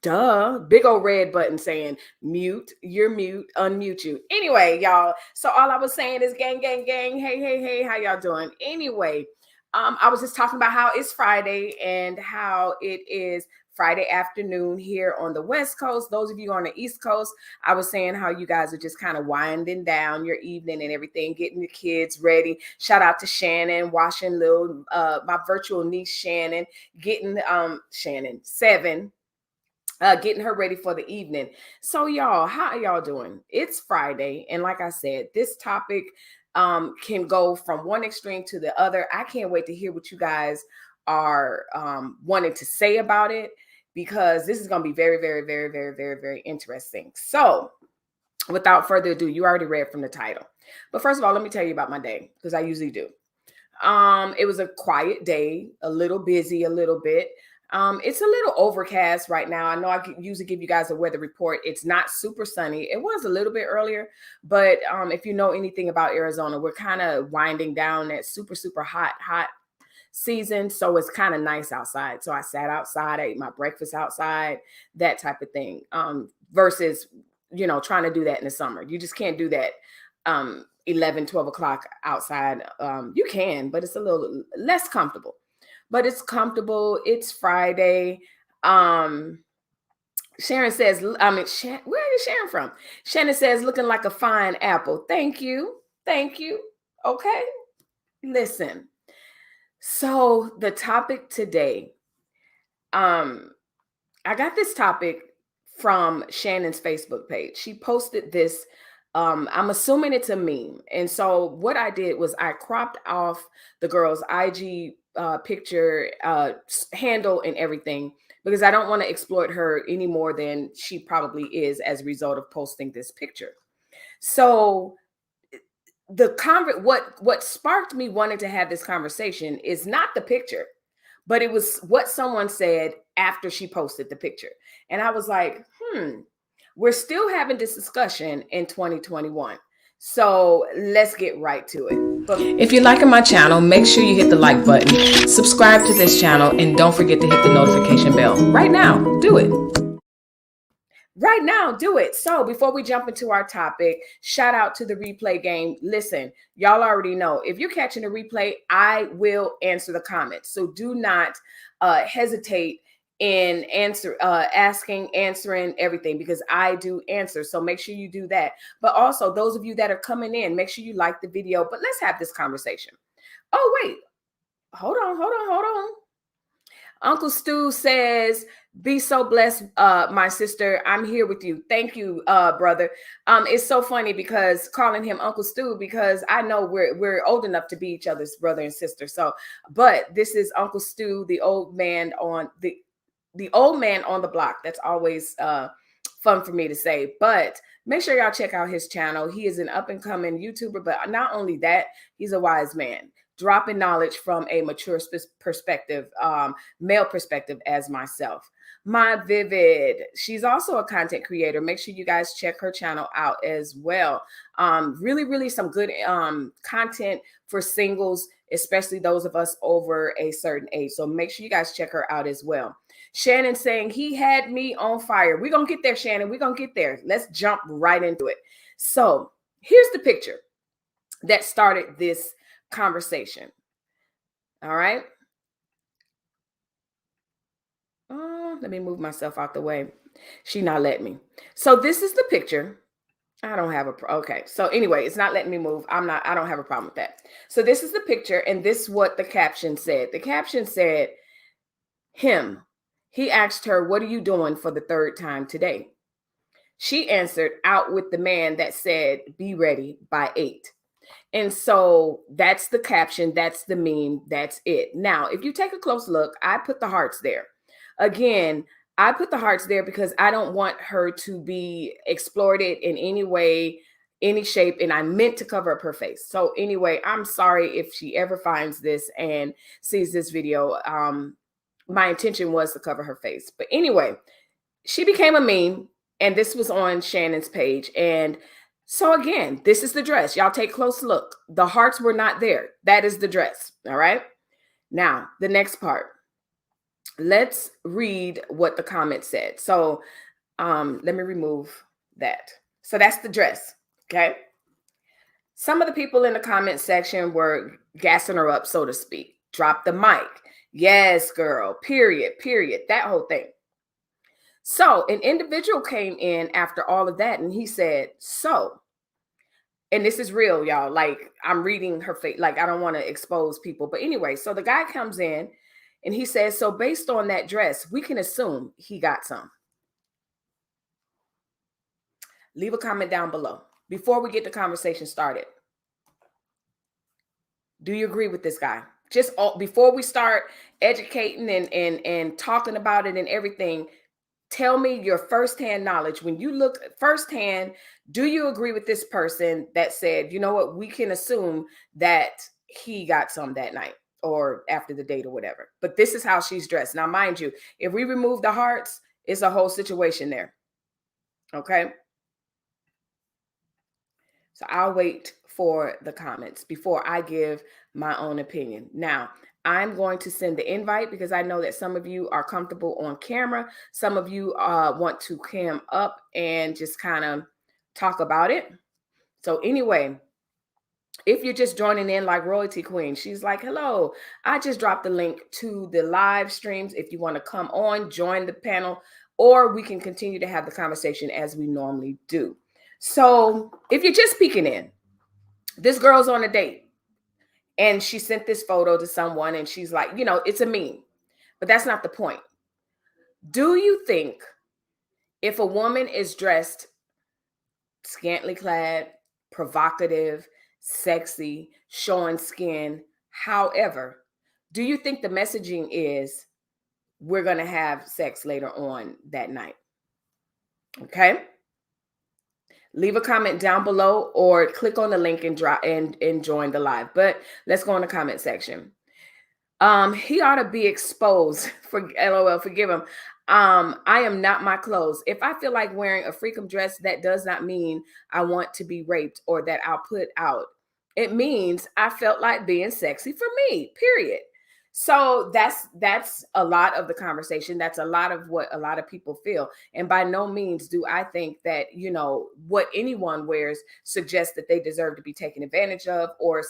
Duh, big old red button saying mute, you're mute, unmute you. Anyway, y'all. So all I was saying is gang, gang, gang. Hey, hey, hey, how y'all doing? Anyway, I was just talking about how it's Friday and how it is Friday afternoon here on the West Coast. Those of you on the East Coast, I was saying how you guys are just kind of winding down your evening and everything, getting the kids ready. Shout out to Shannon, washing little my virtual niece Shannon, getting Shannon 7. Getting her ready for the evening. So y'all, how are y'all doing? It's Friday. And like I said, this topic can go from one extreme to the other. I can't wait to hear what you guys are wanting to say about it, because this is going to be very, very, very, very, very, very interesting. So without further ado, you already read from the title. But first of all, let me tell you about my day, because I usually do. It was a quiet day, a little busy, a little bit. It's a little overcast right now. I know I usually give you guys a weather report. It's not super sunny. It was a little bit earlier, but if you know anything about Arizona, we're kind of winding down that super, super hot season. So it's kind of nice outside. So I sat outside, I ate my breakfast outside, that type of thing. Versus, trying to do that in the summer. You just can't do that 11, 12 o'clock outside. You can, but it's a little less comfortable. But it's comfortable. It's Friday. Sharon says, where is Sharon from? Shannon says, looking like a fine apple. Thank you. Thank you. Okay. Listen. So the topic today, I got this topic from Shannon's Facebook page. She posted this. I'm assuming it's a meme. And so what I did was I cropped off the girl's IG picture, handle and everything, because I don't want to exploit her any more than she probably is as a result of posting this picture. So what sparked me wanting to have this conversation is not the picture, but it was what someone said after she posted the picture. And I was like, we're still having this discussion in 2021. So let's get right to it. But if you're liking my channel, make sure you hit the like button, subscribe to this channel, and don't forget to hit the notification bell. Right now, do it. Right now, do it. So before we jump into our topic, shout out to the replay game. Listen, y'all already know, if you're catching a replay, I will answer the comments. So do not hesitate in answering everything, because I do answer. So make sure you do that. But also, those of you that are coming in, make sure you like the video. But let's have this conversation. Oh, wait. Hold on. Uncle Stu says, be so blessed, my sister. I'm here with you. Thank you, brother. It's so funny because calling him Uncle Stu, because I know we're old enough to be each other's brother and sister. So, but this is Uncle Stu, the old man on the old man on the block. That's always fun for me to say. But make sure y'all check out his channel. He is an up and coming YouTuber, but not only that, he's a wise man, dropping knowledge from a mature perspective, male perspective as myself. My Vivid, she's also a content creator. Make sure you guys check her channel out as well. Really, really some good content for singles, especially those of us over a certain age. So make sure you guys check her out as well. Shannon saying, he had me on fire. We're going to get there, Shannon. We're going to get there. Let's jump right into it. So here's the picture that started this conversation. All right. Let me move myself out the way. She not letting me. So this is the picture. I don't have okay. So anyway, it's not letting me move. I don't have a problem with that. So this is the picture, and this is what the caption said. The caption said, he asked her, what are you doing for the third time today? She answered, out with the man that said, be ready by 8. And so that's the caption. That's the meme. That's it. Now, if you take a close look, I put the hearts there. Again, I put the hearts there because I don't want her to be exploited in any way, any shape, and I meant to cover up her face. So anyway, I'm sorry if she ever finds this and sees this video. My intention was to cover her face. But anyway, she became a meme, and this was on Shannon's page. And so again, this is the dress. Y'all take a close look. The hearts were not there. That is the dress. All right. Now, the next part. let's read what the comment said. So let me remove that. So that's the dress. Okay. Some of the people in the comment section were gassing her up, so to speak. Drop the mic. Yes, girl. Period. Period. That whole thing. So an individual came in after all of that and he said, so, and this is real, y'all. Like, I'm reading her face. Like, I don't want to expose people. But anyway, so the guy comes in and he says, so based on that dress, we can assume he got some. Leave a comment down below before we get the conversation started. Do you agree with this guy? Just before we start educating and talking about it and everything, tell me your firsthand knowledge. When you look firsthand, do you agree with this person that said, you know what, we can assume that he got some that night or after the date or whatever. But this is how she's dressed. Now, mind you, if we remove the hearts, it's a whole situation there. Okay. So I'll wait for the comments before I give my own opinion. Now, I'm going to send the invite because I know that some of you are comfortable on camera. Some of you want to cam up and just kind of talk about it. So anyway, if you're just joining in like Royalty Queen, she's like, hello, I just dropped the link to the live streams. If you want to come on, join the panel, or we can continue to have the conversation as we normally do. So if you're just peeking in, this girl's on a date and she sent this photo to someone and she's like, you know, it's a meme, but that's not the point. Do you think if a woman is dressed scantily clad, provocative, sexy, showing skin, however, do you think the messaging is we're going to have sex later on that night? Okay. Leave a comment down below or click on the link and join the live. But let's go in the comment section. He ought to be exposed for LOL, forgive him. I am not my clothes. If I feel like wearing a freakum dress, that does not mean I want to be raped or that I'll put out. It means I felt like being sexy for me, period. So that's a lot of the conversation. That's a lot of what a lot of people feel. And by no means do I think that, you know, what anyone wears suggests that they deserve to be taken advantage of or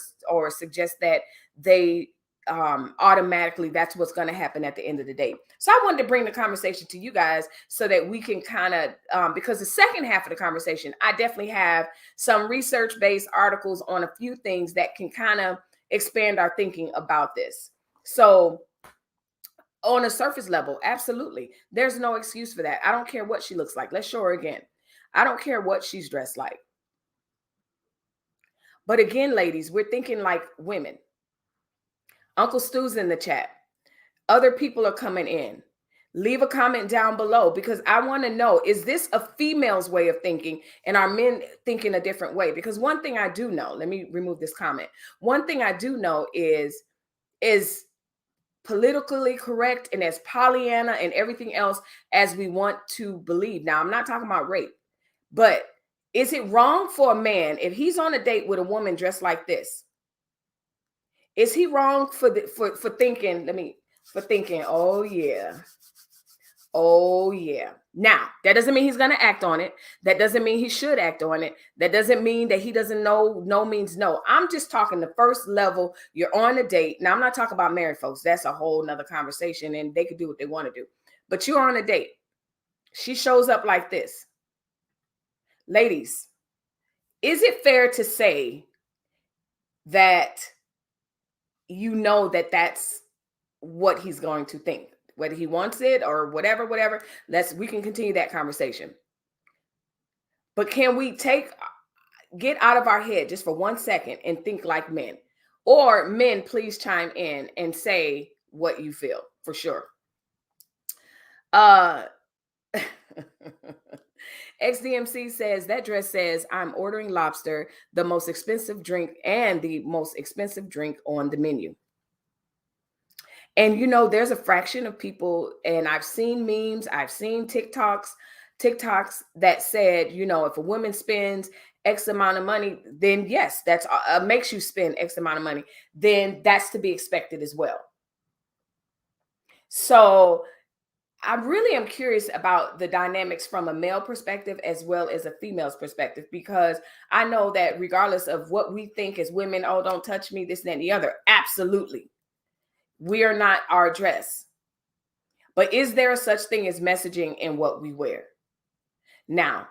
suggest that they automatically that's what's going to happen at the end of the day. So I wanted to bring the conversation to you guys so that we can kind of because the second half of the conversation, I definitely have some research-based articles on a few things that can kind of expand our thinking about this. So on a surface level, absolutely. There's no excuse for that. I don't care what she looks like. Let's show her again. I don't care what she's dressed like. But again, ladies, we're thinking like women. Uncle Stu's in the chat. Other people are coming in. Leave a comment down below because I want to know, is this a female's way of thinking and are men thinking a different way? Because one thing I do know, let me remove this comment. One thing I do know is politically correct and as Pollyanna and everything else as we want to believe. Now, I'm not talking about rape, but is it wrong for a man if he's on a date with a woman dressed like this? Is he wrong for thinking, oh yeah. Oh yeah. Now, that doesn't mean he's going to act on it. That doesn't mean he should act on it. That doesn't mean that he doesn't know. No means no. I'm just talking the first level. You're on a date. Now, I'm not talking about married folks. That's a whole nother conversation and they could do what they want to do. But you're on a date. She shows up like this. Ladies, is it fair to say that you know that that's what he's going to think? Whether he wants it or whatever, we can continue that conversation. But can we get out of our head just for 1 second and think like men? Or men, please chime in and say what you feel for sure. XDMC says that dress says I'm ordering lobster, the most expensive drink and the most expensive drink on the menu. And, you know, there's a fraction of people, and I've seen memes, I've seen TikToks that said, you know, if a woman spends X amount of money, then yes, that's makes you spend X amount of money, then that's to be expected as well. So I really am curious about the dynamics from a male perspective as well as a female's perspective, because I know that regardless of what we think as women, oh, don't touch me, this, that, and the other, absolutely. We are not our dress. But is there a such thing as messaging in what we wear? Now,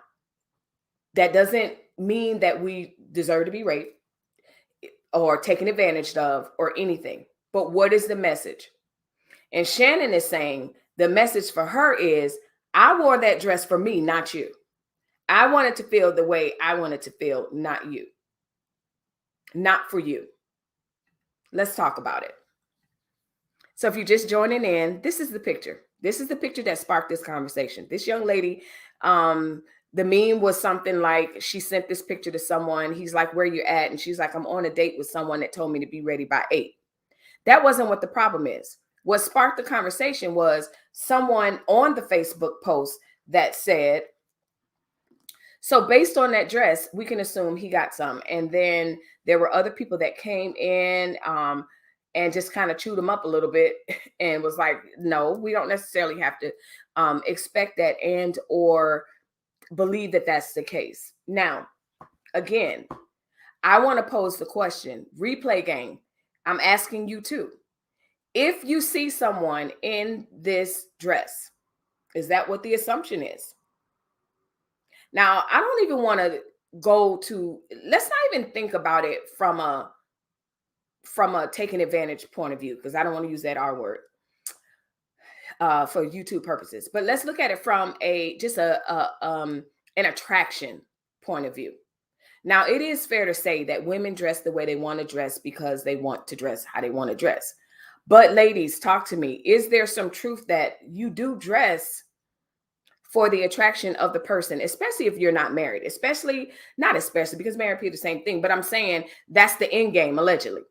that doesn't mean that we deserve to be raped or taken advantage of or anything. But what is the message? And Shannon is saying the message for her is, I wore that dress for me, not you. I wanted to feel the way I wanted to feel, not you. Not for you. Let's talk about it. So if you're just joining in, this is the picture. This is the picture that sparked this conversation. This young lady, the meme was something like, she sent this picture to someone. He's like, where you at? And she's like, I'm on a date with someone that told me to be ready by 8. That wasn't what the problem is. What sparked the conversation was someone on the Facebook post that said, so based on that dress, we can assume he got some. And then there were other people that came in and just kind of chewed him up a little bit and was like, no, we don't necessarily have to expect that and or believe that that's the case. Now, again, I want to pose the question, replay game. I'm asking you too. If you see someone in this dress, is that what the assumption is? Now, I don't even want to go to, let's not even think about it from a taking advantage point of view, because I don't want to use that R word for YouTube purposes. But let's look at it from an attraction point of view. Now, it is fair to say that women dress the way they want to dress because they want to dress how they want to dress. But ladies, talk to me. Is there some truth that you do dress for the attraction of the person, especially if you're not married, not especially because married people do the same thing, but I'm saying that's the end game, allegedly.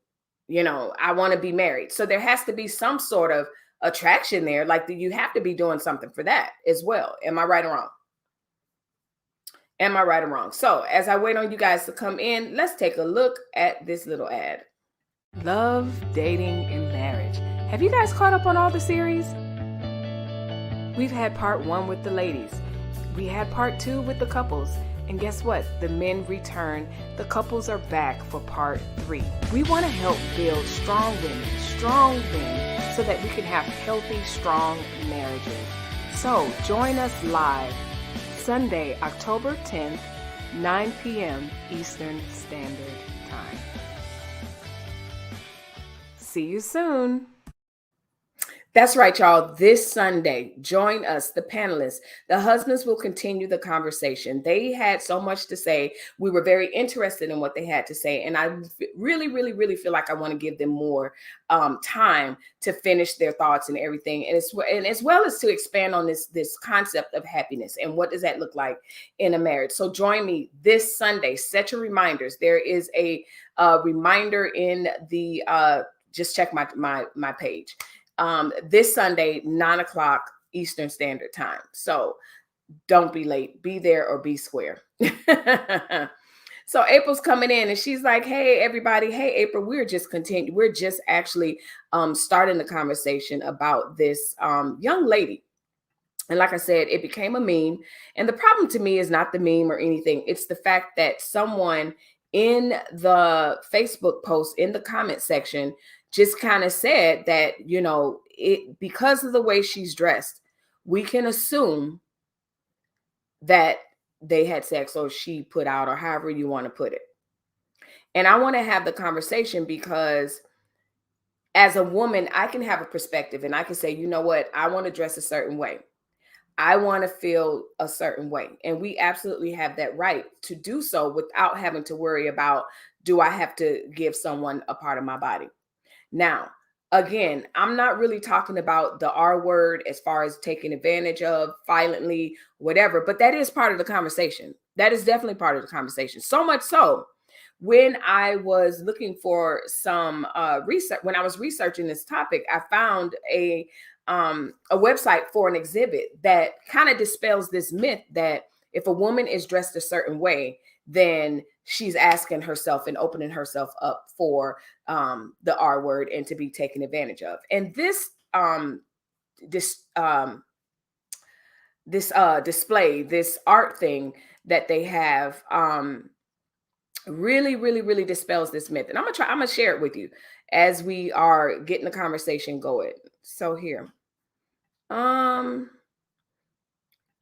I want to be married. So there has to be some sort of attraction there. Like, you have to be doing something for that as well. Am I right or wrong? Am I right or wrong? So as I wait on you guys to come in, let's take a look at this little ad. Love, dating, and marriage. Have you guys caught up on all the series? We've had part 1 with the ladies. We had part 2 with the couples. And guess what? The men return. The couples are back for part 3. We want to help build strong women, so that we can have healthy, strong marriages. So join us live Sunday, October 10th, 9 p.m. Eastern Standard Time. See you soon. That's right, y'all. This Sunday, join us, the panelists. The husbands will continue the conversation. They had so much to say. We were very interested in what they had to say. And I really, really, really feel like I want to give them more time to finish their thoughts and everything. And as well as to expand on this concept of happiness and what does that look like in a marriage. So join me this Sunday. Set your reminders. There is a reminder in the, just check my page. This Sunday, 9:00 Eastern Standard Time. So don't be late. Be there or be square. So April's coming in and she's like, hey, everybody. Hey, April, we're just actually starting the conversation about this young lady. And like I said, it became a meme. And the problem to me is not the meme or anything. It's the fact that someone in the Facebook post in the comment section just kind of said that, because of the way she's dressed, we can assume that they had sex or she put out, or however you want to put it. And I want to have the conversation because as a woman, I can have a perspective and I can say, you know what? I want to dress a certain way. I want to feel a certain way. And we absolutely have that right to do so without having to worry about, do I have to give someone a part of my body? Now, again, I'm not really talking about the R word as far as taking advantage of violently, whatever, but that is part of the conversation. That is definitely part of the conversation. So much so, when I was looking for some research, when I was researching this topic, I found a website for an exhibit that kind of dispels this myth that if a woman is dressed a certain way, then she's asking herself and opening herself up for the R word and to be taken advantage of. And this this display, this art thing that they have, really, really, really dispels this myth. And I'm gonna share it with you as we are getting the conversation going. So here. Um,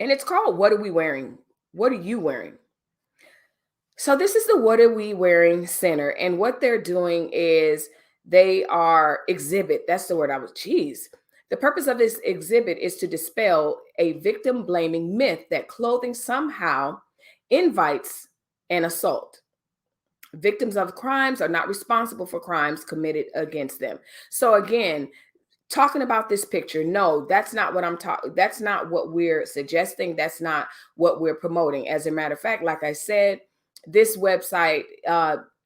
and it's called What Are We Wearing? What are you wearing? So this is the What Are We Wearing Center. And what they're doing is they are exhibit. That's the word I was, geez. The purpose of this exhibit is to dispel a victim blaming myth that clothing somehow invites an assault. Victims of crimes are not responsible for crimes committed against them. So again, talking about this picture, no, that's not what I'm talking. That's not what we're suggesting. That's not what we're promoting. As a matter of fact, like I said, this website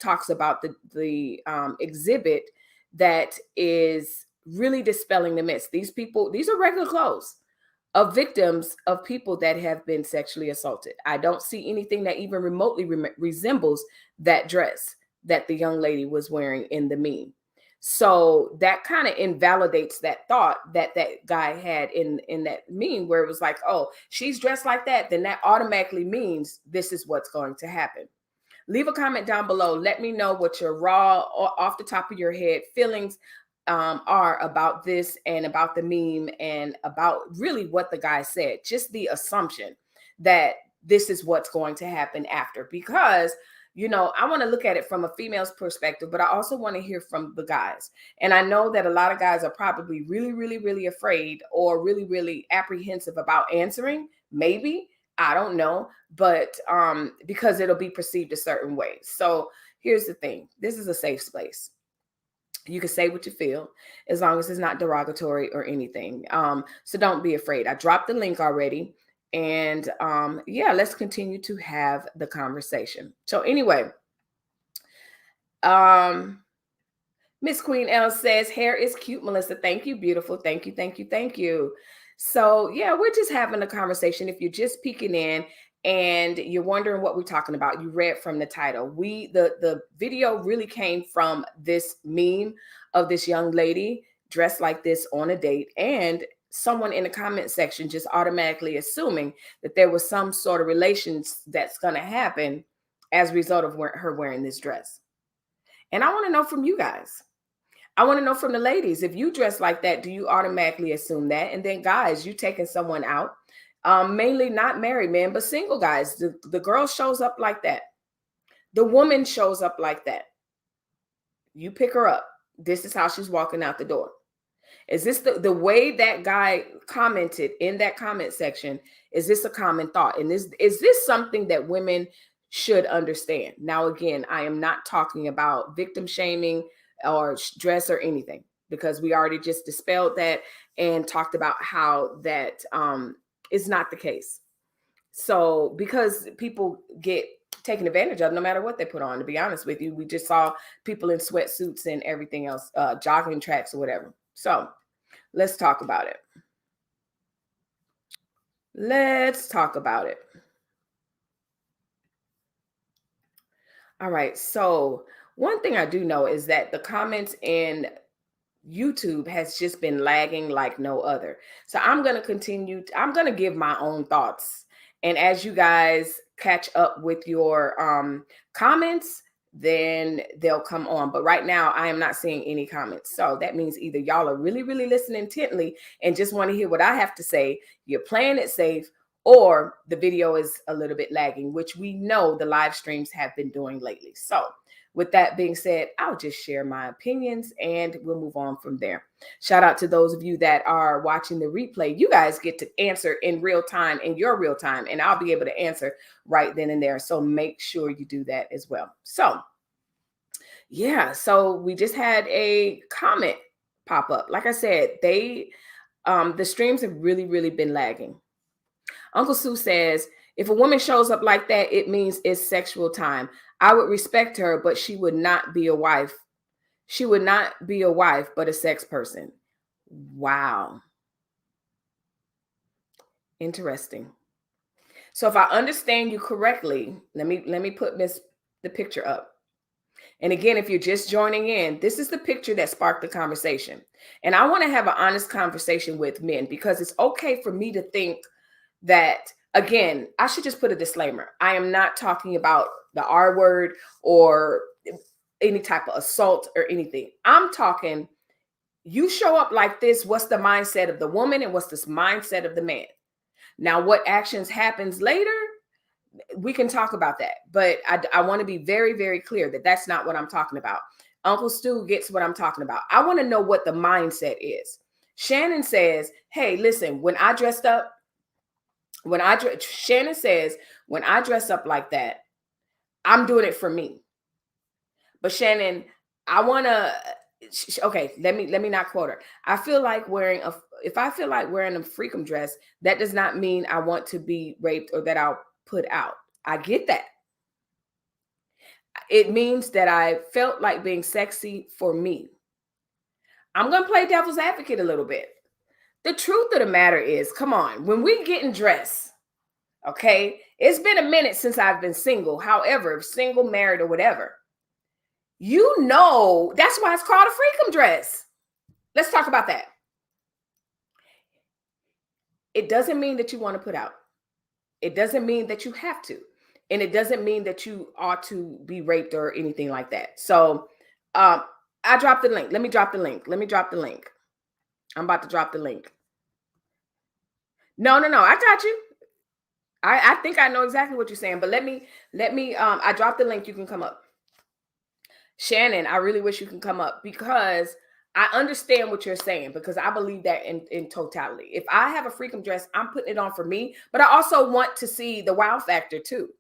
talks about the exhibit that is really dispelling the myths. These people, these are regular clothes of victims of people that have been sexually assaulted. I don't see anything that even remotely resembles that dress that the young lady was wearing in the meme. So that kind of invalidates that thought that that guy had in that meme, where it was like, oh, she's dressed like that, then that automatically means this is what's going to happen. Leave a comment down below. Let me know what your raw, off the top of your head feelings are about this and about the meme and about really what the guy said. Just the assumption that this is what's going to happen after, because I want to look at it from a female's perspective, but I also want to hear from the guys. And I know that a lot of guys are probably really, really, really afraid or really, really apprehensive about answering. Maybe, I don't know, but because it'll be perceived a certain way. So here's the thing. This is a safe space. You can say what you feel as long as it's not derogatory or anything. So don't be afraid. I dropped the link already. And yeah, let's continue to have the conversation. So anyway, Miss Queen L says, hair is cute, Melissa. Thank you, beautiful. Thank you, thank you, thank you. So yeah, we're just having a conversation. If you're just peeking in and you're wondering what we're talking about, you read from the title. The video really came from this meme of this young lady dressed like this on a date, and someone in the comment section just automatically assuming that there was some sort of relations that's going to happen as a result of her wearing this dress. And I want to know from you guys. I want to know from the ladies, if you dress like that, do you automatically assume that? And then guys, you taking someone out, mainly not married men, but single guys. The girl shows up like that. The woman shows up like that. You pick her up. This is how she's walking out the door. Is this the way that guy commented in that comment section? Is this a common thought? And is this something that women should understand? Now, again, I am not talking about victim shaming or dress or anything, because we already just dispelled that and talked about how that is not the case. So because people get taken advantage of no matter what they put on, to be honest with you, we just saw people in sweatsuits and everything else, jogging tracks or whatever. So let's talk about it. Let's talk about it. All right. So one thing I do know is that the comments in YouTube has just been lagging like no other. So I'm going to continue. I'm going to give my own thoughts. And as you guys catch up with your comments, then they'll come on. But right now, I am not seeing any comments. So that means either y'all are really, really listening intently and just want to hear what I have to say, you're playing it safe, or the video is a little bit lagging, which we know the live streams have been doing lately. So with that being said, I'll just share my opinions and we'll move on from there. Shout out to those of you that are watching the replay. You guys get to answer in real time, in your real time, and I'll be able to answer right then and there. So make sure you do that as well. So yeah, so we just had a comment pop up. Like I said, the streams have really, really been lagging. Uncle Sue says, if a woman shows up like that, it means it's sexual time. I would respect her, but she would not be a wife. She would not be a wife, but a sex person. Wow. Interesting. So if I understand you correctly, let me put the picture up. And again, if you're just joining in, this is the picture that sparked the conversation. And I want to have an honest conversation with men because it's okay for me to think that, again, I should just put a disclaimer. I am not talking about the R word or any type of assault or anything. I'm talking, you show up like this, what's the mindset of the woman and what's this mindset of the man? Now, what actions happens later, we can talk about that. But I want to be very, very clear that that's not what I'm talking about. Uncle Stu gets what I'm talking about. I want to know what the mindset is. Shannon says, hey, listen, when I dressed up, Shannon says, when I dress up like that, I'm doing it for me. But Shannon, I want to, okay, let me not quote her. I feel like if I feel like wearing a freakum dress, that does not mean I want to be raped or that I'll put out. I get that. It means that I felt like being sexy for me. I'm going to play devil's advocate a little bit. The truth of the matter is, come on, when we getting dressed, okay, it's been a minute since I've been single. However, single, married, or whatever, you know, that's why it's called a freakum dress. Let's talk about that. It doesn't mean that you want to put out. It doesn't mean that you have to. And it doesn't mean that you ought to be raped or anything like that. So I dropped the link. Let me drop the link. I'm about to drop the link. No. I got you. I think I know exactly what you're saying, but let me, I dropped the link. You can come up. Shannon, I really wish you can come up because I understand what you're saying because I believe that in totality. If I have a freakum dress, I'm putting it on for me, but I also want to see the wow factor too.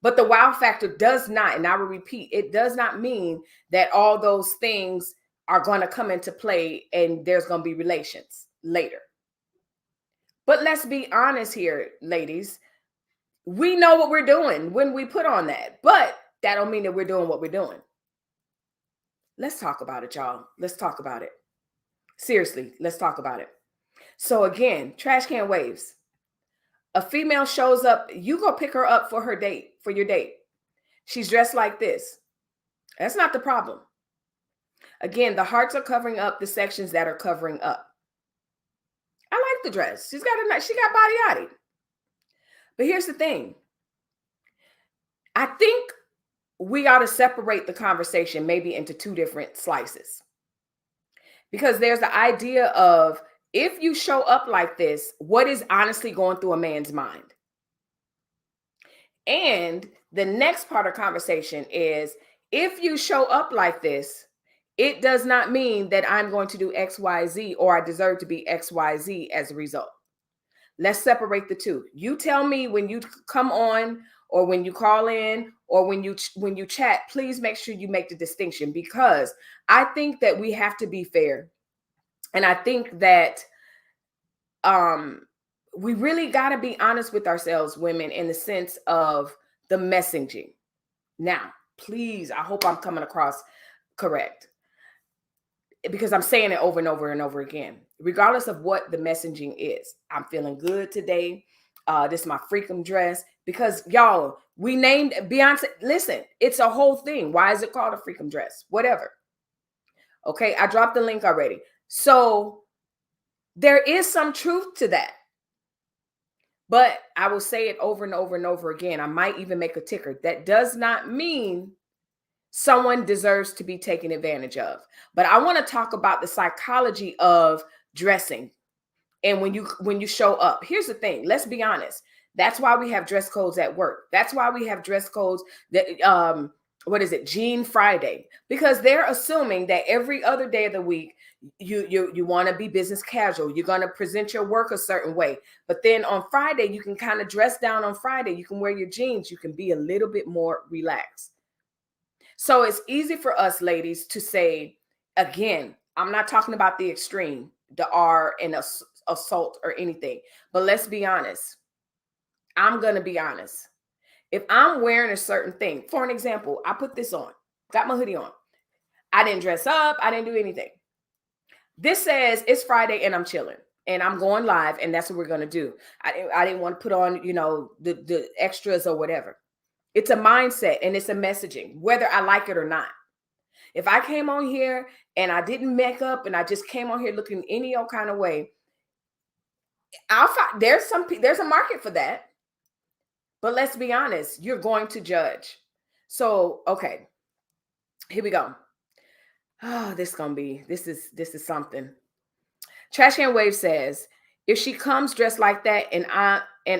But the wow factor does not, and I will repeat, it does not mean that all those things are going to come into play and there's going to be relations later. But let's be honest here, ladies. We know what we're doing when we put on that, but that don't mean that we're doing what we're doing. Let's talk about it, y'all. Let's talk about it. Seriously, let's talk about it. So again, trash can waves. A female shows up, you go pick her up for your date. She's dressed like this. That's not the problem. Again, the hearts are covering up the sections that are covering up. I like the dress. She got body yaddy. But here's the thing. I think we ought to separate the conversation maybe into two different slices. Because there's the idea of, if you show up like this, what is honestly going through a man's mind? And the next part of conversation is, if you show up like this, it does not mean that I'm going to do X, Y, Z, or I deserve to be X, Y, Z as a result. Let's separate the two. You tell me when you come on or when you call in or when you chat, please make sure you make the distinction, because I think that we have to be fair. And I think that we really got to be honest with ourselves, women, in the sense of the messaging. Now, please, I hope I'm coming across correct, because I'm saying it over and over and over again, regardless of what the messaging is. I'm feeling good today. This is my freakum dress, because y'all, we named Beyonce. Listen, it's a whole thing. Why is it called a freakum dress? Whatever. Okay, I dropped the link already. So there is some truth to that. But I will say it over and over and over again. I might even make a ticker. That does not mean someone deserves to be taken advantage of. But I want to talk about the psychology of dressing. And when you show up, here's the thing. Let's be honest. That's why we have dress codes at work. That's why we have dress codes that, what is it? Jean Friday, because they're assuming that every other day of the week, you want to be business casual. You're going to present your work a certain way. But then on Friday, you can kind of dress down on Friday. You can wear your jeans. You can be a little bit more relaxed. So it's easy for us ladies to say, again, I'm not talking about the extreme, the R and assault or anything, but let's be honest. I'm going to be honest. If I'm wearing a certain thing, for an example, I put this on, got my hoodie on. I didn't dress up. I didn't do anything. This says it's Friday and I'm chilling and I'm going live, and that's what we're going to do. I didn't want to put on, the extras or whatever. It's a mindset and it's a messaging, whether I like it or not. If I came on here and I didn't make up and I just came on here looking any old kind of way, I'll find there's a market for that. But let's be honest, you're going to judge. So, okay, here we go. Oh, this is something. Trash Can Wave says, if she comes dressed like that and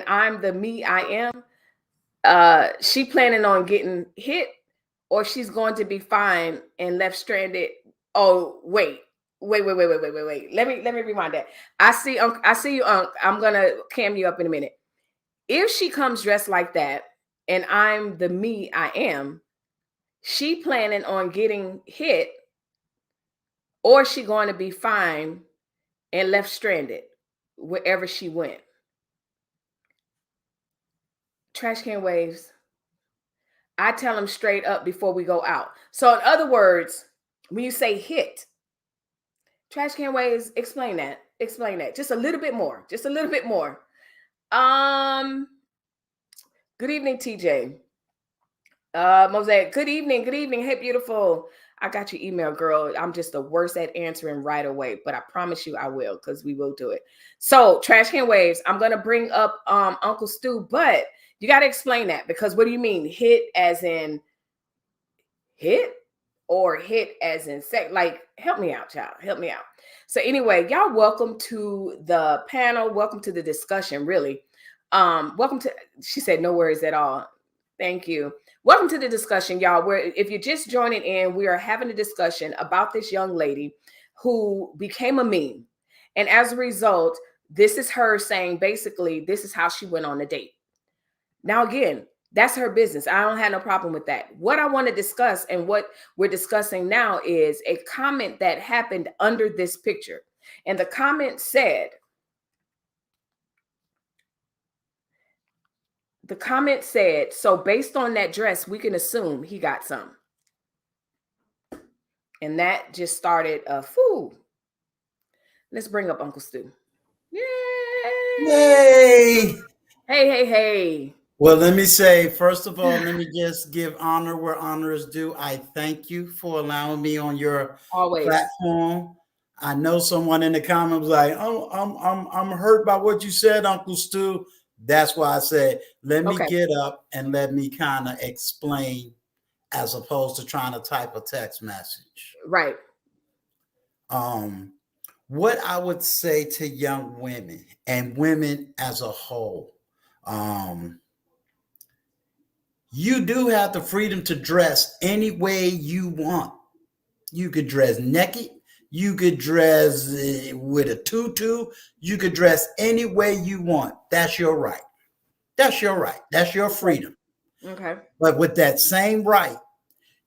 I'm the me I am, she planning on getting hit or she's going to be fine and left stranded. Oh, wait. Let me rewind that. I see you, Unc. I'm gonna cam you up in a minute. If she comes dressed like that and I'm the me I am, she planning on getting hit or she going to be fine and left stranded wherever she went. Trash Can Waves, I tell them straight up before we go out. So in other words, when you say hit, Trash Can Waves, explain that. Explain that. Just a little bit more. Just a little bit more. Good evening, TJ. Mosaic, good evening. Good evening. Hey, beautiful. I got your email, girl. I'm just the worst at answering right away, but I promise you I will, because we will do it. So, Trash Can Waves, I'm gonna bring up Uncle Stu, but you got to explain that, because what do you mean hit as in hit or hit as in sex? Like, help me out, child. Help me out. So anyway, y'all, welcome to the panel. Welcome to the discussion, really. Welcome to, she said, no worries at all. Thank you. Welcome to the discussion, y'all. Where if you're just joining in, we are having a discussion about this young lady who became a meme. And as a result, this is her saying, basically, this is how she went on a date. Now, again, that's her business. I don't have no problem with that. What I want to discuss and what we're discussing now is a comment that happened under this picture. And the comment said, so based on that dress, we can assume he got some. And that just started a fool. Let's bring up Uncle Stu. Yay! Yay! Hey. Well, let me say, first of all, let me just give honor where honor is due. I thank you for allowing me on your platform. I know someone in the comments was like, "Oh, I'm hurt by what you said, Uncle Stu." That's why I said, let me get up and let me kind of explain, as opposed to trying to type a text message. Right. What I would say to young women and women as a whole, you do have the freedom to dress any way you want. You could dress naked. You could dress with a tutu. You could dress any way you want. That's your right. That's your right. That's your freedom. Okay. But with that same right,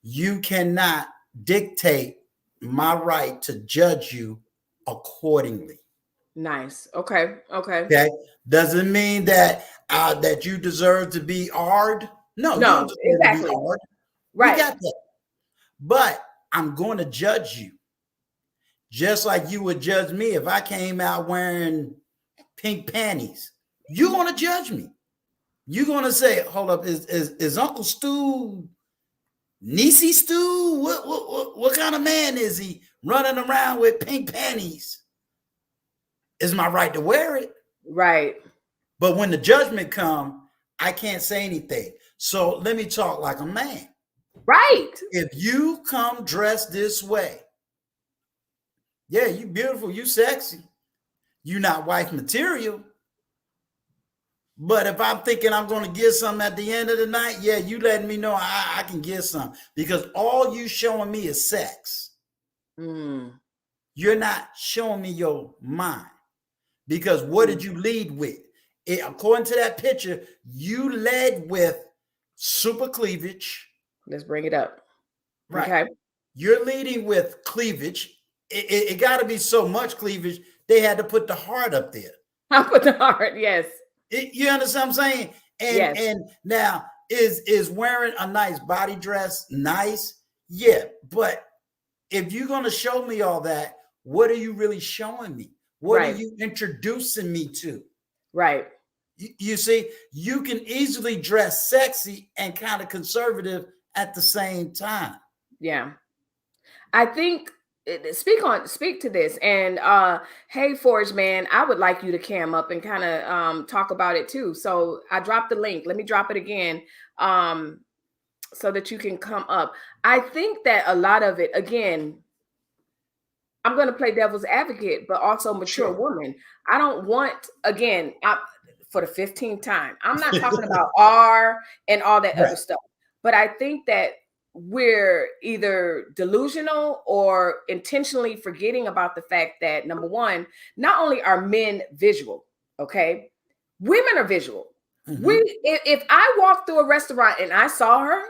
you cannot dictate my right to judge you accordingly. Nice. Okay. Doesn't mean that that you deserve to be hard. No, you don't deserve to be hard. Right. We got that. But I'm going to judge you just like you would judge me if I came out wearing pink panties. You're going to judge me. You're going to say, "Hold up, is Uncle Stu Niecy Stu? What kind of man is he running around with pink panties? Is my right to wear it?" Right. But when the judgment comes, I can't say anything. So let me talk like a man. Right. If you come dressed this way, yeah, you beautiful, you sexy. You not wife material. But if I'm thinking I'm going to get something at the end of the night, yeah, you letting me know I can get some, because all you showing me is sex. You're not showing me your mind, because what did you lead with? According to that picture, you led with super cleavage. Let's bring it up. Right. Okay. You're leading with cleavage. It got to be so much cleavage, they had to put the heart up there. I put the heart, yes. You understand what I'm saying? And yes. And now, is wearing a nice body dress nice? Yeah, but if you're going to show me all that, what are you really showing me? What are you introducing me to? Right. You see, you can easily dress sexy and kind of conservative at the same time. Yeah. I think speak to this. And hey Forge man, I would like you to cam up and kind of talk about it too. So I dropped the link. Let me drop it again. Um so that you can come up. I think that a lot of it, again, I'm going to play devil's advocate, but also mature Sure. woman. I don't want, again, for the 15th time, I'm not talking about R and all that other Right. stuff, but I think that we're either delusional or intentionally forgetting about the fact that, number one, not only are men visual, okay, women are visual. We, Hmm. if I walked through a restaurant and I saw her,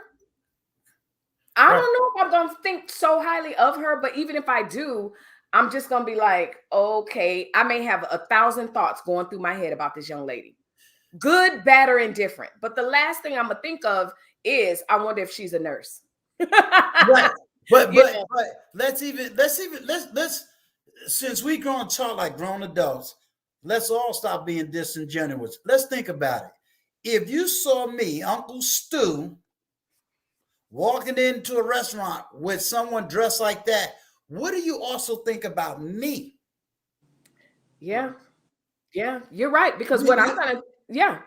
I Right. don't know if I'm gonna think so highly of her, but even if I do, I'm just gonna be like, okay, I may have 1,000 thoughts going through my head about this young lady, good, bad, or indifferent. But the last thing I'm gonna think of is, I wonder if she's a nurse. Right. But You but know, but let's since we grown talk like grown adults, let's all stop being disingenuous. Let's think about it. If you saw me, Uncle Stu, walking into a restaurant with someone dressed like that, what do you also think about me? yeah, yeah, you're right. Because You- what I'm you- gonna, yeah,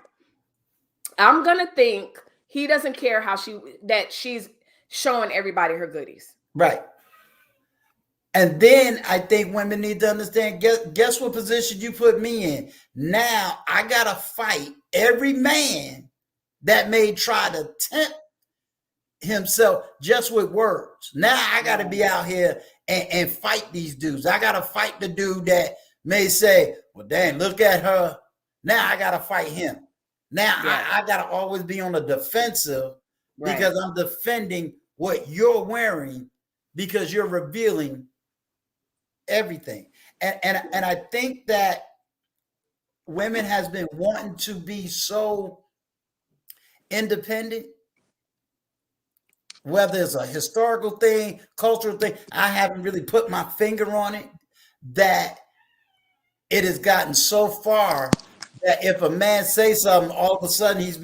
I'm gonna think he doesn't care how she's showing everybody her goodies. right. And then I think women need to understand, guess what position you put me in? Now I got to fight every man that may try to tempt himself just with words. Now I got to Yeah, be out here and fight these dudes. I got to fight the dude that may say, well, dang, look at her. Now I got to fight him. Now yeah, I got to always be on the defensive right. because I'm defending what you're wearing because you're revealing everything. And I think that women has been wanting to be so independent, whether it's a historical thing, cultural thing. I haven't really put my finger on it, that it has gotten so far that if a man says something, all of a sudden he's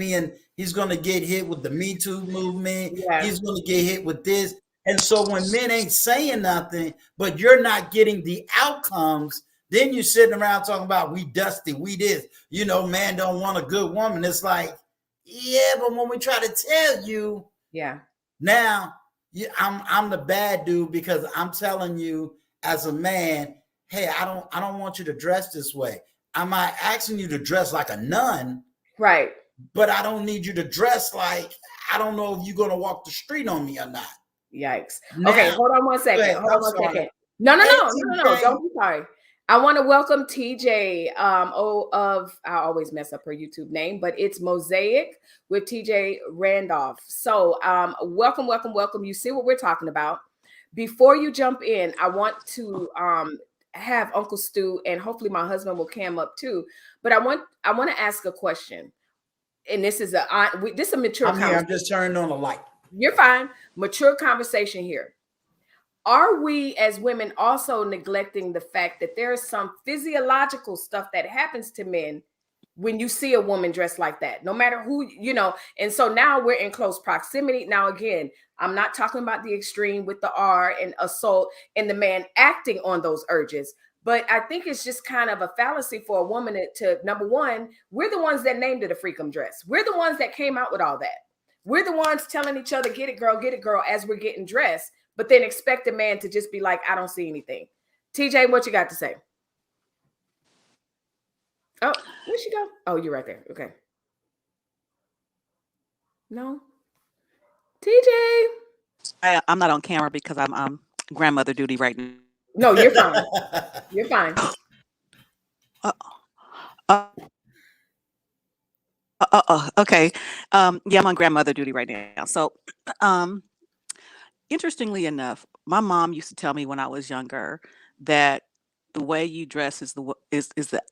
going to get hit with the Me Too movement. Yeah, He's going to get hit with this. And so when men ain't saying nothing, but you're not getting the outcomes, then you're sitting around talking about we dusty, we this, man don't want a good woman. It's like, yeah, but when we try to tell you yeah. now, I'm the bad dude because I'm telling you as a man, hey, I don't want you to dress this way. I'm not asking you to dress like a nun, Right. but I don't need you to dress like I don't know if you're gonna walk the street on me or not. Yikes. Okay, Now, hold on one go second. ahead. Hold on I'm one sorry. second. No, no, Hey, no, no, no, no. TJ. Don't be sorry. I want to welcome TJ. I always mess up her YouTube name, but it's Mosaic with TJ Randolph. So, welcome, welcome, welcome. You see what we're talking about. Before you jump in, I want to have Uncle Stu and hopefully my husband will cam up too. But I want to ask a question, and this is a mature I'm here. I'm conversation. just turning on the light. You're fine. Mature conversation here. Are we as women also neglecting the fact that there is some physiological stuff that happens to men when you see a woman dressed like that, no matter who, and so now we're in close proximity. Now, again, I'm not talking about the extreme with the R and assault and the man acting on those urges. But I think it's just kind of a fallacy for a woman to number one, we're the ones that named it a freakum dress. We're the ones that came out with all that. We're the ones telling each other, get it, girl, as we're getting dressed, but then expect a man to just be like, I don't see anything. TJ, what you got to say? Oh, where'd she go? Oh, you're right there. Okay. No. TJ. I'm not on camera because I'm grandmother duty right now. No, you're fine. You're fine. Uh, uh, okay. Yeah, I'm on grandmother duty right now. So, um, interestingly enough, my mom used to tell me when I was younger that the way you dress is is the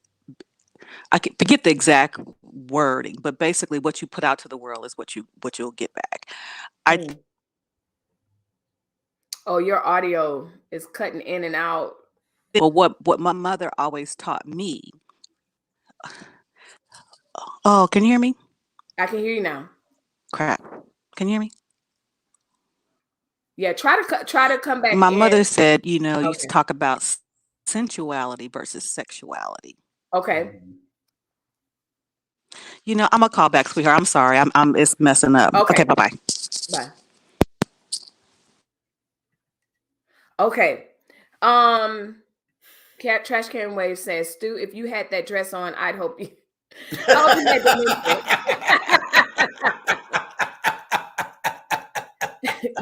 I can forget the exact wording, but basically what you put out to the world is what you'll get back. I Mm. Oh, your audio is cutting in and out. Well, what my mother always taught me Oh, can you hear me? I can hear you now. Crap. Can you hear me? Yeah, try to come back My in. mother said, you used to Okay. talk about sensuality versus sexuality. Okay. Mhm. I'm gonna call back, sweetheart. I'm sorry. I'm it's messing up. Okay, Okay. bye-bye. Bye. Okay. Um, Cat Trash Can Wave says, Stu, if you had that dress on, I'd hope you I hope you had dementia.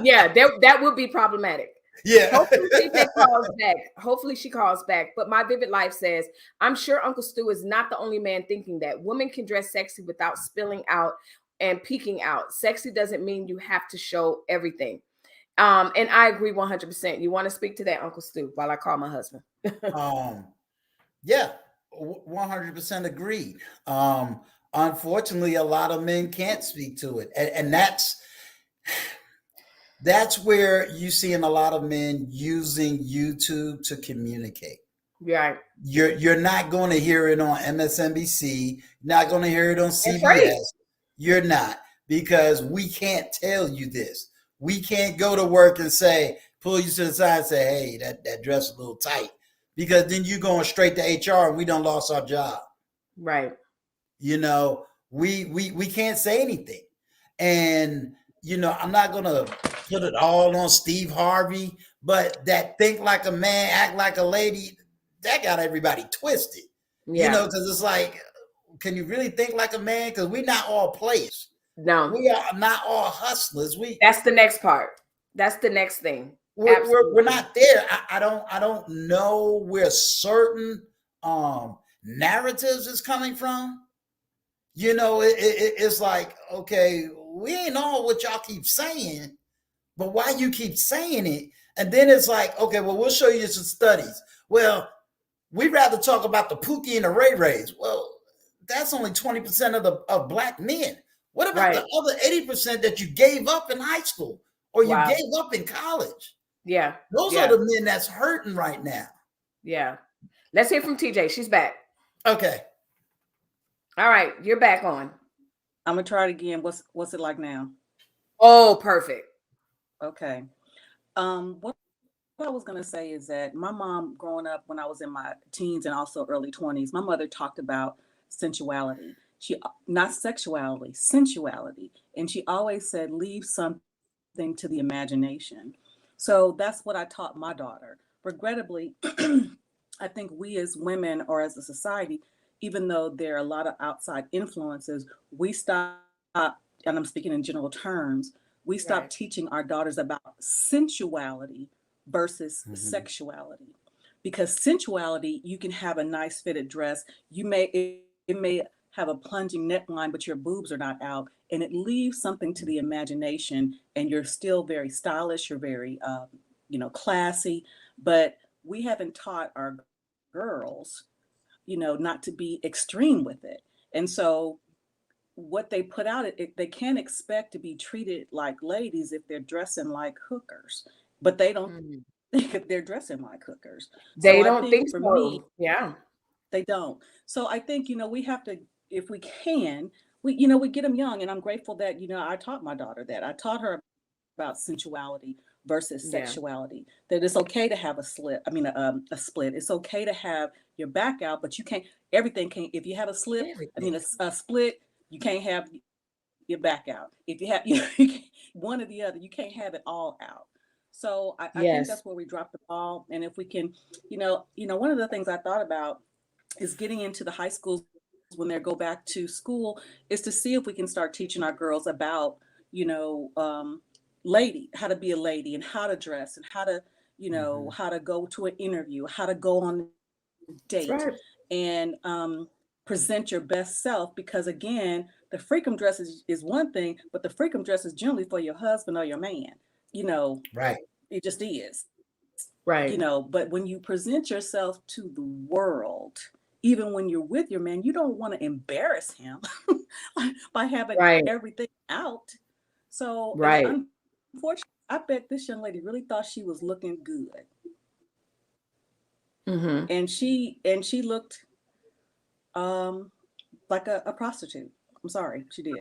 Yeah, that would be problematic. Yeah. Hopefully TJ calls back. Hopefully she calls back. But my vivid life says, I'm sure Uncle Stu is not the only man thinking that women can dress sexy without spilling out and peeking out. Sexy doesn't mean you have to show everything. And I agree 100%. You want to speak to that, Uncle Stu, while I call my husband? um, yeah, 100% agreed. Unfortunately, a lot of men can't speak to it, and that's where you see in a lot of men using YouTube to communicate. Right. You're not going to hear it on MSNBC, not going to hear it on And free. CBS. You're not, because we can't tell you this. We can't go to work and say, pull you to the side and say, hey, that dress is a little tight, because then you're going straight to HR and we done lost our job. Right. We can't say anything. And I'm not gonna put it all on Steve Harvey, but that think like a man, act like a lady, that got everybody twisted. Yeah. Because it's like, can you really think like a man? Because we're not all players. No. We are not all hustlers. That's the next part. That's the next thing. We're Absolutely. not there. I don't know where certain narratives is coming from. It's like, okay, we ain't all what y'all keep saying, but why you keep saying it? And then it's like, okay, well, we'll show you some studies. Well, we'd rather talk about the Pookie and the Ray Rays. Well, that's only 20% of black men. What about the Right. other 80% that you gave up in high school or you Wow. gave up in college? Yeah. Those are Yeah. the men that's hurting right now. Yeah. Let's hear from TJ. She's back. Okay. All right. You're back on. I'm gonna try it again. What's it like now? Oh, perfect. Okay. What I was gonna say is that my mom, growing up when I was in my teens and also early 20s, my mother talked about sensuality. She not sexuality, sensuality, and she always said, "Leave something to the imagination." So that's what I taught my daughter. Regrettably, I think we as women or as a society, even though there are a lot of outside influences, we stop, and I'm speaking in general terms, we stop Right. teaching our daughters about sensuality versus Mhm. sexuality. Because sensuality, you can have a nice fitted dress. It may have a plunging neckline, but your boobs are not out, and it leaves something to the imagination. And you're still very stylish. You're very, classy. But we haven't taught our girls, not to be extreme with it. And so what they put out, they can't expect to be treated like ladies if they're dressing like hookers, but they don't Mhm. think if they're dressing like hookers. So They I don't think think for me, so. Yeah. they don't. So I think, we have to, if we can, we get them young. And I'm grateful that, I taught my daughter that. I taught her about sensuality versus Yeah. sexuality. That it's okay to have a split. It's okay to have your back out, but you can't. Everything can. If you have a slip, Everything. a split, you can't have your back out. If you have one or the other, you can't have it all out. So I think Yes. that's where we drop the ball. And if we can, one of the things I thought about is getting into the high schools when they go back to school is to see if we can start teaching our girls about, you know, um, how to be a lady and how to dress and Mhm. how to go to an interview, how to go on a That's date, right. and present your best self. Because again, the freakum dress is one thing, but the freakum dress is generally for your husband or your man. You know, Right. it just is. Right. But when you present yourself to the world, even when you're with your man, you don't want to embarrass him by having Right. everything out. So, and Right. unfortunately, I bet this young lady really thought she was looking good, Mm-hmm. and she looked, um like a prostitute. I'm sorry, she did.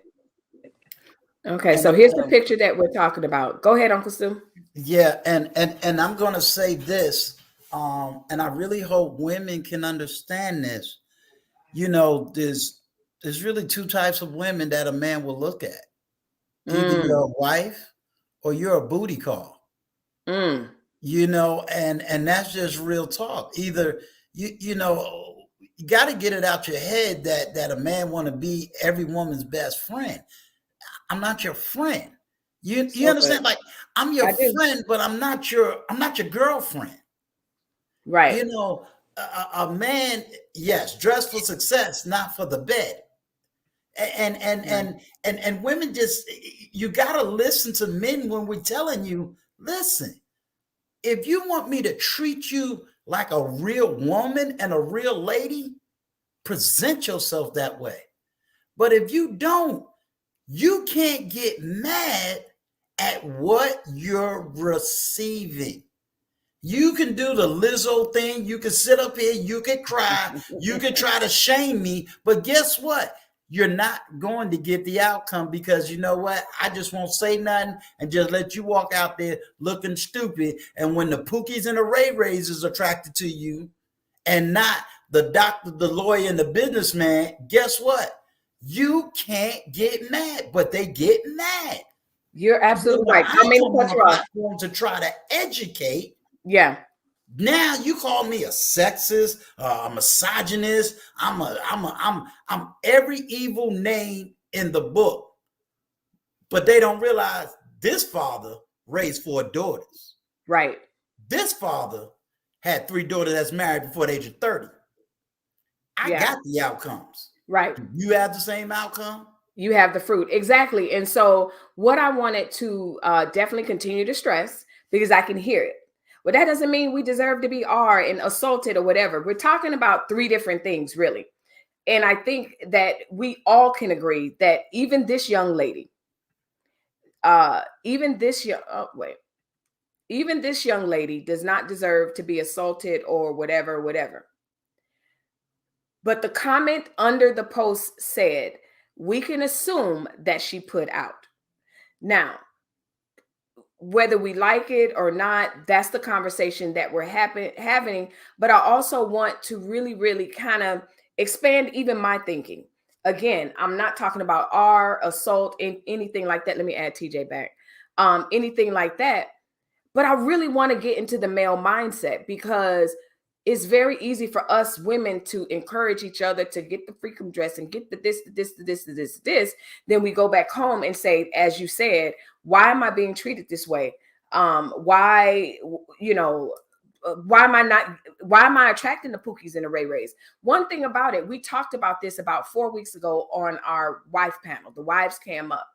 Okay, And so here's the picture that we're talking about. Go ahead, Uncle Stu. yeah, and I'm gonna say this, and I really hope women can understand this. You know, there's really two types of women that a man will look at. Either Mm, you're a wife or you're a booty call. mm. You know, and that's just real talk. Either you got to get it out your head that a man want to be every woman's best friend. I'm not your friend. You So good. understand? Like, I'm your I do. friend, but I'm not your girlfriend. Right. You know, a man, yes, dress for success, not for the bed. Right. And women just, you got to listen to men when we're telling you, listen, if you want me to treat you like a real woman and a real lady, present yourself that way. But if you don't, you can't get mad at what you're receiving. You can do the Lizzo thing. You can sit up here. You can cry. You can try to shame me. But guess what? You're not going to get the outcome, because you know what? I just won't say nothing and just let you walk out there looking stupid. And when the Pookies and the Ray Rays is attracted to you and not the doctor, the lawyer, and the businessman, guess what? You can't get mad, but they get mad. You're And then absolutely when right. I Don't mean to come on cut a you off. platform to try to educate, Yeah. now you call me a sexist, a misogynist. I'm every evil name in the book, but they don't realize this father raised 4 daughters. Right. This father had 3 daughters that's married before the age of 30. I Yeah. got the outcomes. Right. Do you have the same outcome? You have the fruit. Exactly. And so what I wanted to definitely continue to stress, because I can hear it. But that doesn't mean we deserve to be R and assaulted or whatever. We're talking about three different things, really. And I think that we all can agree that even this young lady, even this young, oh, wait, even this young lady does not deserve to be assaulted or whatever, whatever. But the comment under the post said, we can assume that she put out. Now, whether we like it or not, that's the conversation that we're having. But I also want to really, really kind of expand even my thinking. Again, I'm not talking about our assault and anything like that. Let me add TJ back. Anything like that. But I really want to get into the male mindset, because it's very easy for us women to encourage each other to get the freakum dress and get the this, this. Then we go back home and say, as you said, why am I being treated this way? Why, why am I attracting the Pookies and the Ray Rays? One thing about it, we talked about this about 4 weeks ago on our wife panel. The wives came up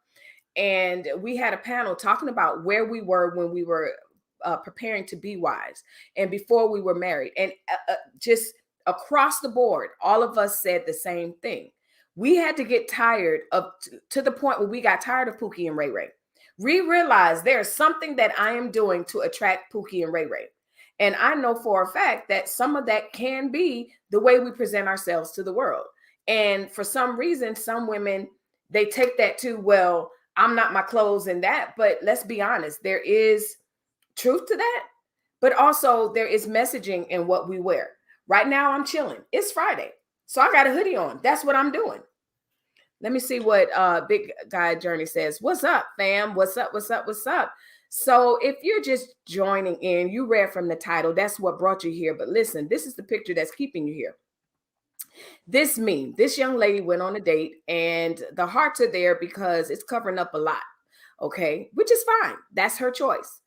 and we had a panel talking about where we were when we were preparing to be wives and before we were married. And just across the board, all of us said the same thing. We had to get tired of, to the point where we got tired of Pookie and Ray Ray. We realized there's something that I am doing to attract Pookie and Ray Ray. And I know for a fact that some of that can be the way we present ourselves to the world. And for some reason, some women, they take that to, well, I'm not my clothes and that. But let's be honest, there is truth to that. But also there is messaging in what we wear. Right now I'm chilling. It's Friday. So I got a hoodie on. That's what I'm doing. Let me see what Big Guy Journey says. What's up, fam? What's up? What's up? What's up? So if you're just joining in, you read from the title. That's what brought you here. But listen, this is the picture that's keeping you here. This young lady went on a date, and the hearts are there because it's covering up a lot. Okay, which is fine. That's her choice.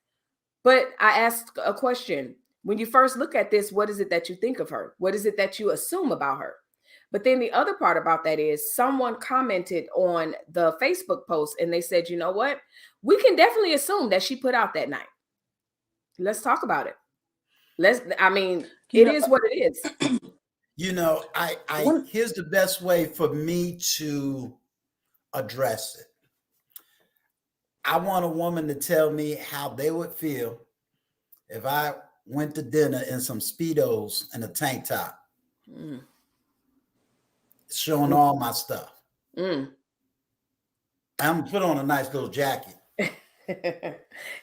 But I asked a question. When you first look at this, what is it that you think of her? What is it that you assume about her? But then the other part about that is someone commented on the Facebook post and they said, you know what? We can definitely assume that she put out that night. Let's talk about it. It is what it is. Here's the best way for me to address it. I want a woman to tell me how they would feel if I went to dinner in some Speedos and a tank top. showing all my stuff. Mm. I'm gonna put on a nice little jacket.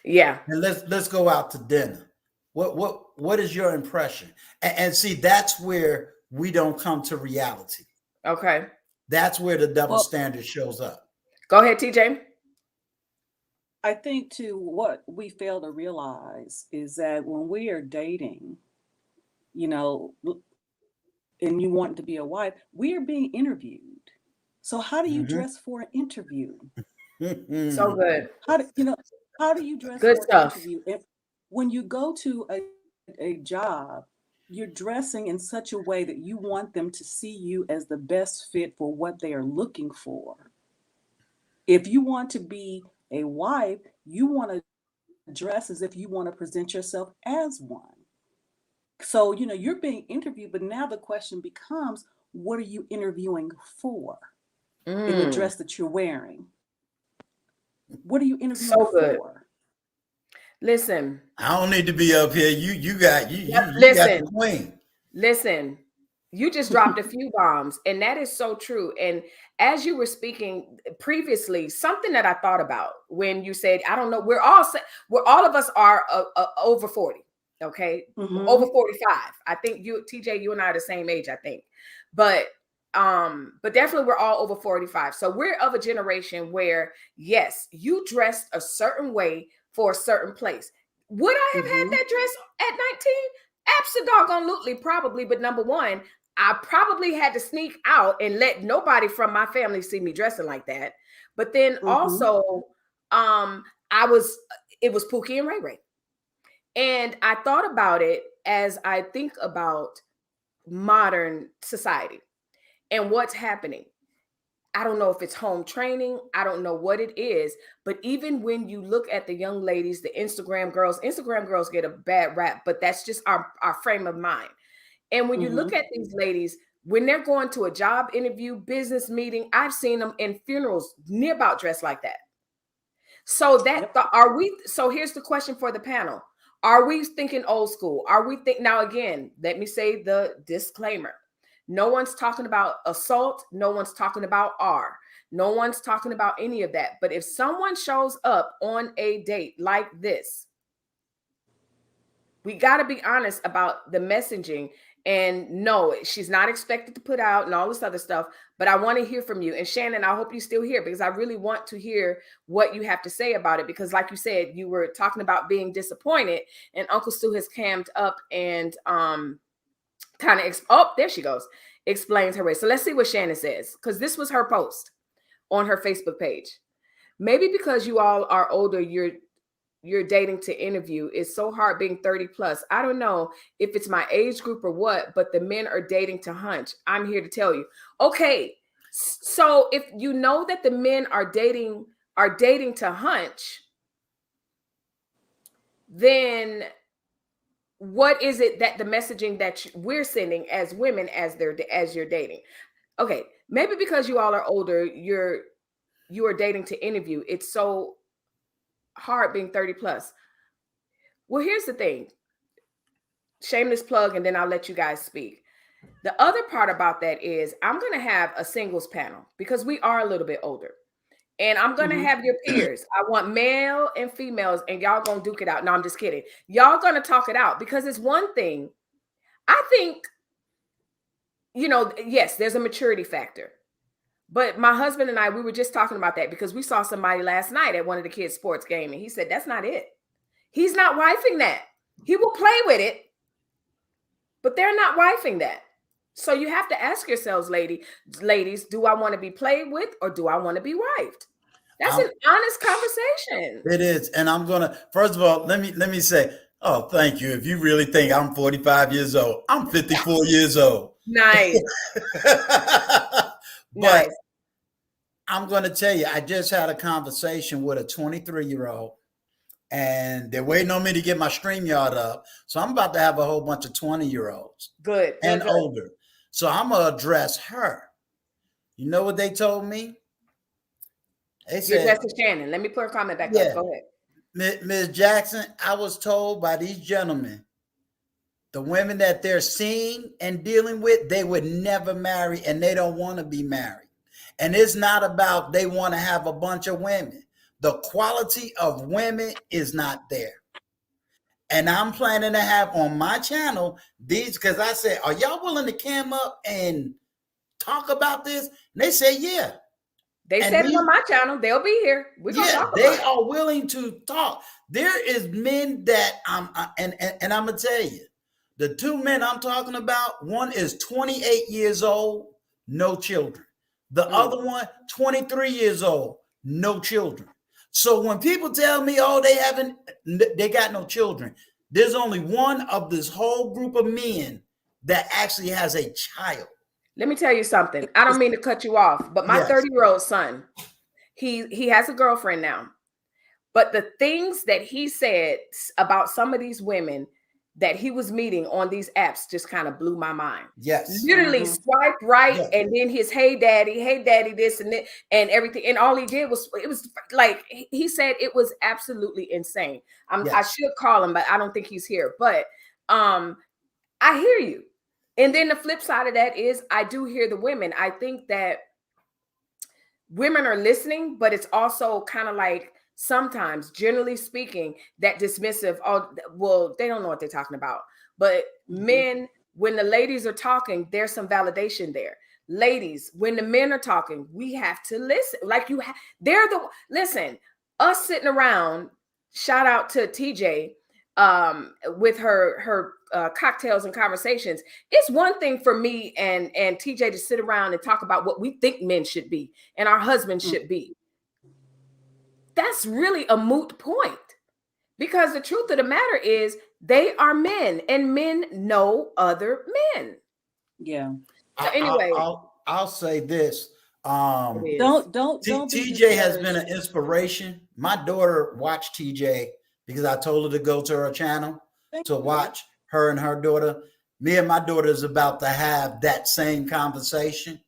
Yeah. And let's go out to dinner. What is your impression? And see, that's where we don't come to reality. Okay. That's where the double Well, standard shows up. Go ahead, TJ. I think too, what we fail to realize is that when we are dating, you know, and you want to be a wife, we are being interviewed. So how do you Mhm. dress for an interview? So good. How do you know? How do you dress Good for an stuff. interview? If when you go to a job, you're dressing in such a way that you want them to see you as the best fit for what they are looking for. If you want to be a wife, you want to dress as if you want to present yourself as one. So, you're being interviewed, but now the question becomes, what are you interviewing for in the Mm. dress that you're wearing? What are you interviewing So good. for? Listen. I don't need to be up here. You got Yep. you got the queen. Listen. You just dropped a few bombs, and that is so true. And as you were speaking previously, something that I thought about when you said, "I don't know," we're all of us are over 40, okay, over Mm-hmm. 45. I think you, TJ, you and I are the same age, I think, but definitely we're all over 45. So we're of a generation where, yes, you dressed a certain way for a certain place. Would I have had Mm-hmm. that dress at 19? Absolutely, probably. But number one, I probably had to sneak out and let nobody from my family see me dressing like that. But then Mm-hmm. also, um, it was Pookie and Ray Ray. And I thought about it as I think about modern society and what's happening. I don't know if it's home training. I don't know what it is. But even when you look at the young ladies, the Instagram girls get a bad rap, but that's just our frame of mind. And when you look Mm-hmm. at these ladies, when they're going to a job interview, business meeting, I've seen them in funerals near about dressed like that. So Yep. so here's the question for the panel. Are we thinking old school? Are we think now again, let me say the disclaimer. No one's talking about assault, no one's talking about R. No one's talking about any of that. But if someone shows up on a date like this, we got to be honest about the messaging. And no, she's not expected to put out and all this other stuff. But I want to hear from you. And Shannon, I hope you still here because I really want to hear what you have to say about it. Because, like you said, you were talking about being disappointed, and Uncle Stu has cammed up and kind of oh, there she goes, explains her way. So let's see what Shannon says, because this was her post on her Facebook page. Maybe because you all are older, you're dating to interview. It's so hard being 30 plus. I don't know if it's my age group or what, but the men are dating to hunch. I'm here to tell you. Okay. So if you know that the men are dating to hunch, then what is it that the messaging that we're sending as women as you're dating? Okay, maybe because you all are older, you are dating to interview. It's so hard being 30 plus. Well, here's the thing. Shameless plug, and then I'll let you guys speak. The other part about that is I'm going to have a singles panel because we are a little bit older. And I'm going to Mm-hmm. have your peers. I want male and females, and y'all going to duke it out. No, I'm just kidding. Y'all going to talk it out because it's one thing. I think, yes, there's a maturity factor. But my husband and I, we were just talking about that because we saw somebody last night at one of the kids' sports game, and he said, that's not it. He's not wifing that. He will play with it, but they're not wifing that. So you have to ask yourselves, ladies, do I want to be played with or do I want to be wifed? That's I'm, an honest conversation. it is, and I'm gonna first of all let me say, oh, thank you. If you really think I'm 45 years old, I'm 54 years old. Nice. But Nice. I'm gonna tell you, I just had a conversation with a 23-year-old, and they're waiting on me to get my StreamYard up. So I'm about to have a whole bunch of 20-year-olds Good. and Good. older. So I'm gonna address her. You know what they told me? They You're said, Justice Shannon. Let me put a comment back up. yeah, Go ahead. Ms. Jackson, I was told by these gentlemen The women that they're seeing and dealing with, they would never marry, and they don't want to be married. And it's not about they want to have a bunch of women. The quality of women is not there. And I'm planning to have on my channel these, because I said, are y'all willing to come up and talk about this? And they say, yeah. They And said it on my channel. They'll be here. We're gonna talk they about it. are willing to talk. There is men that and I'm gonna tell you, the two men I'm talking about, one is 28 years old, no children. The other one, 23 years old, no children. So when people tell me, oh, they got no children, there's only one of this whole group of men that actually has a child. Let me tell you something. I don't mean to cut you off, but my 30-year-old son, he has a girlfriend now. But the things that he said about some of these women that he was meeting on these apps just kind of blew my mind. Yes. Literally swipe right, and then his hey daddy, this and that, and everything. And all he did was, it was like, he said it was absolutely insane. I should call him, but I don't think he's here. But I hear you. And then the flip side of that is I do hear the women. I think that women are listening, but it's also kind of like, sometimes, generally speaking, that dismissive, oh, well, they don't know what they're talking about. But men, when the ladies are talking, there's some validation there. Ladies, when the men are talking, we have to listen. Like listen, us sitting around, shout out to TJ, with her cocktails and conversations. It's one thing for me and TJ to sit around and talk about what we think men should be and our husbands should be. That's really a moot point, because the truth of the matter is they are men and men know other men. Yeah. So anyway, I'll say this. Don't TJ has been an inspiration. My daughter watched TJ because I told her to go to her channel to watch her and her daughter. Me and my daughter is about to have that same conversation.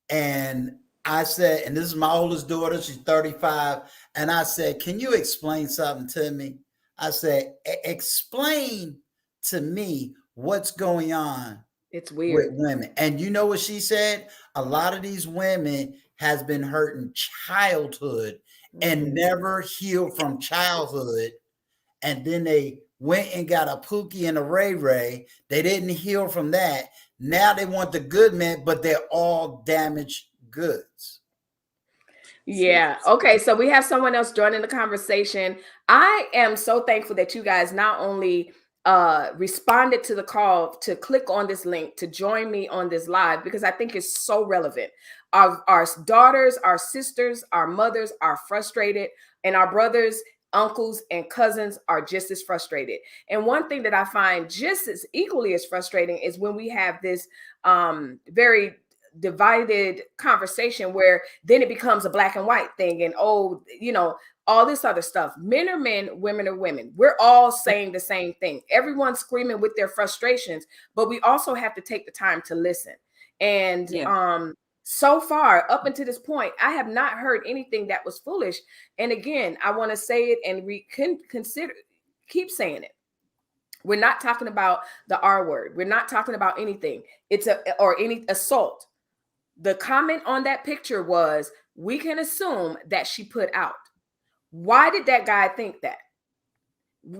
And I said, and this is my oldest daughter, she's 35. And I said, can you explain something to me? I said, explain to me what's going on. It's weird with women. And you know what she said? A lot of these women has been hurt in childhood and never healed from childhood. And then they went and got a Pookie and a Ray Ray. They didn't heal from that. Now they want the good men, but they're all damaged goods. Yeah. Okay. So we have someone else joining the conversation. I am so thankful that you guys not only responded to the call to click on this link to join me on this live, because I think it's so relevant. Our daughters, our sisters, our mothers are frustrated, and our brothers, uncles, and cousins are just as frustrated. And one thing that I find just as equally as frustrating is when we have this very divided conversation where then it becomes a black and white thing, and all this other stuff. Men are men, women are women. We're all saying the same thing. Everyone's screaming with their frustrations, but we also have to take the time to listen. And so far, up until this point, I have not heard anything that was foolish. And again, I want to say it, and we can keep saying it. We're not talking about the R word. We're not talking about anything. Or any assault. The comment on that picture was, we can assume that she put out. Why did that guy think that?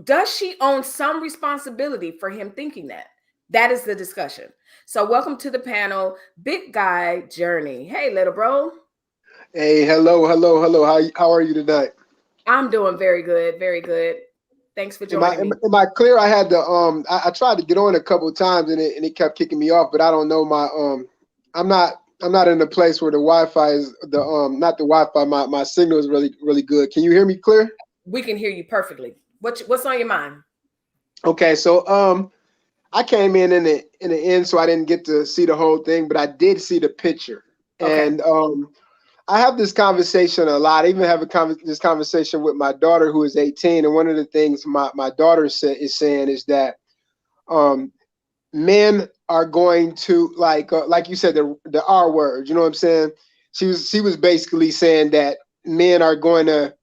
Does she own some responsibility for him thinking that? That is the discussion. So welcome to the panel, Big Guy Journey. Hey, little bro. Hey, hello. How are you tonight? I'm doing very good, very good. Thanks for joining me. Am I clear? I had to I tried to get on a couple of times and it kept kicking me off, but I don't know my I'm not in a place where the Wi-Fi is not the Wi-Fi. My signal is really good. Can you hear me clear? We can hear you perfectly. What's on your mind? Okay, so I came in the end, so I didn't get to see the whole thing, but I did see the picture. Okay. And I have this conversation a lot. I even have this conversation with my daughter, who is 18, and one of the things my daughter is saying is that men are going to like you said, the R word, you know what I'm saying? She was basically saying that men are going to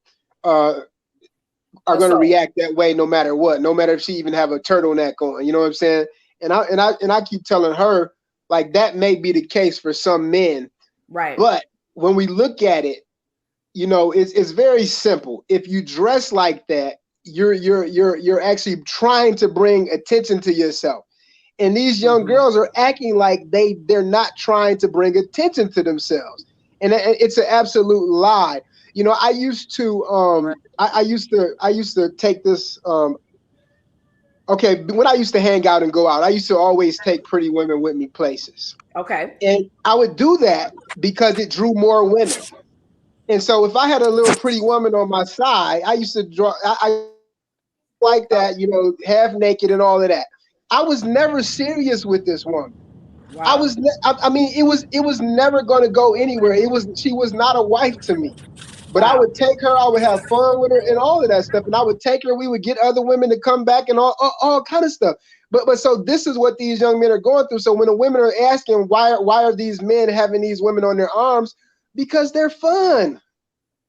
are going to react that way no matter what, no matter if she even have a turtleneck on. You know what I'm saying? And I keep telling her, like, that may be the case for some men, Right. but when we look at it, you know, it's very simple. If you dress like that, you're actually trying to bring attention to yourself. And these young girls are acting like they're not trying to bring attention to themselves. And it's an absolute lie. You know, I used to I used to take this okay, when I used to hang out and go out, I used to always take pretty women with me places. Okay. And I would do that because it drew more women. And so if I had a little pretty woman on my side, I used to draw I like that, you know, half naked and all of that. I was never serious with this woman. Wow. I mean, it was never going to go anywhere. She was not a wife to me. But I Wow. would take her, I would have fun with her and all of that stuff. And I would take her, we would get other women to come back and all kind of stuff. But so this is what these young men are going through. So when the women are asking why are these men having these women on their arms? Because they're fun.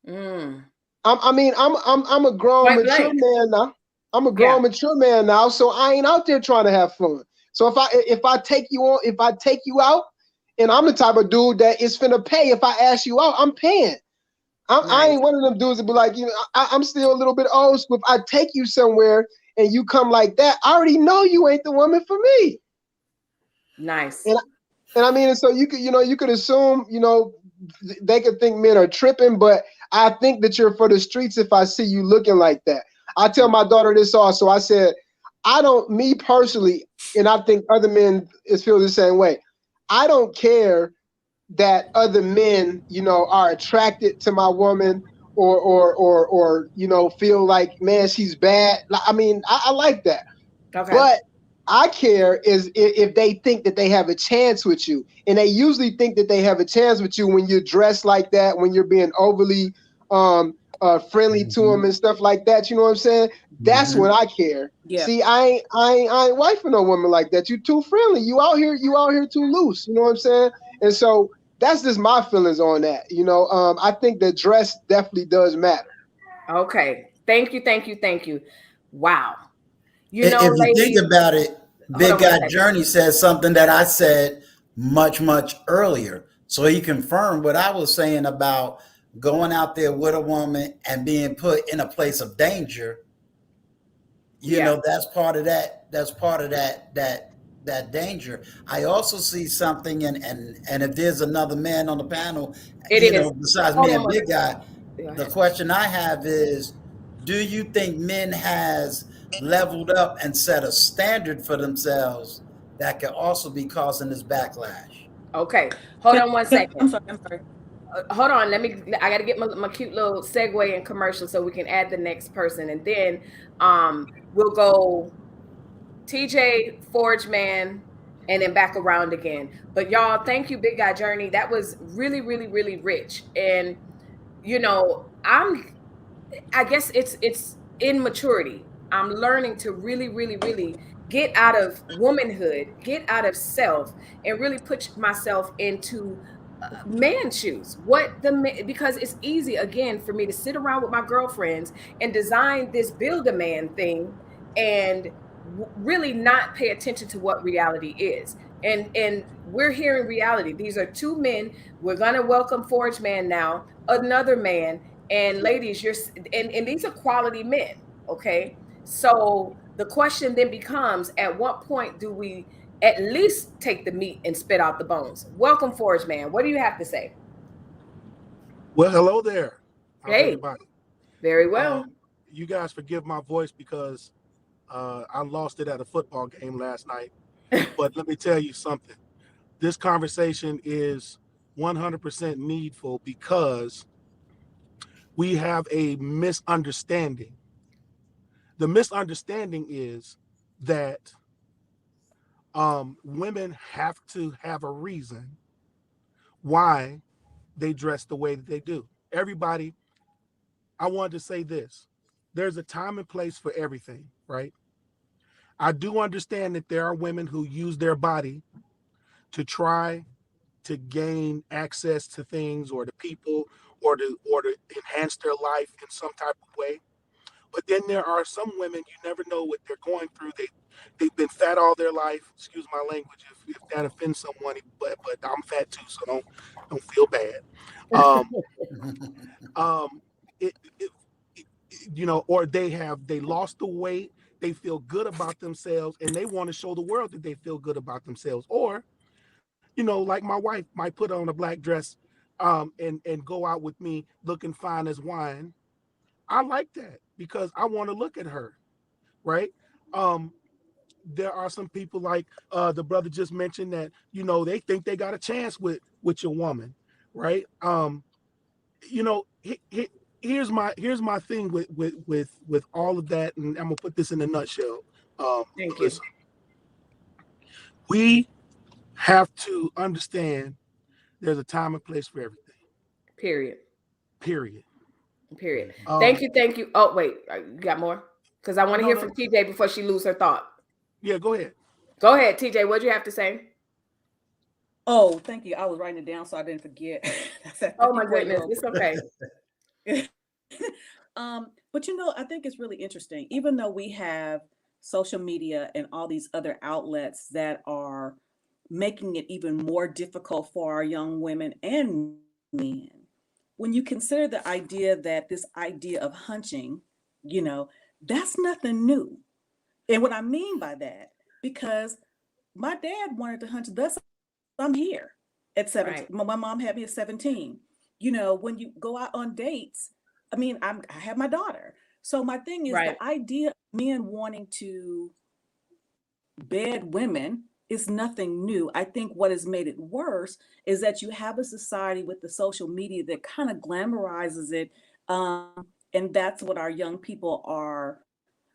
I'm a grown, mature man now. I'm a grown, mature man now. So I ain't out there trying to have fun. So if I take you out, and I'm the type of dude that is finna pay. If I ask you out, I'm paying. I ain't one of them dudes that be like, you know, I'm still a little bit old school. If I take you somewhere and you come like that, I already know you ain't the woman for me. Nice. And I mean, and so you could assume, you know, they could think men are tripping, but I think that you're for the streets if I see you looking like that. I tell my daughter this also. I said, me personally, and I think other men feel the same way. I don't care that other men, you know, are attracted to my woman or you know, feel like, man, she's bad. I mean, I like that. Okay. But I care is if they think that they have a chance with you. And they usually think that they have a chance with you when you're dressed like that, when you're being overly friendly to them and stuff like that. You know what I'm saying? That's when I care. Yeah. See, I ain't wifing no woman like that. You too friendly. You out here too loose. You know what I'm saying? And so that's just my feelings on that. You know, I think the dress definitely does matter. Okay. Thank you. Wow. You know, If you ladies, think about it, hold Big on one Guy second. Journey says something that I said much earlier. So he confirmed what I was saying about going out there with a woman and being put in a place of danger. You know, that's part of that. That's part of that danger. I also see something, and if there's another man on the panel, It you is. know, besides Hold me on and one Big second. Guy, Go the ahead. question I have is, do you think men has leveled up and set a standard for themselves that could also be causing this backlash? Okay. Hold on one second. I'm sorry. Hold on. I got to get my cute little segue and commercial so we can add the next person. And then we'll go TJ, Forge Man, and then back around again. But y'all, thank you, Big Guy Journey. That was really rich. And, you know, I guess it's immaturity. I'm learning to really get out of womanhood, get out of self, and really put myself into man shoes. Because it's easy again for me to sit around with my girlfriends and design this build a man thing and really not pay attention to what reality is. And we're hearing reality. These are two men. We're gonna welcome Forge Man now, another man. And ladies, and these are quality men, okay? So the question then becomes, at what point do we at least take the meat and spit out the bones? Welcome, Forge Man. What do you have to say? Well, hello there. How's Hey, everybody? very well. You guys forgive my voice because I lost it at a football game last night. But let me tell you something. This conversation is 100% needful because we have a misunderstanding. The misunderstanding is that women have to have a reason why they dress the way that they do. Everybody, I wanted to say this. There's a time and place for everything, right? I do understand that there are women who use their body to try to gain access to things or to people or to enhance their life in some type of way. But then there are some women, you never know what they're going through. They've been fat all their life. Excuse my language if that offends someone, but I'm fat too, so don't feel bad. Um, it, it, or they lost the weight, they feel good about themselves, and they want to show the world that they feel good about themselves. Or, like my wife might put on a black dress, and go out with me looking fine as wine. I like that because I want to look at her, right? There are some people like the brother just mentioned that they think they got a chance with your woman, right? Here's my thing with all of that, and I'm gonna put this in a nutshell. Thank you. Listen, we have to understand there's a time and place for everything. Period. Period. Period. Um, Thank you. Oh, wait, you got more? Because I want to no, hear no, from TJ before she lose her thought. yeah, go ahead. Go ahead, TJ. What'd you have to say? Oh, thank you. I was writing it down so I didn't forget. I said, Oh thank my you for goodness, your it's okay. but I think it's really interesting, even though we have social media and all these other outlets that are making it even more difficult for our young women and men. When you consider the idea that this idea of hunching, you know, that's nothing new. And what I mean by that, because my dad wanted to hunch, thus I'm here at 17. Right. My mom had me at 17. When you go out on dates, I have my daughter. So my thing is Right. the idea of men wanting to bed women is nothing new. I think what has made it worse is that you have a society with the social media that kind of glamorizes it. And that's what our young people are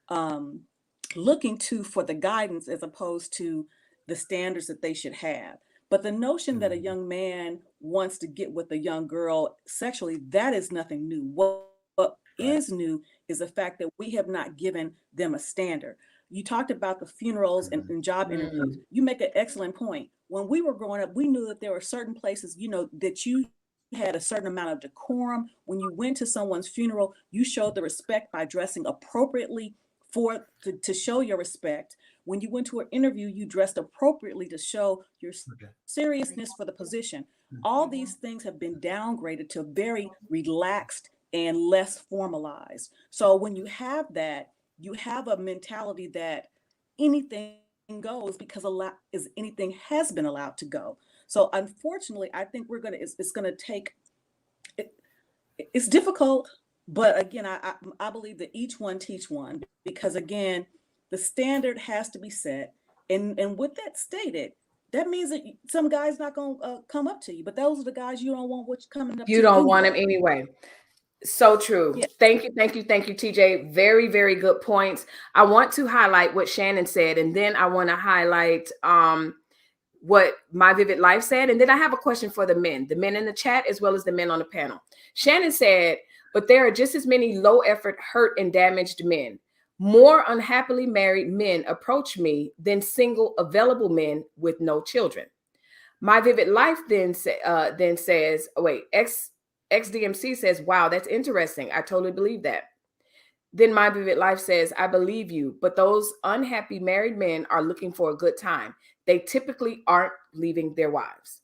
um, looking to for the guidance as opposed to the standards that they should have. But the notion that a young man wants to get with a young girl sexually, that is nothing new. What Right. is new is the fact that we have not given them a standard. You talked about the funerals and job interviews. Mm, You make an excellent point. When we were growing up, we knew that there were certain places, that you had a certain amount of decorum. When you went to someone's funeral, you showed the respect by dressing appropriately to show your respect. When you went to an interview, you dressed appropriately to show your Okay. seriousness for the position. All these things have been downgraded to very relaxed and less formalized. So when you have that, you have a mentality that anything goes because a lot is anything has been allowed to go. So unfortunately, I think it's gonna take it, it's difficult, but again, I believe that each one teach one because again, the standard has to be set, and with that stated, that means that some guys not gonna come up to you, but those are the guys you don't want which coming up you to you don't want him anyway. anyway. So true. Yeah. Thank you, TJ. Very, very good points. I want to highlight what Shannon said, and then I want to highlight what My Vivid Life said, and then I have a question for the men in the chat as well as the men on the panel. Shannon said, but there are just as many low effort, hurt, and damaged men. More unhappily married men approach me than single available men with no children. My Vivid Life then says, oh, wait, XDMC says, wow, that's interesting. I totally believe that. Then My Vivid Life says, I believe you, but those unhappy married men are looking for a good time. They typically aren't leaving their wives.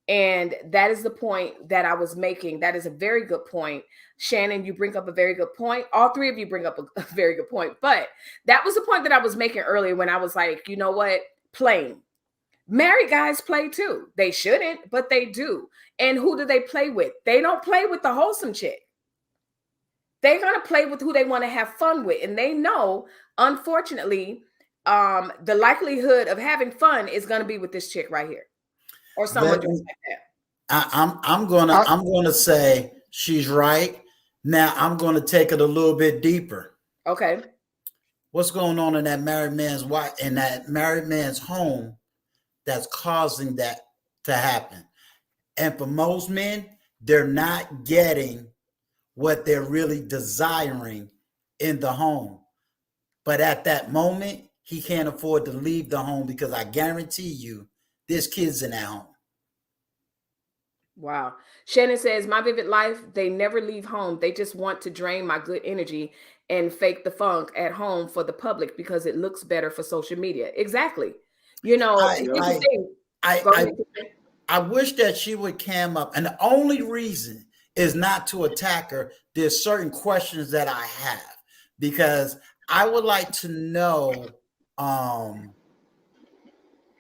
And that is the point that I was making. That is a very good point. Shannon, you bring up a very good point. All three of you bring up a very good point. But that was the point that I was making earlier when I was like, you know what? Playing. Married guys play too. They shouldn't, but they do. And who do they play with? They don't play with the wholesome chick. They're going to play with who they want to have fun with. And they know, unfortunately, the likelihood of having fun is going to be with this chick right here or someone just like that. I'm gonna say she's right. Now I'm gonna take it a little bit deeper. Okay. What's going on in that married man's wife in that married man's home that's causing that to happen? And for most men, they're not getting what they're really desiring in the home. But at that moment, he can't afford to leave the home because I guarantee you, there's kids in that home. Wow. Shannon says, My Vivid Life, they never leave home. They just want to drain my good energy and fake the funk at home for the public because it looks better for social media. Exactly. You know, here's the thing. Go ahead. I wish that she would cam up, and the only reason is not to attack her. There's certain questions that I have because I would like to know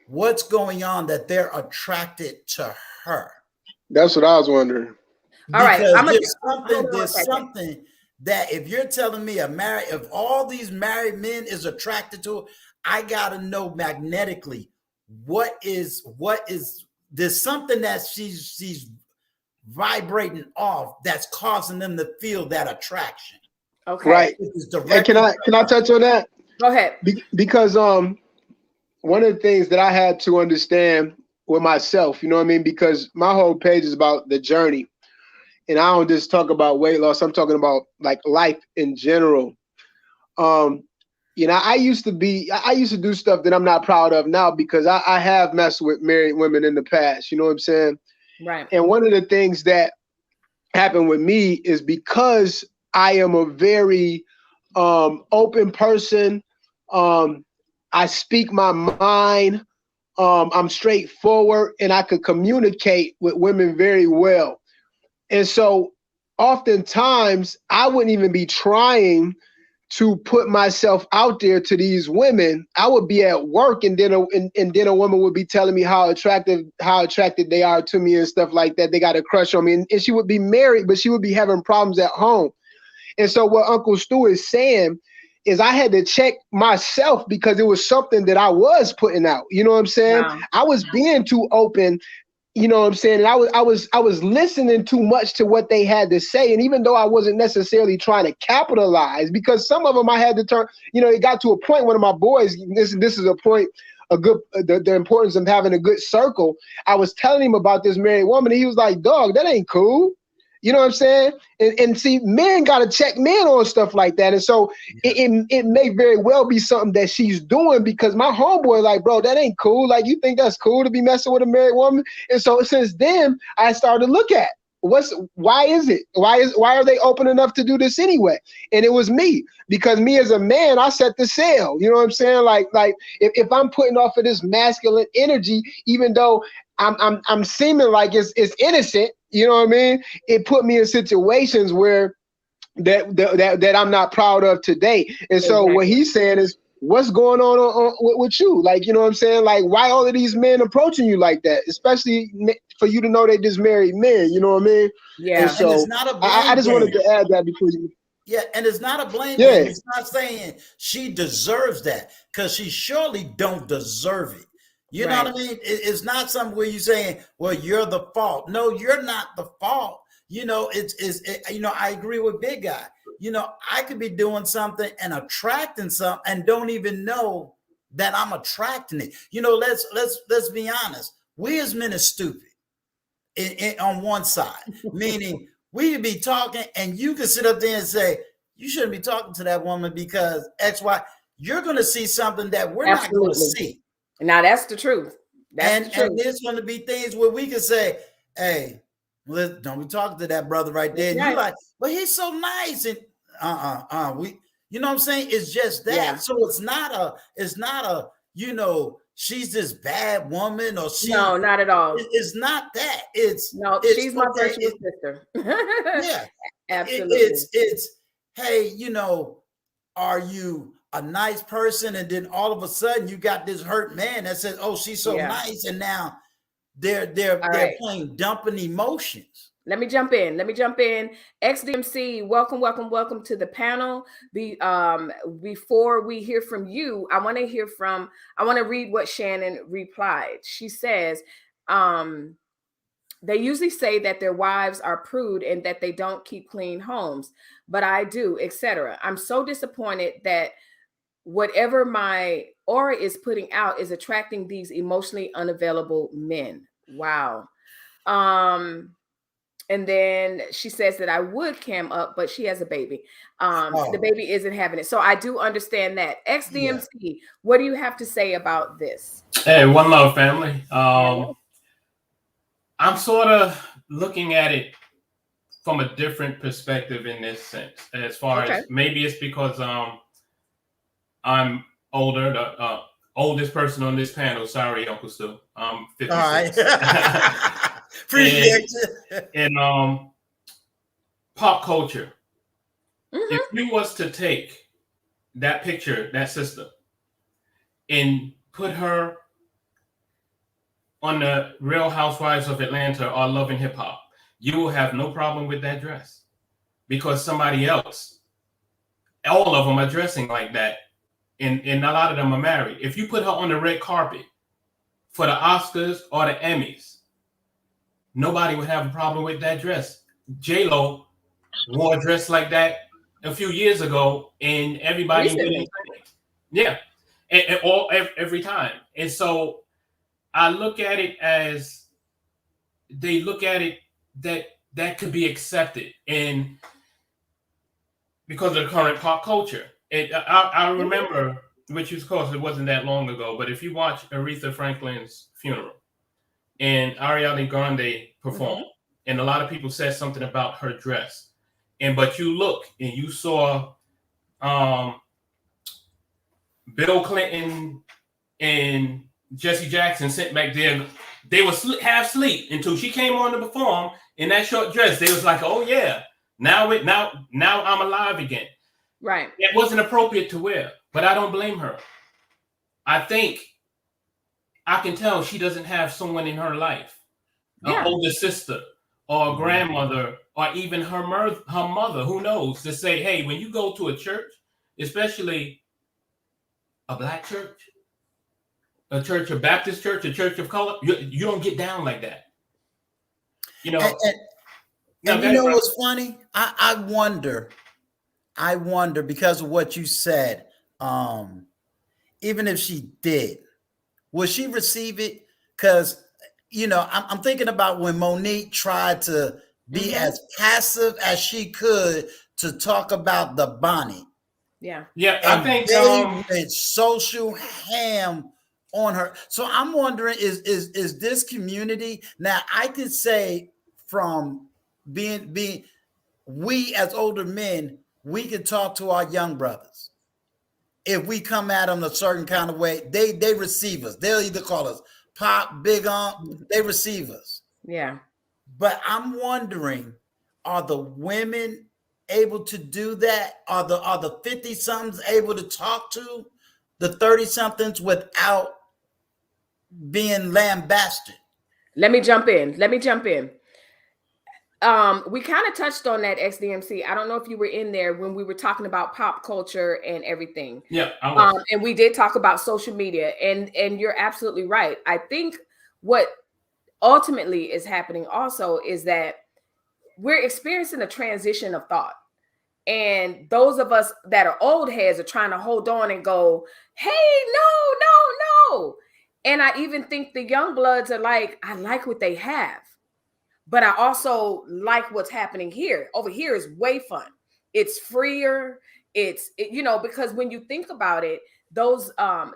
what's going on that they're attracted to her. That's what I was wondering. All right, there's something that if you're telling me if all these married men is attracted to her, I gotta know magnetically what is there's something that she's vibrating off that's causing them to feel that attraction. Okay. Right. And can I touch on that? Go ahead. Because one of the things that I had to understand with myself, you know what I mean? Because my whole page is about the journey. And I don't just talk about weight loss. I'm talking about like life in general. You know, I used to do stuff that I'm not proud of now because I have messed with married women in the past. You know what I'm saying? Right. And one of the things that happened with me is because I am a very open person. I speak my mind. I'm straightforward and I could communicate with women very well. And so oftentimes I wouldn't even be trying to put myself out there to these women. I would be at work and then a woman would be telling me how attracted they are to me and stuff like that. They got a crush on me. And she would be married, but she would be having problems at home. And so what Uncle Stu is saying is I had to check myself because it was something that I was putting out. You know what I'm saying? Wow. I was being too open. You know what I'm saying? And I was listening too much to what they had to say. And even though I wasn't necessarily trying to capitalize, because some of them I had to turn, you know, it got to a point, one of my boys, this is a point, the importance of having a good circle. I was telling him about this married woman and he was like, dog, that ain't cool. You know what I'm saying? And see, men got to check men on stuff like that. And so it may very well be something that she's doing because my homeboy like, bro, that ain't cool. Like, you think that's cool to be messing with a married woman? And so since then, I started to look at why is it? Why are they open enough to do this anyway? And it was me, because me as a man, I set the sail. You know what I'm saying? Like if I'm putting off of this masculine energy, even though I'm seeming like it's innocent, you know what I mean? It put me in situations where that I'm not proud of today. And so what he's saying is, what's going on with you? Like, you know what I'm saying? Like, why all of these men approaching you like that? Especially for you to know they just married men, you know what I mean? Yeah. And so it's not a blame I just wanted to add that before you. Yeah, and it's not a blame game. It's not saying she deserves that, because she surely don't deserve it. You know what I mean? It's not something where you're saying, well, you're the fault. No, you're not the fault. You know, you know, I agree with Big Guy. You know, I could be doing something and attracting something and don't even know that I'm attracting it. You know, let's be honest. We as men are stupid on one side, meaning we could be talking and you can sit up there and say, you shouldn't be talking to that woman because X, Y. You're going to see something that we're not going to see. Now that's the truth. And there's going to be things where we can say, hey, don't be talking to that brother right there. And you're like, but he's so nice. And you know what I'm saying? It's just that. Yeah. So it's not a, you know, she's this bad woman or no, not at all. It's not that. She's my virtuous sister. Yeah. Absolutely. It's, hey, you know, are you a nice person? And then all of a sudden you got this hurt man that says, oh, she's so nice. And now they're playing dumping emotions. Let me jump in. XDMC, welcome to the panel. Before we hear from you, I want to read what Shannon replied. She says, they usually say that their wives are prude and that they don't keep clean homes, but I do, etc. I'm so disappointed that whatever my aura is putting out is attracting these emotionally unavailable men. Wow. And then she says that I would cam up, but she has a baby. The baby isn't having it. So I do understand that. XDMC, what do you have to say about this? Hey, one love, family. I'm sort of looking at it from a different perspective in this sense. As far as maybe it's because I'm older, the oldest person on this panel. Sorry, Uncle Stu. I'm 56. All right. Appreciate you. And pop culture. If you was to take that picture, that sister, and put her on the Real Housewives of Atlanta or Love and Hip Hop, you will have no problem with that dress, because somebody else, all of them are dressing like that, and a lot of them are married. If you put her on the red carpet for the Oscars or the Emmys, nobody would have a problem with that dress. J-Lo wore a dress like that a few years ago, and everybody didn't. Yeah, and every time. And so I look at it as they look at it that could be accepted, and because of the current pop culture. I remember, which of course it wasn't that long ago, but if you watch Aretha Franklin's funeral and Ariana Grande performed, and a lot of people said something about her dress, but you look and you saw Bill Clinton and Jesse Jackson sitting back there. They were half asleep until she came on to perform in that short dress. They was like, "Oh yeah, now I'm alive again." Right. It wasn't appropriate to wear, but I don't blame her. I think I can tell she doesn't have someone in her life, an older sister or a grandmother, or even her mother, who knows, to say, "Hey, when you go to a church, especially a black church, a church, a Baptist church, a church of color, you don't get down like that." You know. And you know what's funny? I wonder because of what you said. Even if she did, will she receive it? Because I'm thinking about when Monique tried to be as passive as she could to talk about the bonnet. Yeah. I think they went social ham on her. So I'm wondering, is this community now? I could say from being we as older men, we can talk to our young brothers. If we come at them a certain kind of way, they receive us. They'll either call us Pop, Big Aunt. They receive us. Yeah. But I'm wondering, are the women able to do that? Are the 50-somethings able to talk to the 30-somethings without being lambasted? Let me jump in. We kind of touched on that, XDMC. I don't know if you were in there when we were talking about pop culture and everything. Yeah, I was. And we did talk about social media, and you're absolutely right. I think what ultimately is happening also is that we're experiencing a transition of thought. And those of us that are old heads are trying to hold on and go, "Hey, no." And I even think the young bloods are like, I like what they have, but I also like what's happening here. Over here is way fun. It's freer. Because when you think about it, those are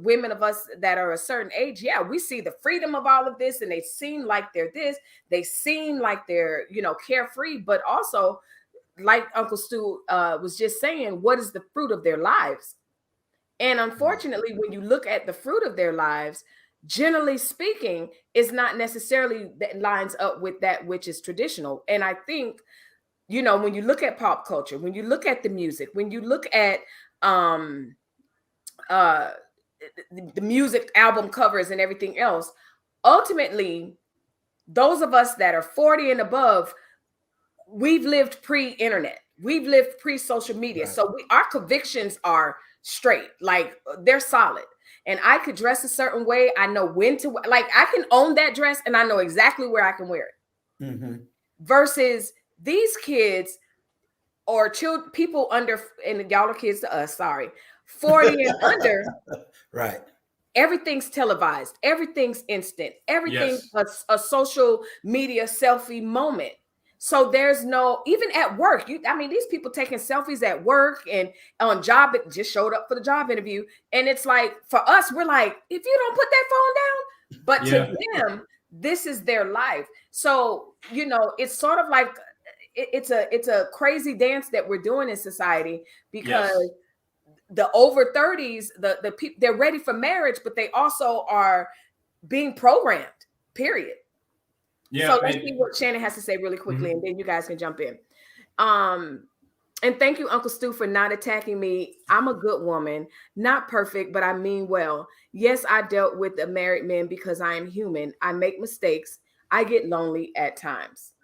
women of us that are a certain age. Yeah, we see the freedom of all of this, and they seem like they're this. They seem like they're, carefree, but also, like Uncle Stu was just saying, what is the fruit of their lives? And unfortunately, when you look at the fruit of their lives, generally speaking, is not necessarily that lines up with that which is traditional. And I think, when you look at pop culture, when you look at the music, when you look at the music album covers and everything else, ultimately, those of us that are 40 and above, we've lived pre-internet. We've lived pre-social media. Right. So our convictions are straight, like they're solid. And I could dress a certain way. I know when to, like, I can own that dress and I know exactly where I can wear it. Mm-hmm. Versus these kids or people under, and y'all are kids to us, sorry, 40 and under. Right. Everything's televised. Everything's instant. Everything's a social media selfie moment. So there's no, even at work, these people taking selfies at work and on job, it just showed up for the job interview. And it's like, for us, we're like, if you don't put that phone down, but to them, this is their life. So, it's sort of like, it's a crazy dance that we're doing in society, because Yes. the over 30s, the people, they're ready for marriage, but they also are being programmed, period. Yeah. So let's see what Shannon has to say really quickly, and then you guys can jump in. And thank you, Uncle Stu, for not attacking me. I'm a good woman, not perfect, but I mean well. Yes, I dealt with the married men because I am human. I make mistakes. I get lonely at times.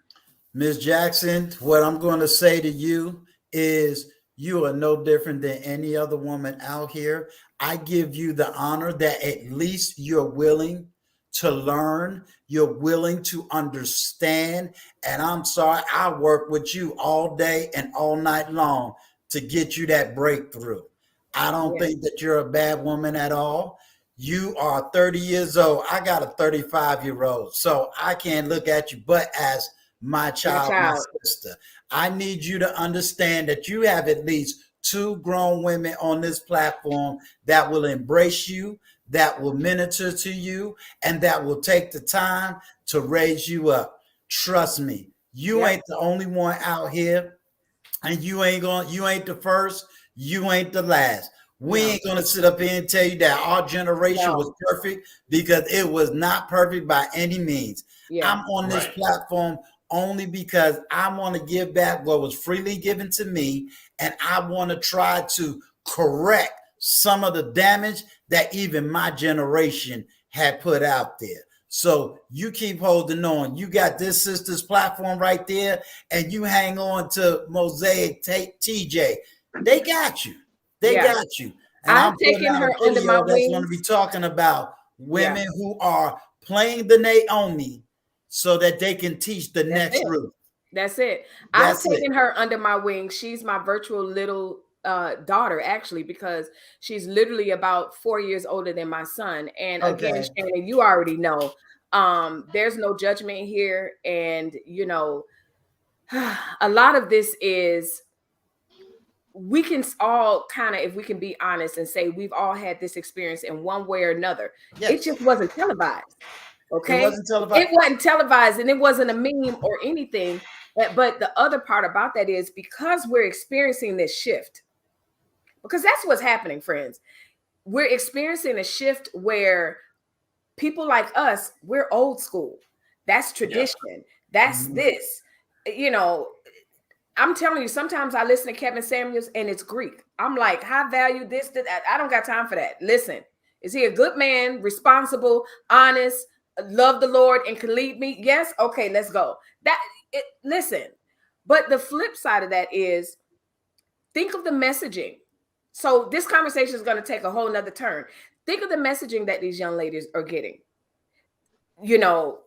Ms. Jackson, what I'm going to say to you is you are no different than any other woman out here. I give you the honor that at least you're willing to learn, you're willing to understand. And I'm sorry, I work with you all day and all night long to get you that breakthrough. I don't think that you're a bad woman at all. You are 30 years old. I got a 35-year-old. So I can't look at you but as my child, my sister. I need you to understand that you have at least 2 grown women on this platform that will embrace you, that will minister to you, and that will take the time to raise you up. Trust me, you ain't the only one out here, and you ain't the first, you ain't the last. We ain't gonna sit up here and tell you that our generation was perfect, because it was not perfect by any means. I'm on this platform only because I want to give back what was freely given to me, and I want to try to correct some of the damage that even my generation had put out there. So you keep holding on. You got this sister's platform right there, and you hang on to Mosaic TJ. They got you. They got you. And I'm taking her under my wings. That's going to be talking about women who are playing the Naomi so that they can teach the next Ruth. That's it. I'm taking her under my wing. She's my virtual little daughter, actually, because she's literally about 4 years older than my son. And again, Shannon, you already know, there's no judgment here. And, you know, a lot of this is, we can all kind of, if we can be honest and say we've all had this experience in one way or another. It just wasn't televised. Okay. It wasn't televised, and it wasn't a meme or anything. But the other part about that is, because we're experiencing this shift, because that's what's happening, friends. We're experiencing a shift where people like us, we're old school. That's tradition. That's this, you know. I'm telling you, sometimes I listen to Kevin Samuels and it's Greek. I'm like, high value, this, that. I don't got time for that. Listen, is he a good man, responsible, honest, love the Lord, and can lead me? Yes. Okay, let's go. Listen, but the flip side of that is, think of the messaging. So this conversation is going to take a whole nother turn. Think of the messaging that these young ladies are getting. You know,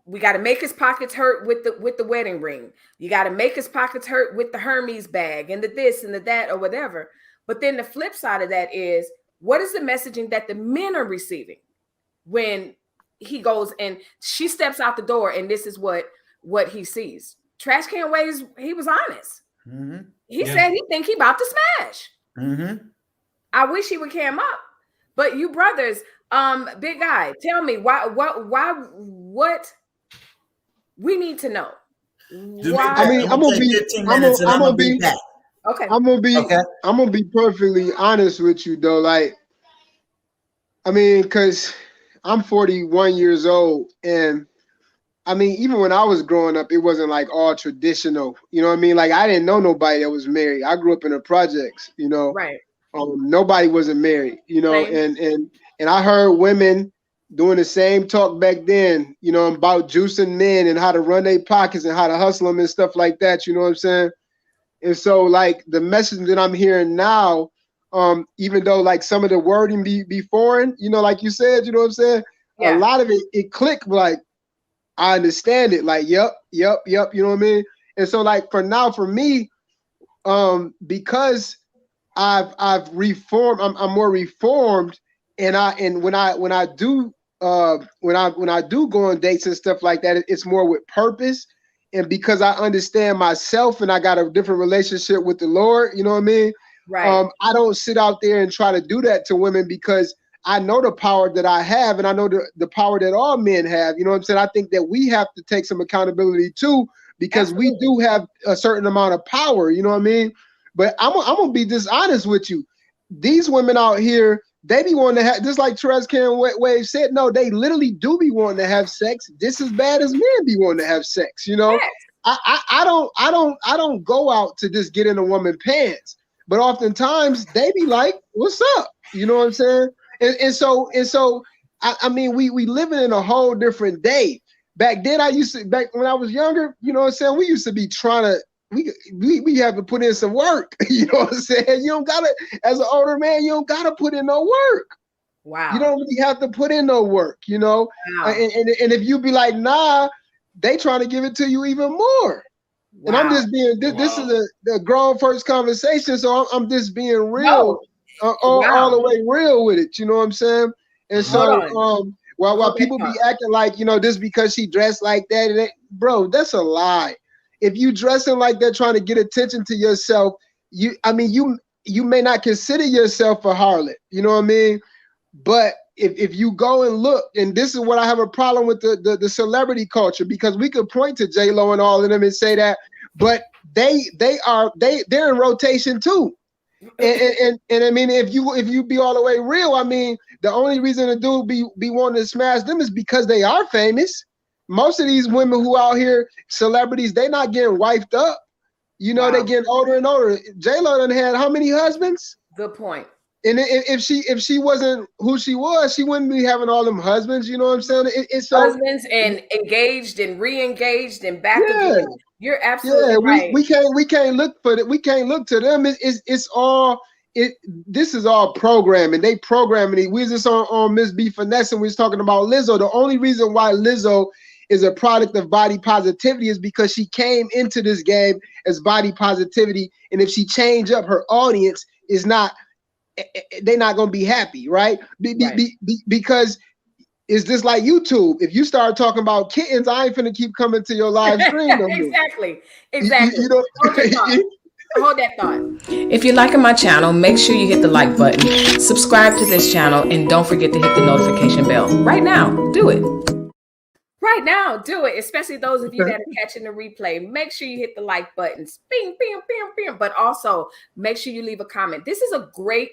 we got to make his pockets hurt with the wedding ring. You got to make his pockets hurt with the Hermes bag and the this and the that or whatever. But then the flip side of that is, what is the messaging that the men are receiving when he goes and she steps out the door and this is what he sees? Trash can ways, he was honest. He said he think he about to smash. I wish he would cam up. But you brothers, big guy, tell me why we need to know. I mean, I'm gonna be perfectly honest with you though. Like, I mean, because I'm 41 years old, and I mean, even when I was growing up, it wasn't like all traditional. You know what I mean? Like, I didn't know nobody that was married. I grew up in the projects, you know. Right. Nobody wasn't married, you know, and I heard women doing the same talk back then, you know, about juicing men and how to run their pockets and how to hustle them and stuff like that. You know what I'm saying? And so, like, the message that I'm hearing now, even though like some of the wording be foreign, you know, like you said, you know what I'm saying? A lot of it clicked. Like, I understand it. Like, yep. You know what I mean? And so, like, for now, for me, because I've reformed, I'm more reformed, and when I do go on dates and stuff like that, it's more with purpose, and because I understand myself and I got a different relationship with the Lord, you know what I mean? Right. I don't sit out there and try to do that to women, because I know the power that I have, and I know the power that all men have. You know what I'm saying? I think that we have to take some accountability too, because we do have a certain amount of power. You know what I mean? But I'm gonna be dishonest with you. These women out here, they be wanting to have, just like Terez Karen Wave said, no, they literally do be wanting to have sex just as bad as men be wanting to have sex. You know, I don't go out to just get in a woman's pants, but oftentimes they be like, "What's up?" You know what I'm saying? And so I mean, we living in a whole different day. Back then, back when I was younger, you know what I'm saying? We used to be trying to, we have to put in some work. You know what I'm saying? You don't gotta, as an older man, you don't gotta put in no work. Wow. You don't really have to put in no work, you know? Wow. And if you be like, nah, they trying to give it to you even more. Wow. And I'm just being, this is a grown first conversation, so I'm just being real, all the way real with it. You know what I'm saying? And so, while people be acting like, you know, just because she dressed like that, bro, that's a lie. If you dressing like that, trying to get attention to yourself, you may not consider yourself a harlot. You know what I mean? But if you go and look, and this is what I have a problem with the celebrity culture, because we could point to J-Lo and all of them and say that, but they're in rotation too. And I mean, if you be all the way real, I mean, the only reason a dude be wanting to smash them is because they are famous. Most of these women who out here, celebrities, they not getting wifed up. You know, they getting older and older. J-Lo done had how many husbands? Good point. And if she wasn't who she was, she wouldn't be having all them husbands. You know what I'm saying? It's so, husbands and engaged and re-engaged and back again. You're absolutely right. We can't look for it. We can't look to them. It's all it. This is all programming. They programming it. We was just on Miss B Finesse, and we was talking about Lizzo. The only reason why Lizzo is a product of body positivity is because she came into this game as body positivity, and if she change up her audience, they're not gonna be happy, right? Because it's just like YouTube. If you start talking about kittens, I ain't finna keep coming to your live stream. Exactly. You know, hold that thought. If you're liking my channel, make sure you hit the like button, subscribe to this channel, and don't forget to hit the notification bell. Right now, do it. Right now, do it. Especially those of you that are catching the replay. Make sure you hit the like buttons. Bing, bing, bing, bing. But also, make sure you leave a comment. This is a great,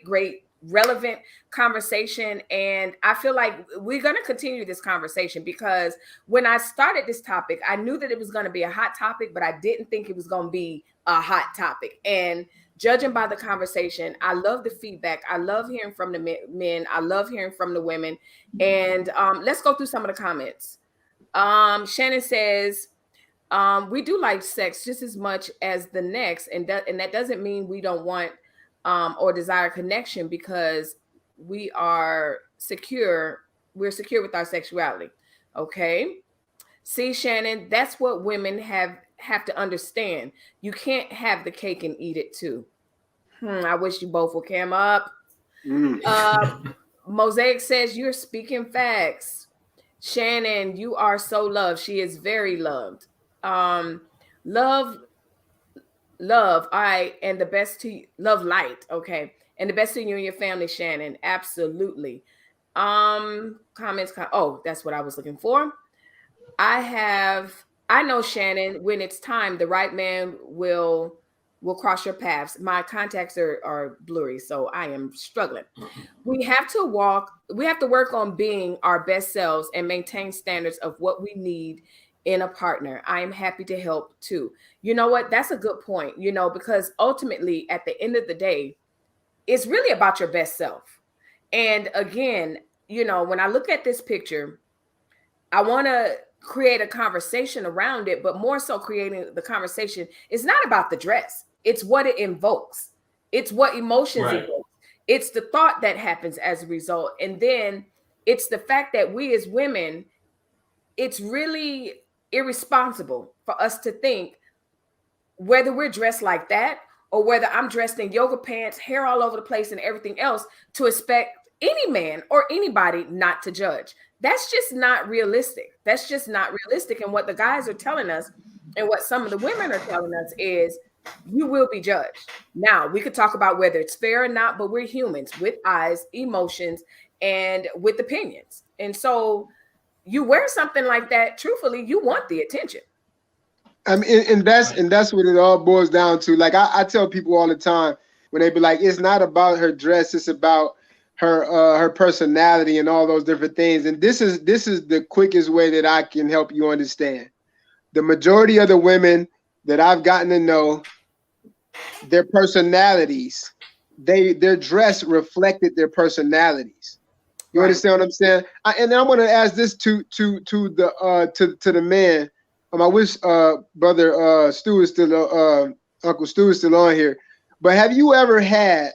relevant conversation. And I feel like we're going to continue this conversation, because when I started this topic, I knew that it was going to be a hot topic, but I didn't think it was going to be a hot topic. And judging by the conversation, I love the feedback. I love hearing from the men. I love hearing from the women. And let's go through some of the comments. Shannon says, we do like sex just as much as the next, and that doesn't mean we don't want or desire connection, because we are secure. We're secure with our sexuality. Okay. See, Shannon, that's what women have to understand. You can't have the cake and eat it too. I wish you both would come up. Mosaic says, you're speaking facts. Shannon, you are so loved. She is very loved. Love, and the best to you. Love light, okay. And the best to you and your family, Shannon. Absolutely. Comments. Oh, that's what I was looking for. I know, Shannon, when it's time, the right man will cross your paths. My contacts are blurry, so I am struggling. We have to work on being our best selves and maintain standards of what we need in a partner. I am happy to help too. You know what? That's a good point, because ultimately at the end of the day, it's really about your best self. And again, when I look at this picture, I want to create a conversation around it, but more so creating the conversation. It's not about the dress. It's what it invokes. It's what emotions evoke. It's the thought that happens as a result. And then it's the fact that we as women, it's really irresponsible for us to think whether we're dressed like that or whether I'm dressed in yoga pants, hair all over the place and everything else, to expect any man or anybody not to judge. That's just not realistic. That's just not realistic. And what the guys are telling us and what some of the women are telling us is, you will be judged. Now, we could talk about whether it's fair or not, but we're humans with eyes, emotions, and with opinions. And so you wear something like that, truthfully, you want the attention. I mean, and that's what it all boils down to. Like I tell people all the time when they be like, it's not about her dress, it's about her personality and all those different things. And this is the quickest way that I can help you understand. The majority of the women that I've gotten to know, their personalities, their dress reflected their personalities. You understand what I'm saying? And then I want to ask this to the man. I wish brother Stu is still Uncle Stu is still on here. But have you ever had,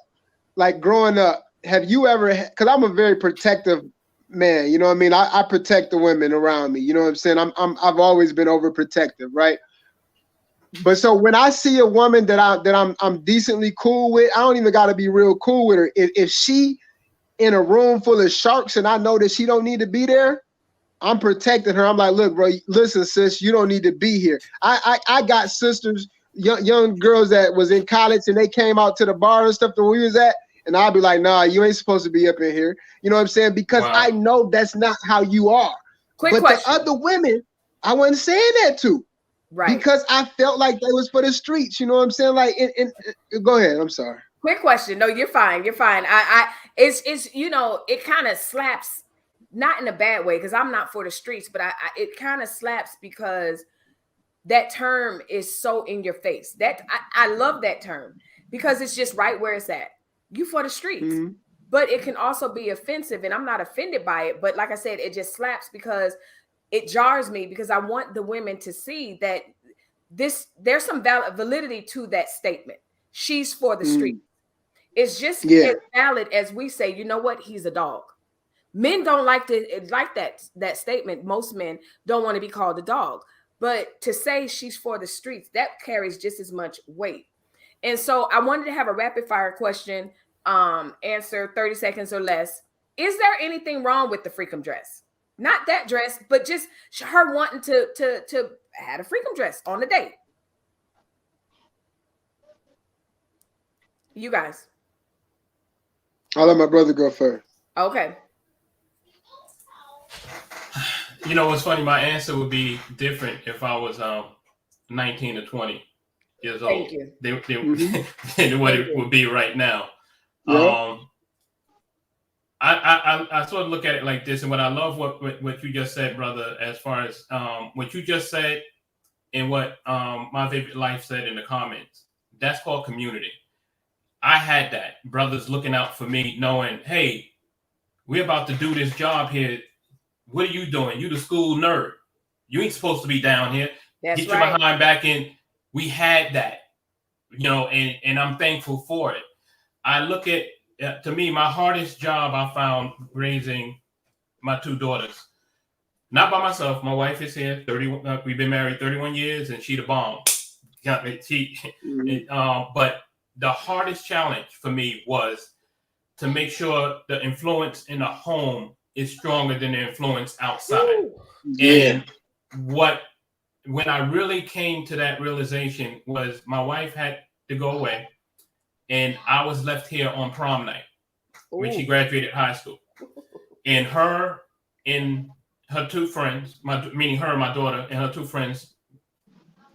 like growing up, have you ever, because I'm a very protective man, you know what I mean? I protect the women around me, you know what I'm saying? I've always been overprotective, right? But so when I see a woman that I'm decently cool with, I don't even gotta be real cool with her. If she in a room full of sharks and I know that she don't need to be there, I'm protecting her. I'm like, look, bro, listen, sis, you don't need to be here. I got sisters, young girls that was in college and they came out to the bar and stuff that we was at, and I'll be like, nah, you ain't supposed to be up in here. You know what I'm saying? Because I know that's not how you are. But question. The other women, I wasn't saying that to. Right. Because I felt like that was for the streets. You know what I'm saying? Like, go ahead. I'm sorry. Quick question. No, you're fine. You're fine. It's you know, it kind of slaps, not in a bad way, because I'm not for the streets, but it kind of slaps because that term is so in your face. That I love that term because it's just right where it's at. You for the streets. Mm-hmm. But it can also be offensive, and I'm not offended by it. But like I said, it just slaps because it jars me, because I want the women to see that there's some validity to that statement. She's for the street. It's just as valid as we say, you know what? He's a dog. Men don't like that statement. Most men don't want to be called a dog. But to say she's for the streets, that carries just as much weight. And so I wanted to have a rapid fire question, answer 30 seconds or less. Is there anything wrong with the freakum dress? Not that dress, but just her wanting to have a freakum dress on the date. You guys. I'll let my brother go first. Okay. You know what's funny? My answer would be different if I was 19 or 20 years old. Thank you. Than what it would be right now. Yeah. I sort of look at it like this, and what I love what you just said, brother, as far as what you just said and what my favorite life said in the comments. That's called community. I had that. Brothers looking out for me, knowing, hey, we're about to do this job here. What are you doing? You the school nerd. You ain't supposed to be down here. That's Get right. your behind back in. We had that, you know, and I'm thankful for it. I look at, to me, my hardest job I found raising my two daughters. Not by myself. My wife is here. 31. We've been married 31 years, and she the bomb. But the hardest challenge for me was to make sure the influence in the home is stronger than the influence outside. Yeah. And when I really came to that realization was my wife had to go away, and I was left here on prom night when she graduated high school. And her and her two friends, meaning her and my daughter and her two friends,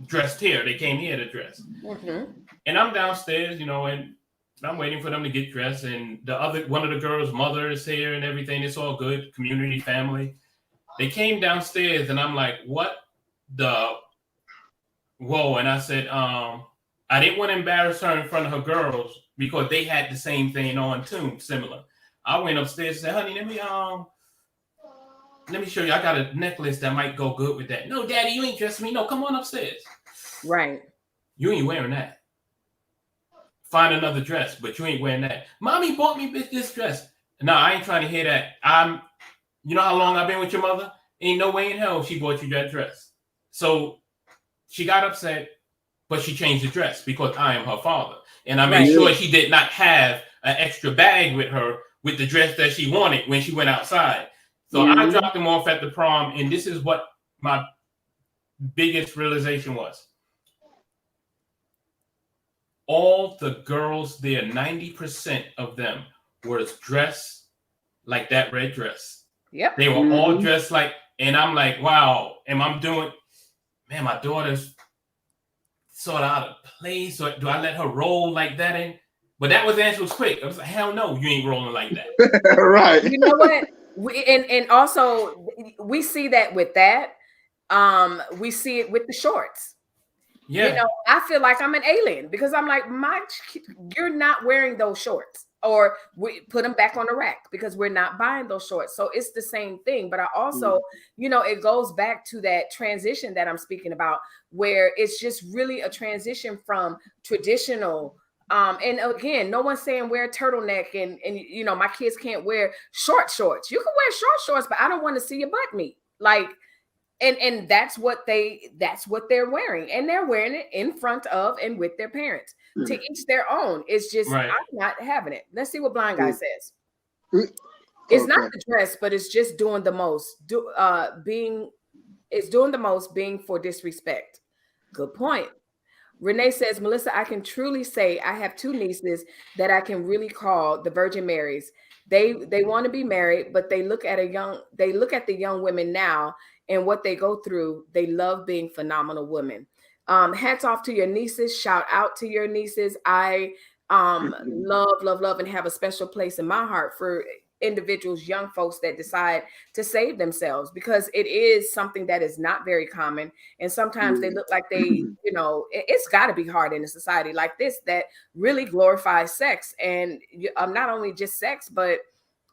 dressed here. They came here to dress. Mm-hmm. And I'm downstairs, you know, and I'm waiting for them to get dressed. And one of the girls' mother is here and everything. It's all good. Community, family. They came downstairs and I'm like, what the whoa? And I said, I didn't want to embarrass her in front of her girls because they had the same thing on too, similar. I went upstairs and said, honey, let me show you. I got a necklace that might go good with that. No, daddy, you ain't dressed me. No, come on upstairs. Right. You ain't wearing that. Find another dress, but you ain't wearing that. Mommy bought me this dress. No, I ain't trying to hear that. You know how long I've been with your mother? Ain't no way in hell she bought you that dress. So she got upset, but she changed the dress because I am her father. And I made sure she did not have an extra bag with her with the dress that she wanted when she went outside. So I dropped them off at the prom, and this is what my biggest realization was. All the girls there, 90% of them were dressed like that red dress. Yep. They were all dressed like, and I'm like, wow. And I'm doing, man, my daughter's sort of out of place, or do I let her roll like that? And but that was the answer was quick. I was like, hell no, you ain't rolling like that. Right. You know what? And also we see that with that. We see it with the shorts. Yeah. You know, I feel like I'm an alien because I'm like, you're not wearing those shorts, or we put them back on the rack because we're not buying those shorts. So it's the same thing. But I also, you know, it goes back to that transition that I'm speaking about, where it's just really a transition from traditional. And again, no one's saying wear a turtleneck and you know, my kids can't wear short shorts. You can wear short shorts, but I don't want to see your butt meat. Like, and that's what they're wearing, and they're wearing it in front of and with their parents. To each their own. It's just Right. I'm not having it. Let's see what Blind Guy says. Okay. It's not the dress, but it's just doing the most. Being for disrespect. Good point. Renee says, Melissa, I can truly say I have two nieces that I can really call the Virgin Marys. They want to be married, but they look at the young women now and what they go through. They love being phenomenal women. Hats off to your nieces. Shout out to your nieces. I love and have a special place in my heart for individuals, young folks that decide to save themselves, because it is something that is not very common. And sometimes they look like they, you know, it's got to be hard in a society like this that really glorifies sex, and not only just sex, but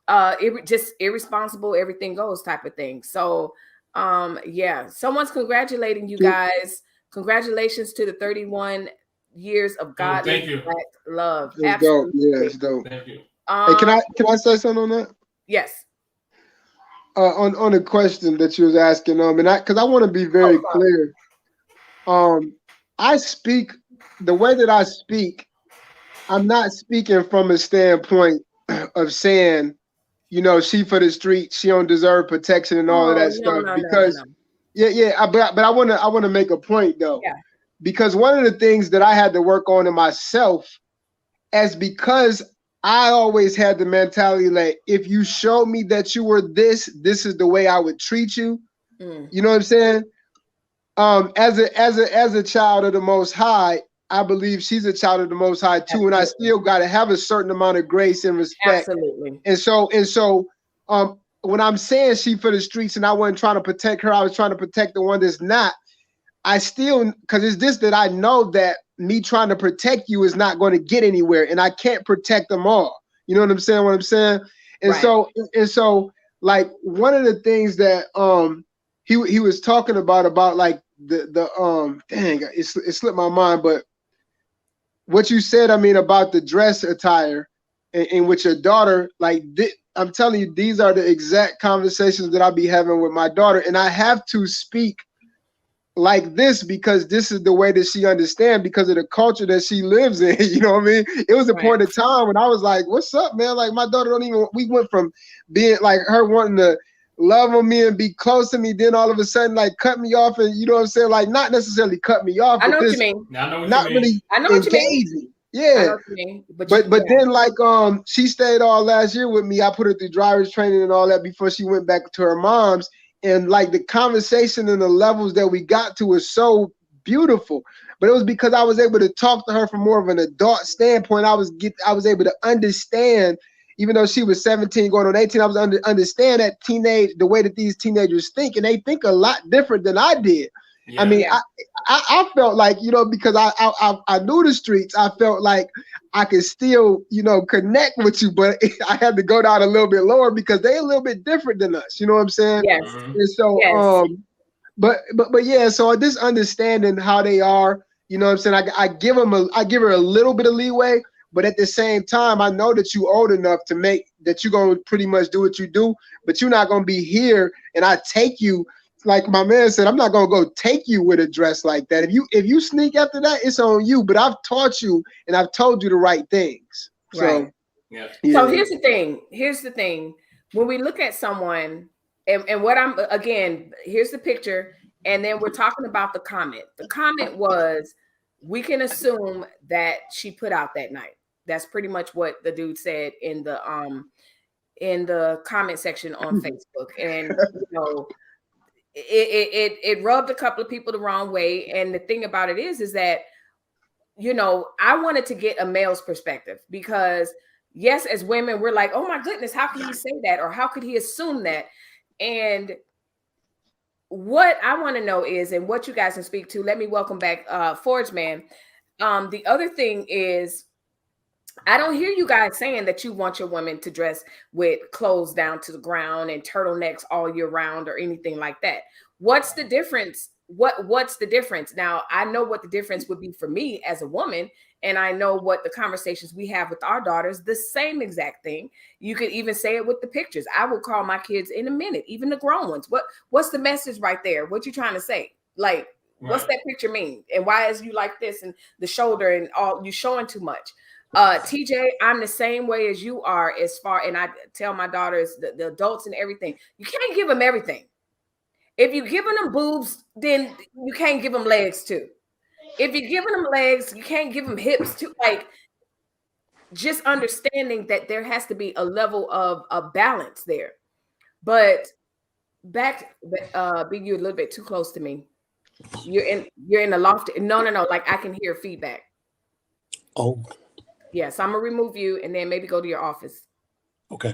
it just irresponsible, everything goes type of thing. So yeah, someone's congratulating you guys. Congratulations to the 31 years of godly black love. It's Absolutely. dope. Yeah, it's dope. Thank you. Hey, can I say something on that? Yes. On the question that you was asking, and because I want to be very clear. I speak the way that I speak. I'm not speaking from a standpoint of saying, you know, she for the street, she don't deserve protection and all of that stuff. Because but I want to make a point though. Yeah. Because one of the things that I had to work on in myself is because I always had the mentality like, if you showed me that you were this is the way I would treat you. You know what I'm saying? As a child of the Most High, I believe she's a child of the Most High too, and I still got to have a certain amount of grace and respect. Absolutely. And so, when I'm saying she for the streets, and I wasn't trying to protect her, I was trying to protect the one that's not. I still, because it's this that I know that me trying to protect you is not going to get anywhere, and I can't protect them all. You know what I'm saying? And so, like one of the things that he was talking about like the dang, it slipped my mind, but what you said, I mean, about the dress attire and with your daughter, like I'm telling you, these are the exact conversations that I'll be having with my daughter, and I have to speak like this because this is the way that she understands, because of the culture that she lives in. You know what I mean? It was a point of time when I was like, what's up, man? Like my daughter we went from being like her wanting to love on me and be close to me, then all of a sudden like cut me off, and you know what I'm saying? Like not necessarily cut me off. I know what you mean. Really I know what you mean. Engaging. Yeah. But then like she stayed all last year with me. I put her through driver's training and all that before she went back to her mom's. And like the conversation and the levels that we got to was so beautiful. But it was because I was able to talk to her from more of an adult standpoint. I was able to understand, even though she was 17 going on 18, I was understand that the way that these teenagers think, and they think a lot different than I did. Yeah. I mean, I felt like, you know, because I knew the streets, I felt like I could still, you know, connect with you, but I had to go down a little bit lower because they're a little bit different than us. You know what I'm saying? Yes. And so, but yeah, so this understanding how they are, you know what I'm saying? I give her a little bit of leeway, but at the same time, I know that you're old enough to make that you're going to pretty much do what you do, but you're not going to be here and I take you. Like my man said, I'm not gonna go take you with a dress like that. If you sneak after that, it's on you. But I've taught you and I've told you the right things. So So here's the thing. When we look at someone, and what here's the picture, and then we're talking about the comment. The comment was, we can assume that she put out that night. That's pretty much what the dude said in the comment section on Facebook. And you know, it rubbed a couple of people the wrong way. And the thing about it is that, you know, I wanted to get a male's perspective, because yes, as women, we're like, oh my goodness, how could he say that? Or how could he assume that? And what I want to know is, and what you guys can speak to, let me welcome back Forge Man. The other thing is, I don't hear you guys saying that you want your woman to dress with clothes down to the ground and turtlenecks all year round or anything like that. What's the difference? What's the difference? Now, I know what the difference would be for me as a woman, and I know what the conversations we have with our daughters, the same exact thing. You could even say it with the pictures. I will call my kids in a minute, even the grown ones. What's the message right there? What you trying to say? Like, what's that picture mean? And why is you like this and the shoulder and all, you showing too much? TJ, I'm the same way as you are, as far, and I tell my daughters, the adults and everything, you can't give them everything. If you're giving them boobs, then you can't give them legs too. If you're giving them legs, you can't give them hips too. Like, just understanding that there has to be a level of a balance there. But back, be you a little bit too close to me. You're in the loft. No. Like, I can hear feedback. Oh. Yeah, so I'm gonna remove you and then maybe go to your office. Okay.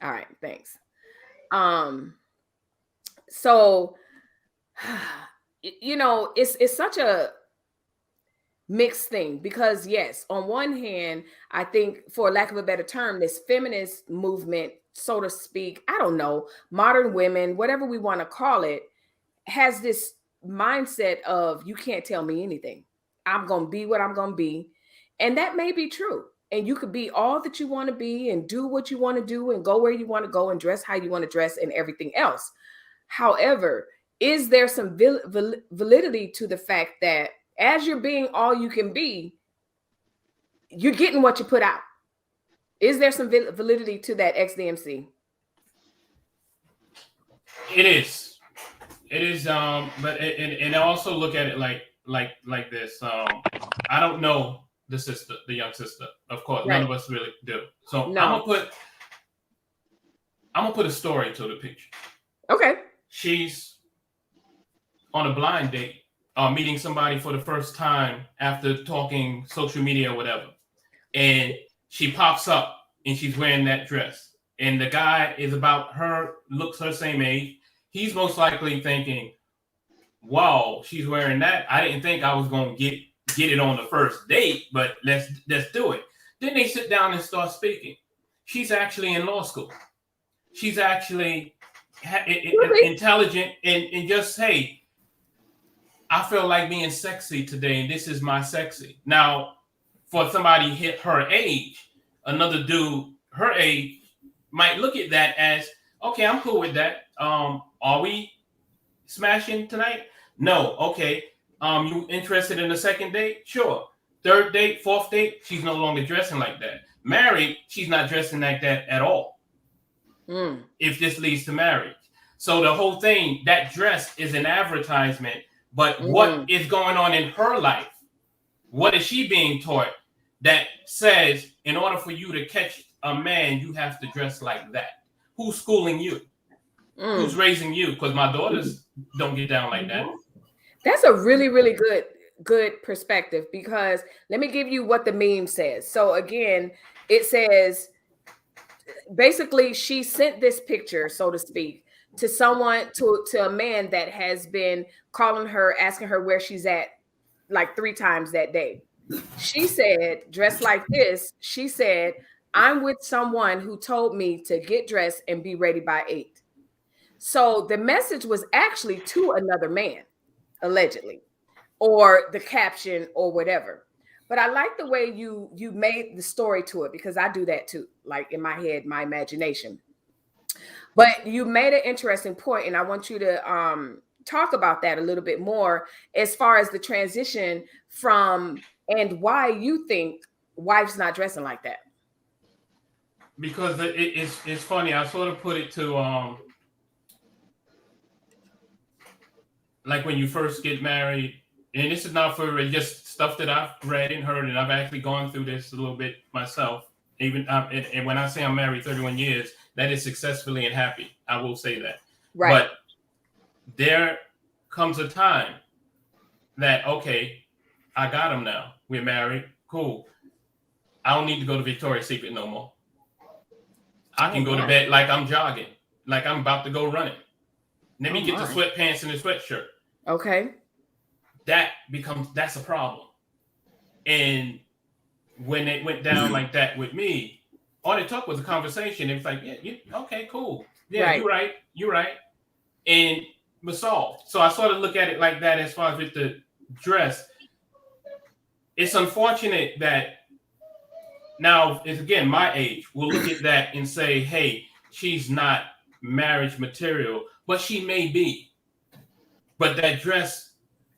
All right, thanks. So you know, it's such a mixed thing, because yes, on one hand, I think, for lack of a better term, this feminist movement, so to speak, I don't know, modern women, whatever we want to call it, has this mindset of, you can't tell me anything. I'm gonna be what I'm gonna be. And that may be true. And you could be all that you want to be and do what you want to do and go where you want to go and dress how you want to dress and everything else. However, is there some validity to the fact that as you're being all you can be, you're getting what you put out? Is there some validity to that, XDMC? It is. It is. But and I also look at it like this. I don't know the young sister. Of course, right. None of us really do. So No. I'm gonna put a story to the picture. Okay. She's on a blind date, meeting somebody for the first time after talking social media or whatever, and she pops up and she's wearing that dress, and the guy is about looks her same age. He's most likely thinking, wow, she's wearing that. I didn't think I was going to get it on the first date, but let's do it. Then they sit down and start speaking. She's actually in law school. She's actually intelligent, and just, hey, I feel like being sexy today, and this is my sexy. Now, for somebody hit her age, another dude her age might look at that as, okay, I'm cool with that. Are we smashing tonight? No. Okay. You interested in a second date? Sure. Third date, fourth date, she's no longer dressing like that. Married, she's not dressing like that at all. If this leads to marriage. So the whole thing, that dress is an advertisement, but what is going on in her life? What is she being taught that says, in order for you to catch a man, you have to dress like that? Who's schooling you? Who's raising you? Because my daughters don't get down like that. That's a really, really good perspective, because let me give you what the meme says. So again, it says, basically, she sent this picture, so to speak, to someone, to a man that has been calling her, asking her where she's at like 3 times that day. She said, dressed like this, she said, I'm with someone who told me to get dressed and be ready by 8. So the message was actually to another man, allegedly, or the caption or whatever. But I like the way you made the story to it, because I do that too, like in my head, my imagination. But you made an interesting point, and I want you to talk about that a little bit more, as far as the transition from, and why you think wife's not dressing like that. Because it's funny. I sort of put it to like when you first get married, and this is not for just stuff that I've read and heard, and I've actually gone through this a little bit myself. Even and when I say I'm married 31 years, that is successfully and happy. I will say that. Right. But there comes a time that, okay, I got him now. We're married. Cool. I don't need to go to Victoria's Secret no more. I can go to bed like I'm jogging, like I'm about to go running. Let me get the sweatpants and the sweatshirt. Okay. That's a problem. And when it went down like that with me, all it took was a conversation. It was like, okay, cool. Yeah, right. You're right. And it was solved. So I sort of look at it like that as far as with the dress. It's unfortunate that now, it's again my age. We'll look at that and say, hey, she's not marriage material, but she may be. But that dress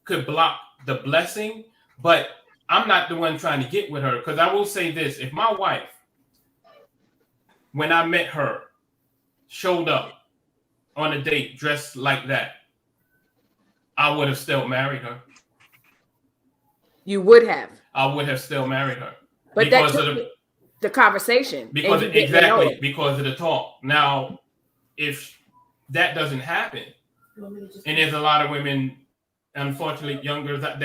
could block the blessing. But I'm not the one trying to get with her, because I will say this. If my wife, when I met her, showed up on a date dressed like that, I would have still married her. You would have. I would have still married her. But because that took the conversation. Because of the talk. Now, if that doesn't happen, and there's a lot of women, unfortunately, younger that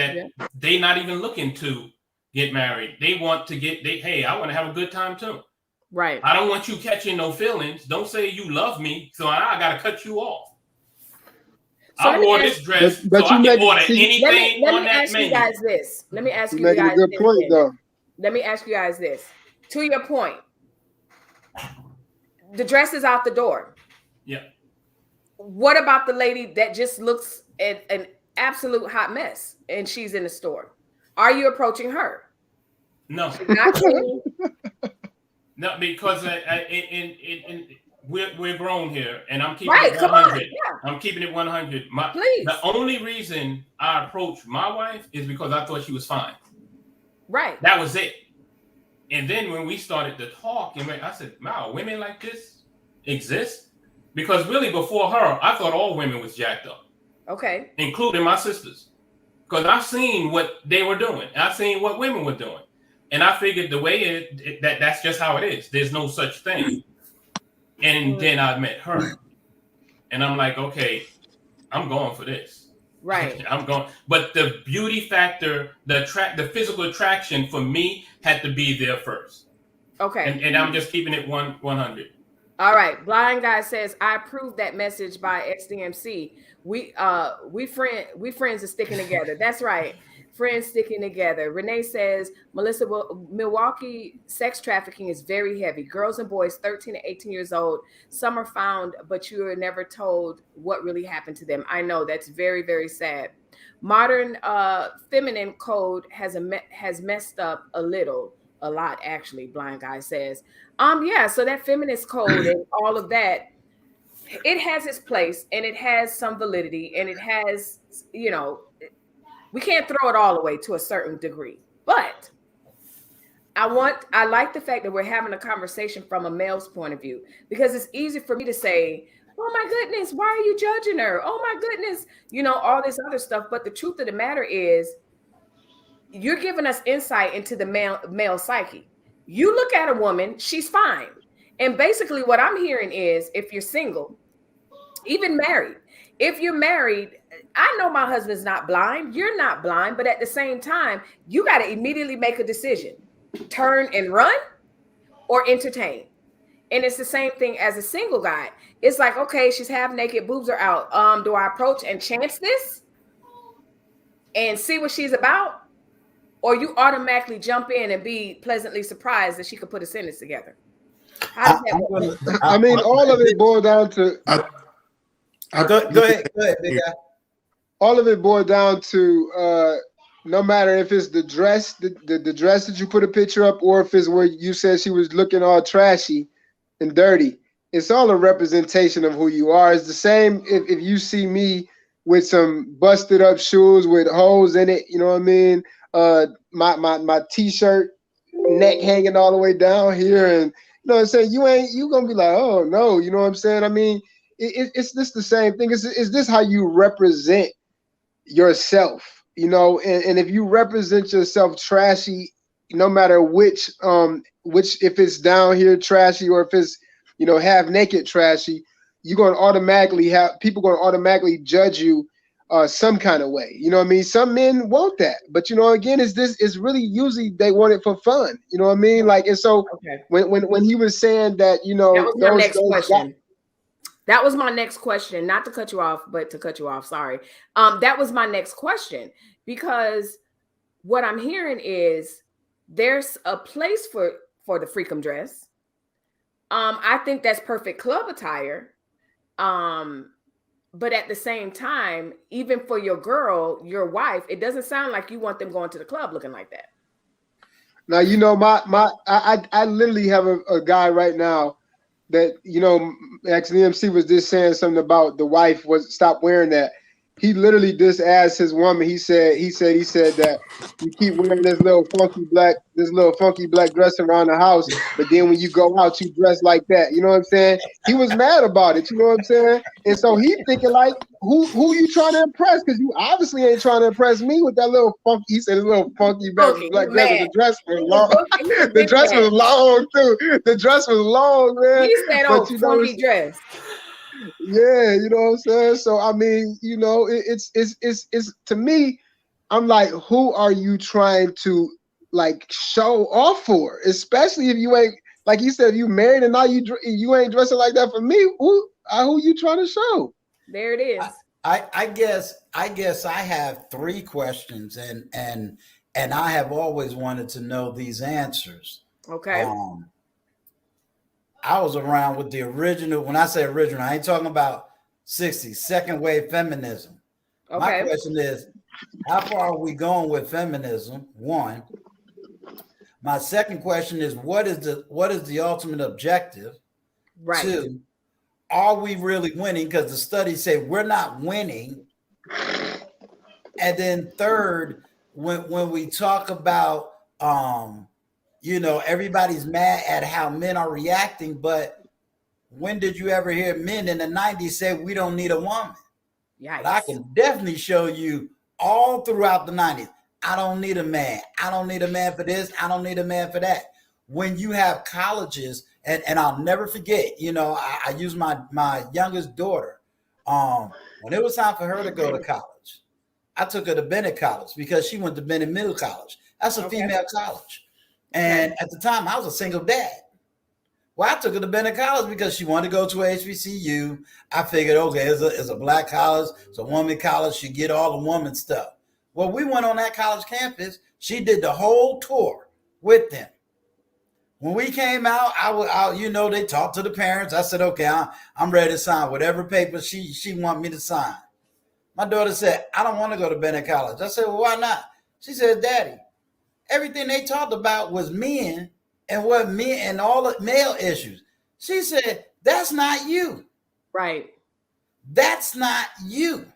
they not even looking to get married. They want to hey, I want to have a good time too. Right. I don't want you catching no feelings. Don't say you love me, so I gotta cut you off. So I wore this dress, but so I can order anything on that menu. Let me ask you guys this. You making a good point, though. Let me ask you guys this. To your point, the dress is out the door. Yeah. What about the lady that just looks at an absolute hot mess and she's in the store? Are you approaching her? No. Not you. No, because we're grown here, and I'm keeping it 100. Yeah. I'm keeping it 100. The only reason I approached my wife is because I thought she was fine. Right. That was it. And then when we started to talk, I said, wow, women like this exist? Because really before her, I thought all women was jacked up. Okay. Including my sisters. Because I've seen what they were doing. I've seen what women were doing. And I figured the way that's just how it is. There's no such thing. And then I met her. And I'm like, okay, I'm going for this. Right. I'm going. But the beauty factor, the physical attraction for me had to be there first. Okay. And I'm just keeping it 100. All right. Blind Guy says, I approve that message by XDMC. We friends are sticking together. That's right. Friends sticking together. Renee says, Melissa, Milwaukee sex trafficking is very heavy. Girls and boys 13 to 18 years old. Some are found, but you are never told what really happened to them. I know that's very, very sad. Modern feminine code has messed up a lot actually, Blind Guy says. Yeah, so that feminist code and all of that, it has its place and it has some validity and it has, we can't throw it all away to a certain degree, but I like the fact that we're having a conversation from a male's point of view, because it's easy for me to say, oh my goodness, why are you judging her? Oh my goodness, all this other stuff. But the truth of the matter is, you're giving us insight into the male psyche. You look at a woman, she's fine. And basically what I'm hearing is, if you're single, even married, if you're married, I know my husband's not blind. You're not blind. But at the same time, you got to immediately make a decision. Turn and run or entertain. And it's the same thing as a single guy. It's like, okay, she's half naked, boobs are out. Do I approach and chance this and see what she's about? Or you automatically jump in and be pleasantly surprised that she could put a sentence together? How does that work? I mean, all of it boiled down to... Go ahead, big guy. All of it boiled down to no matter if it's the dress, the dress that you put a picture up, or if it's where you said she was looking all trashy and dirty. It's all a representation of who you are. It's the same if you see me with some busted up shoes with holes in it, you know what I mean? My t-shirt neck hanging all the way down here, and you know what I'm saying, you gonna be like, oh no, you know what I'm saying? I mean, it's just the same thing. Is this how you represent yourself? And if you represent yourself trashy, no matter which if it's down here trashy or if it's half naked trashy, you're going to automatically have people going to automatically judge you some kind of way. You know what I mean? Some men want that, but you know, again, it's really usually they want it for fun. You know what I mean? Like, and so Okay. when he was saying that, you That know, was my next those question. That was my next question. Not to cut you off, but to cut you off. Sorry. That was my next question, because what I'm hearing is there's a place for the freakum dress. I think that's perfect club attire. But at the same time, even for your girl, your wife, it doesn't sound like you want them going to the club looking like that. Now, you know, I literally have a guy right now that, you know, XNMC was just saying something about the wife was stop wearing that. He literally just asked his woman. He said that you keep wearing this little funky black dress around the house, but then when you go out, you dress like that. You know what I'm saying? He was mad about it. You know what I'm saying? And so he thinking like, who you trying to impress? Because you obviously ain't trying to impress me with that little funky. He said his little funky black Funky, dress, you and mad. the dress was He long. was The big dress was mad. long too. The dress was long, man. He said, "Oh, But you know, funky dress." yeah, you know what I'm saying? So I mean, you know, it's to me, I'm like, who are you trying to like show off for? Especially if you ain't, like you said, you married and now you ain't dressing like that for me. Who you trying to show? There it is. I guess I have three questions, and I have always wanted to know these answers. Okay. I was around with the original. When I say original, I ain't talking about 60s, second wave feminism. My Okay. question is, how far are we going with feminism? One. My second question is, what is the ultimate objective? Right. Two, are we really winning? Because the studies say we're not winning. And then third, when we talk about you know, everybody's mad at how men are reacting, but when did you ever hear men in the 90s say we don't need a woman? Yikes. But I can definitely show you all throughout the 90s. I don't need a man. I don't need a man for this. I don't need a man for that. When you have colleges, and I'll never forget, you know, I use my youngest daughter. When it was time for her to go to college, I took her to Bennett College because she went to Bennett Middle College. That's a female college. And at the time, I was a single dad. Well, I took her to Bennett College because she wanted to go to HBCU. I figured, okay, it's a black college, it's a woman college, she get all the woman stuff. Well, we went on that college campus. She did the whole tour with them. When we came out, I you know, they talked to the parents. I said, okay, I'm ready to sign whatever paper she want me to sign. My daughter said, I don't want to go to Bennett College. I said, well, why not? She said, Daddy, everything they talked about was men and what men and all the male issues. She said, that's not you. Right. That's not you.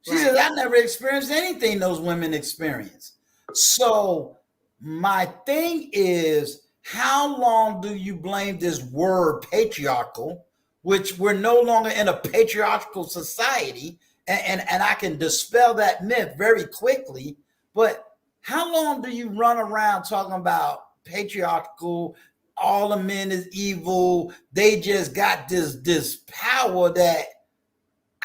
She said, I never experienced anything those women experience. So my thing is, how long do you blame this word patriarchal, which we're no longer in a patriarchal society, and I can dispel that myth very quickly, but how long do you run around talking about patriarchal, all the men is evil, they just got this power that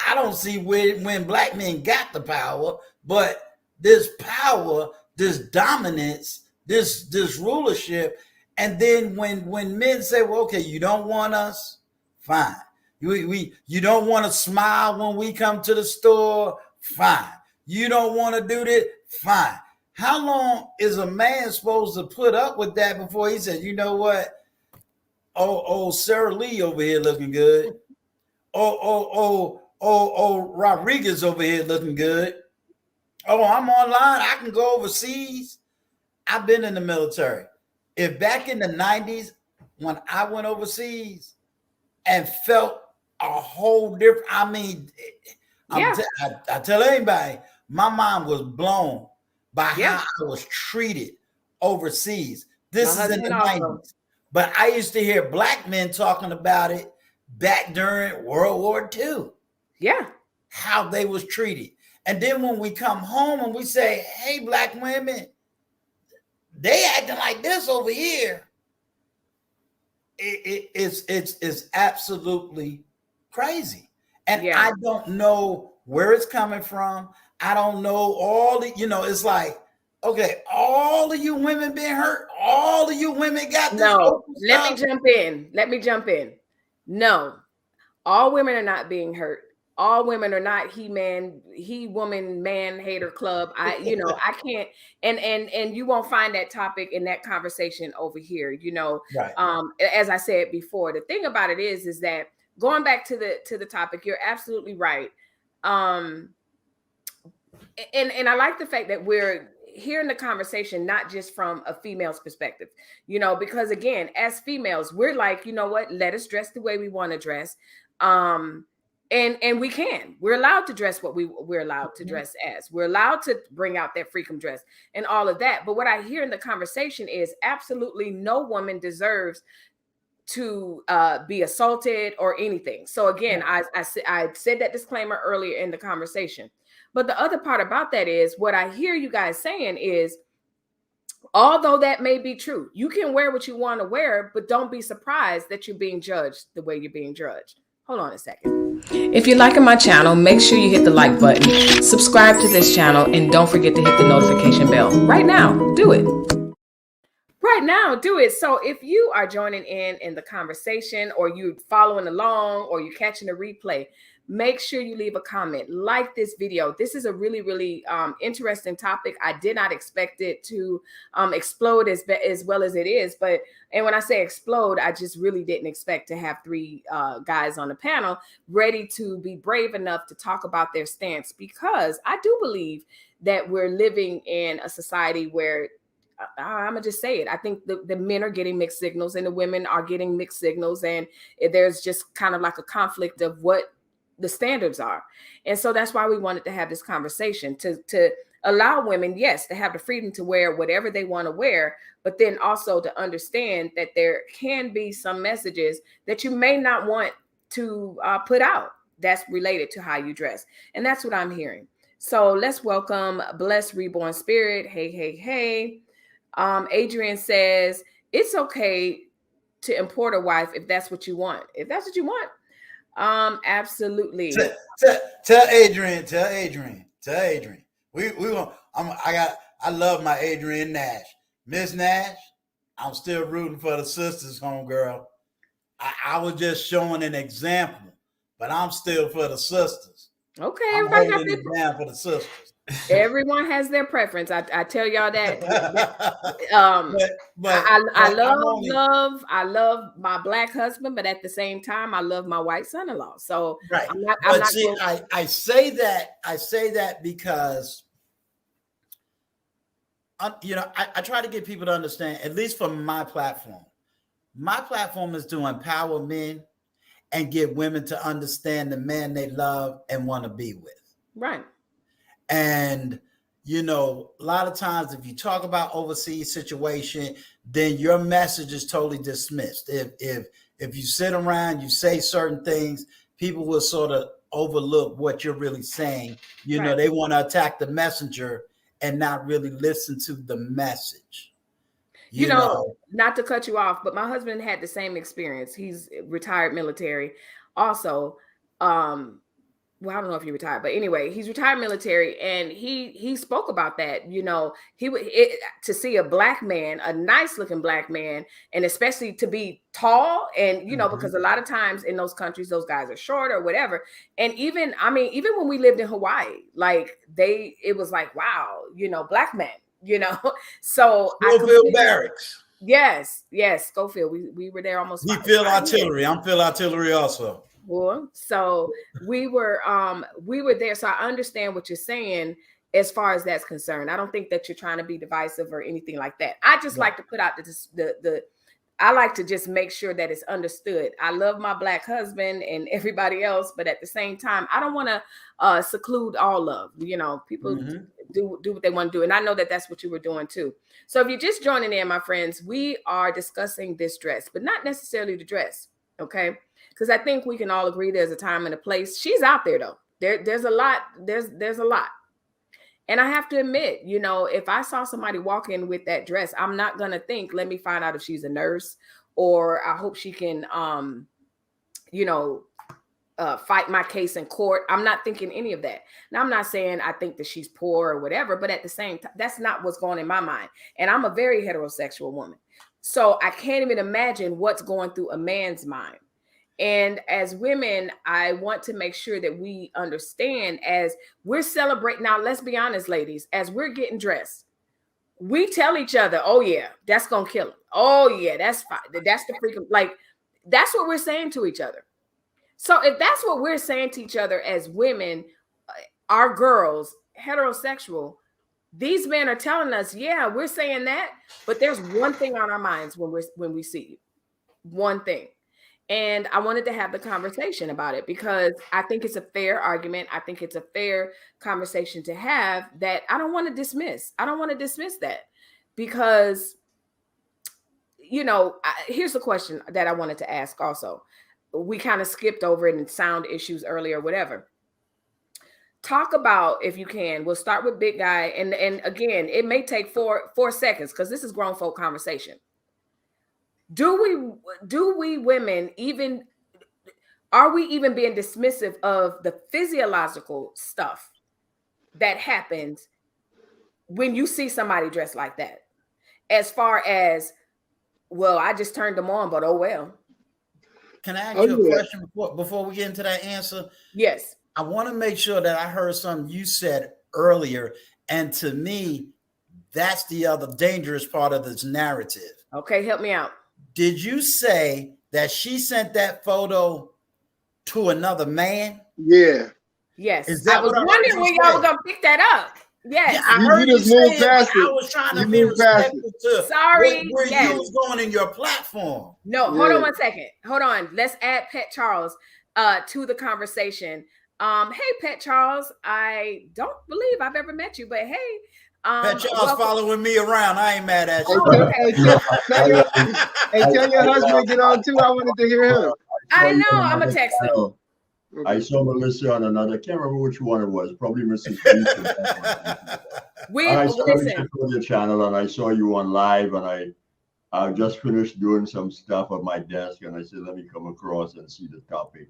I don't see when black men got the power, but this power, this dominance, this rulership, and then when men say, well, okay, you don't want us, fine. You don't want to smile when we come to the store, fine. You don't want to do this, fine. How long is a man supposed to put up with that before he says, you know what? Oh, Sarah Lee over here looking good. Oh, Rodriguez over here looking good. Oh, I'm online. I can go overseas. I've been in the military. If back in the 90s, when I went overseas and felt a whole different, I mean, I tell anybody, my mind was blown by how I was treated overseas. This is in the 90s. But I used to hear black men talking about it back during World War II. Yeah. How they was treated. And then when we come home and we say, hey, black women, they acting like this over here. It's absolutely crazy. And Yeah. I don't know where it's coming from. I don't know all the, it's like, okay, all of you women being hurt, all of you women got this. No, let me jump in. No, all women are not being hurt. All women are not he woman man hater club. I can't, and you won't find that topic in that conversation over here. Right. As I said before, the thing about it is that going back to the topic, you're absolutely right. And I like the fact that we're hearing the conversation not just from a female's perspective, because again, as females, we're like, you know what, let us dress the way we want to dress. And we're allowed to dress what we're allowed to dress as. We're allowed to bring out that freakum dress and all of that. But what I hear in the conversation is absolutely no woman deserves to be assaulted or anything. So again, I said that disclaimer earlier in the conversation. But the other part about that is what I hear you guys saying is, although that may be true, you can wear what you want to wear, but don't be surprised that you're being judged the way you're being judged. Hold on a second. If you're liking my channel, make sure you hit the like button, subscribe to this channel, and don't forget to hit the notification bell. Right now, do it. Right now, do it. So if you are joining in the conversation, or you following along, or you're catching a replay, make sure you leave a comment, like this video. This is a really, really interesting topic. I did not expect it to explode as well as it is. And when I say explode, I just really didn't expect to have three guys on the panel ready to be brave enough to talk about their stance, because I do believe that we're living in a society where I'm gonna just say it. I think the men are getting mixed signals and the women are getting mixed signals, and there's just kind of like a conflict of what the standards are. And so that's why we wanted to have this conversation, to allow women, yes, to have the freedom to wear whatever they want to wear, but then also to understand that there can be some messages that you may not want to put out that's related to how you dress. And that's what I'm hearing. So let's welcome Blessed Reborn Spirit. Hey, hey, hey. Adrian says, it's okay to import a wife if that's what you want. If that's what you want. Absolutely. Tell Adrian. We want. I love my Adrian Nash. Miss Nash, I'm still rooting for the sisters, homegirl. I was just showing an example, but I'm still for the sisters. Okay, I'm holding it down for the sisters. Everyone has their preference. I tell y'all that. But I love my Black husband, but at the same time, I love my white son-in-law. So right. I say that because I try to get people to understand, at least from my platform. My platform is to empower men and get women to understand the man they love and want to be with. Right. And, a lot of times if you talk about overseas situation, then your message is totally dismissed. If you sit around, you say certain things, people will sort of overlook what you're really saying. Right. They want to attack the messenger and not really listen to the message. Not to cut you off, but my husband had the same experience. He's retired military. Also, well, I don't know if he retired, but anyway, he's retired military, and he spoke about that. He would to see a Black man, a nice looking Black man, and especially to be tall, and because a lot of times in those countries, those guys are short or whatever. And even when we lived in Hawaii, like it was like, wow, Black men, So Schofield Barracks. Yes, Schofield. We were there almost. We Field Artillery. I'm Field Artillery also. So we were there. So I understand what you're saying as far as that's concerned. I don't think that you're trying to be divisive or anything like that. I just like to put out I like to just make sure that it's understood. I love my Black husband and everybody else, but at the same time, I don't want to seclude all love. People do what they want to do. And I know that that's what you were doing too. So if you're just joining in, my friends, we are discussing this dress, but not necessarily the dress. Okay. Because I think we can all agree there's a time and a place. She's out there though. There's a lot. There's a lot. And I have to admit, if I saw somebody walking with that dress, I'm not going to think, let me find out if she's a nurse, or I hope she can, fight my case in court. I'm not thinking any of that. Now, I'm not saying I think that she's poor or whatever, but at the same time, that's not what's going in my mind. And I'm a very heterosexual woman. So I can't even imagine what's going through a man's mind. And as women, I want to make sure that we understand as we're celebrating. Now, let's be honest, ladies, as we're getting dressed, we tell each other, oh, yeah, that's going to kill him. Oh, yeah, that's fine. That's the freaking, like, that's what we're saying to each other. So if that's what we're saying to each other as women, our girls, heterosexual, these men are telling us, yeah, we're saying that, but there's one thing on our minds when we see you. One thing. And I wanted to have the conversation about it because I think it's a fair argument. I think it's a fair conversation to have that I don't want to dismiss. I don't want to dismiss that because, you know, here's the question that I wanted to ask also. We kind of skipped over it in sound issues earlier, whatever. Talk about, if you can, we'll start with big guy. And again, it may take four seconds because this is grown folk conversation. Do we women even, are we even being dismissive of the physiological stuff that happens when you see somebody dressed like that? As far as, well, I just turned them on, but oh well. Can I ask you a question before we get into that answer? Yes. I want to make sure that I heard something you said earlier. And to me, that's the other dangerous part of this narrative. Okay, help me out. Did you say that she sent that photo to another man? Yeah. Yes. Is that I was wondering when y'all were going to pick that up. Yes. Yeah, I heard you just say moved it, but past I it. was trying to You be moved past respectful to Sorry, where yes. you was going in your platform. No, hold on 1 second. Hold on. Let's add Pet Charles to the conversation. Hey, Pet Charles. I don't believe I've ever met you, but hey. Pet Charles following me around. I ain't mad at you. Tell your husband to get on too. I wanted to hear him. I know. I'm a texter. I saw Melissa on another. I can't remember which one it was. Probably Mrs. We I saw listen. you on your channel, and I saw you on live, and I just finished doing some stuff at my desk, and I said, let me come across and see the topic.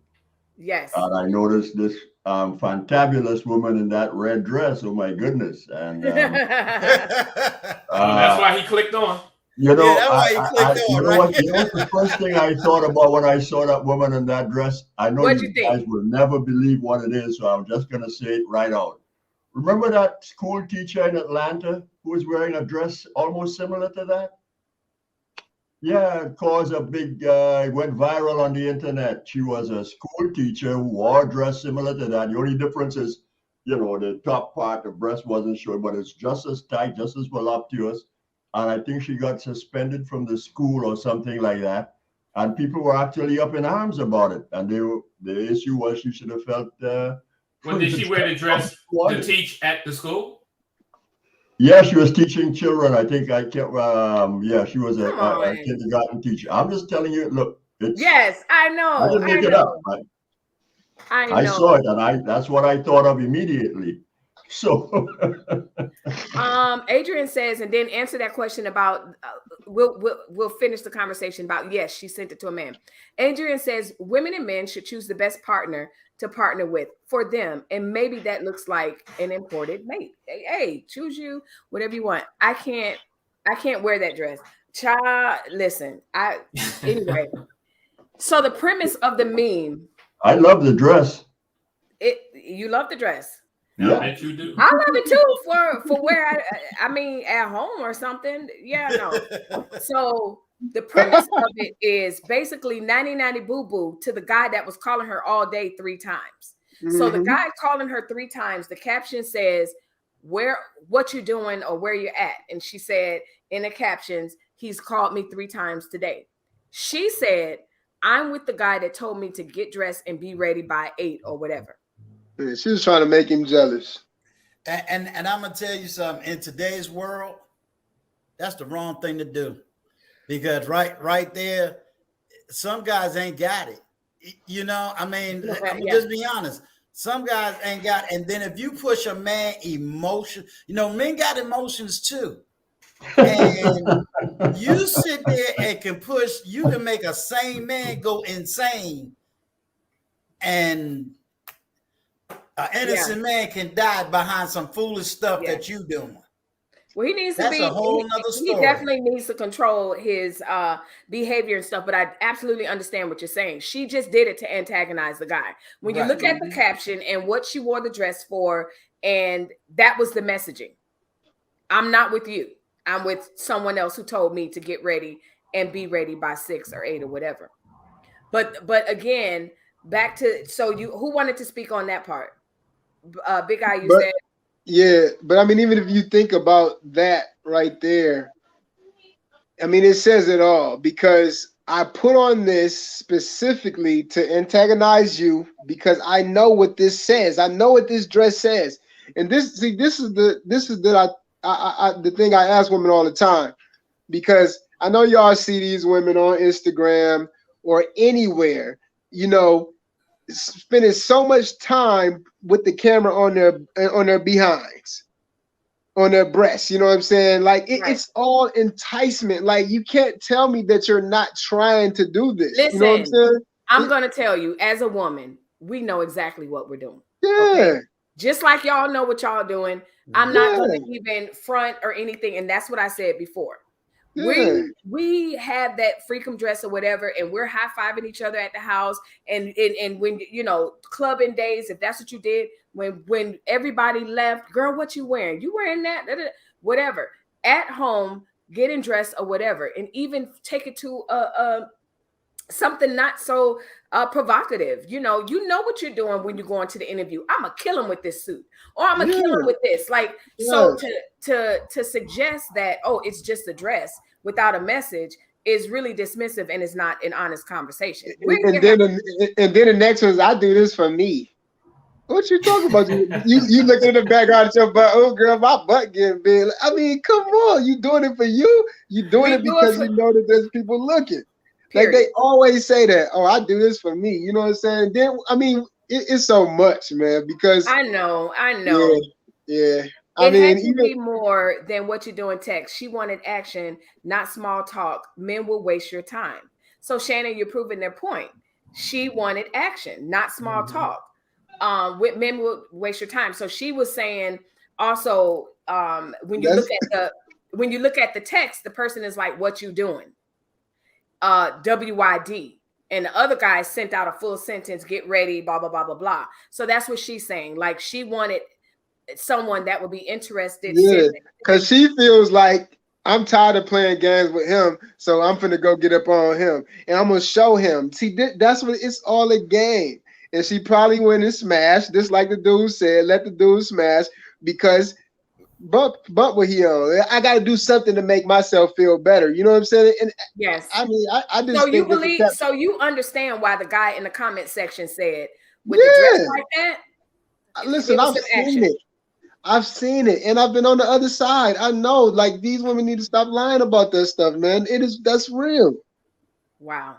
Yes. And I noticed this fantabulous woman in that red dress. Oh my goodness! And that's why he clicked on. You know, that's why he clicked on, right? You know what the first thing I thought about when I saw that woman in that dress? I know you guys will never believe what it is, so I'm just going to say it right out. Remember that school teacher in Atlanta who was wearing a dress almost similar to that? Yeah, it caused a big, it went viral on the internet. She was a school teacher who wore a dress similar to that. The only difference is, you know, the top part, the breast wasn't showing, but it's just as tight, just as voluptuous. And I think she got suspended from the school or something like that. And people were actually up in arms about it. And the issue was she should have felt. Well, did she wear the dress to teach at the school? Yeah, she was teaching children. I think I can't. Yeah, she was a kindergarten teacher. I'm just telling you. Look, yes, I know. I didn't make it up. I saw it, and that's what I thought of immediately. So, Adrian says, and then answer that question about. We'll finish the conversation about. Yes, she sent it to a man. Adrian says women and men should choose the best partner to partner with for them, and maybe that looks like an imported mate. Hey, choose you whatever you want. I can't wear that dress. Child, listen. Anyway. So the premise of the meme. I love the dress. You love the dress. Yeah, I bet you do. I love it too for where I mean at home or something. Yeah, no. So the premise of it is basically 90-90 boo-boo to the guy that was calling her all day 3 times. Mm-hmm. So the guy calling her 3 times, the caption says, what you doing or where you're at. And she said in the captions, he's called me 3 times today. She said, I'm with the guy that told me to get dressed and be ready by 8 or whatever. Yeah, she was trying to make him jealous. And I'm going to tell you something. In today's world, that's the wrong thing to do. Because right there, some guys ain't got it. You know, I mean, just be honest. Some guys ain't got it. And then if you push a man emotion, you know, men got emotions too. And you sit there and you can make a sane man go insane. and an innocent man can die behind some foolish stuff Yeah. that you doing. Well, he needs to That's be. a whole nother He story. definitely needs to control his behavior and stuff. But I absolutely understand what you're saying. She just did it to antagonize the guy. When you Right. look at the caption and what she wore the dress for, and that was the messaging. I'm not with you. I'm with someone else who told me to get ready and be ready by 6 or 8 or whatever. But again, back to, so you, who wanted to speak on that part? Big Eye, you But said. yeah, but I mean, even if you think about that right there, I mean, it says it all, because I put on this specifically to antagonize you because I know what this says. I know what this dress says. And this is the thing I ask women all the time, because I know y'all see these women on Instagram or anywhere, you know, spending so much time with the camera on their behinds, on their breasts. You know what I'm saying? Like it's all enticement. Like you can't tell me that you're not trying to do this. Listen, you know what I'm saying? I'm gonna tell you, as a woman, we know exactly what we're doing. Yeah. Okay? Just like y'all know what y'all doing. I'm not gonna even front or anything, and that's what I said before. Yeah. We have that freakum dress or whatever, and we're high-fiving each other at the house, and when, you know, clubbing days, if that's what you did, when everybody left, girl, what you wearing? You wearing that? Whatever. At home, getting dressed or whatever, and even take it to something not so provocative. You know what you're doing when you go into the interview. I'm gonna kill him with this suit, or I'm gonna kill him with this. Like, so to suggest that, oh, it's just a dress without a message is really dismissive, and it's not an honest conversation. And then the next one is, I do this for me. What you talking about? You looking in the background at your butt. Oh, girl, my butt getting big. I mean, come on. You doing it for you? You doing it because you know that there's people looking. Period. Like they always say that. Oh, I do this for me. You know what I'm saying? Then I mean, it's so much, man. Because I know. Yeah. I mean, had to be more than what you do in text. She wanted action, not small talk. Men will waste your time. So Shannon, you're proving their point. She wanted action, not small talk. With men will waste your time. So she was saying also, when you look at the text, the person is like, "What you doing?" WYD, and the other guy sent out a full sentence, "Get ready," blah blah blah blah blah. So that's what she's saying. Like, she wanted someone that would be interested. Yeah, because she feels like, I'm tired of playing games with him, so I'm finna go get up on him, and I'm gonna show him. See, that's what it's all a game. And she probably went and smashed, just like the dude said. Let the dude smash, because but what he on. I got to do something to make myself feel better. You know what I'm saying? And yes, I mean, I just so you believe, so you understand why the guy in the comment section said with the dress like that. Listen, I've seen it. I've seen it, and I've been on the other side. I know, like, these women need to stop lying about that stuff, man. That's real. Wow.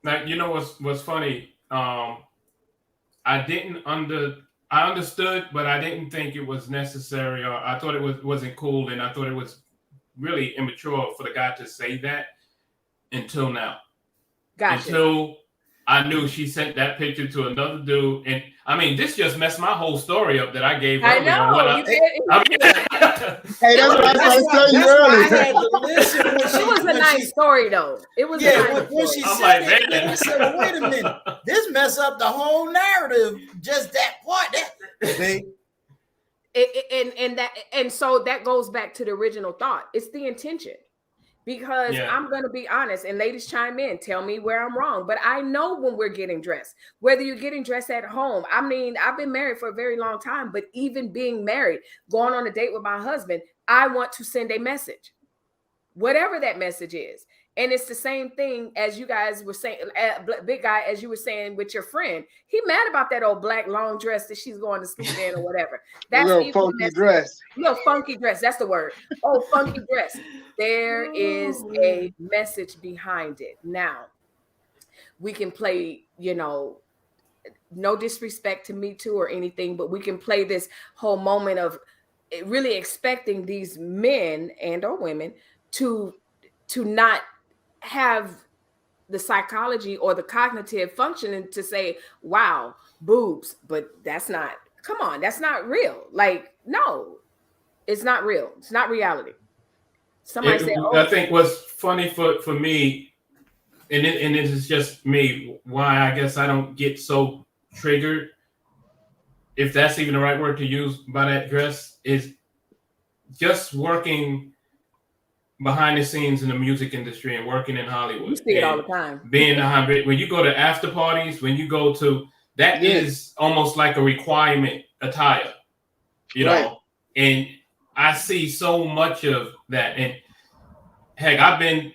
Now, you know what's funny? I understood, but I didn't think it was necessary, or I thought it wasn't cool, and I thought it was really immature for the guy to say that until now. Gotcha. Until I knew she sent that picture to another dude, and I mean, this just messed my whole story up that I gave earlier. Hey, that's what I was trying to tell you earlier. It was a nice story, though. It was when she said it, I said, well, wait a minute, this mess up the whole narrative. Just that part, and so that goes back to the original thought. It's the intention. Because I'm going to be honest, and ladies chime in, tell me where I'm wrong. But I know when we're getting dressed, whether you're getting dressed at home. I mean, I've been married for a very long time, but even being married, going on a date with my husband, I want to send a message, whatever that message is. And it's the same thing as you guys were saying, Big Guy, as you were saying with your friend. He mad about that old black long dress that she's going to sleep in or whatever. That's a little funky dress. Little funky dress. That's the word. Oh, funky dress. There is a message behind it. Now, we can play, no disrespect to Me Too or anything, but we can play this whole moment of really expecting these men and or women to not have the psychology or the cognitive functioning to say, wow, boobs, but that's not, come on, that's not real. Like, no, it's not real. It's not reality. Somebody said, I think what's funny for me, and this is just me, why I guess I don't get so triggered, if that's even the right word to use, by that dress, is just working behind the scenes in the music industry and working in Hollywood. You see it all the time. Being when you go to after parties, when you go to, that is almost like a requirement attire, you know, and I see so much of that. And heck, I've been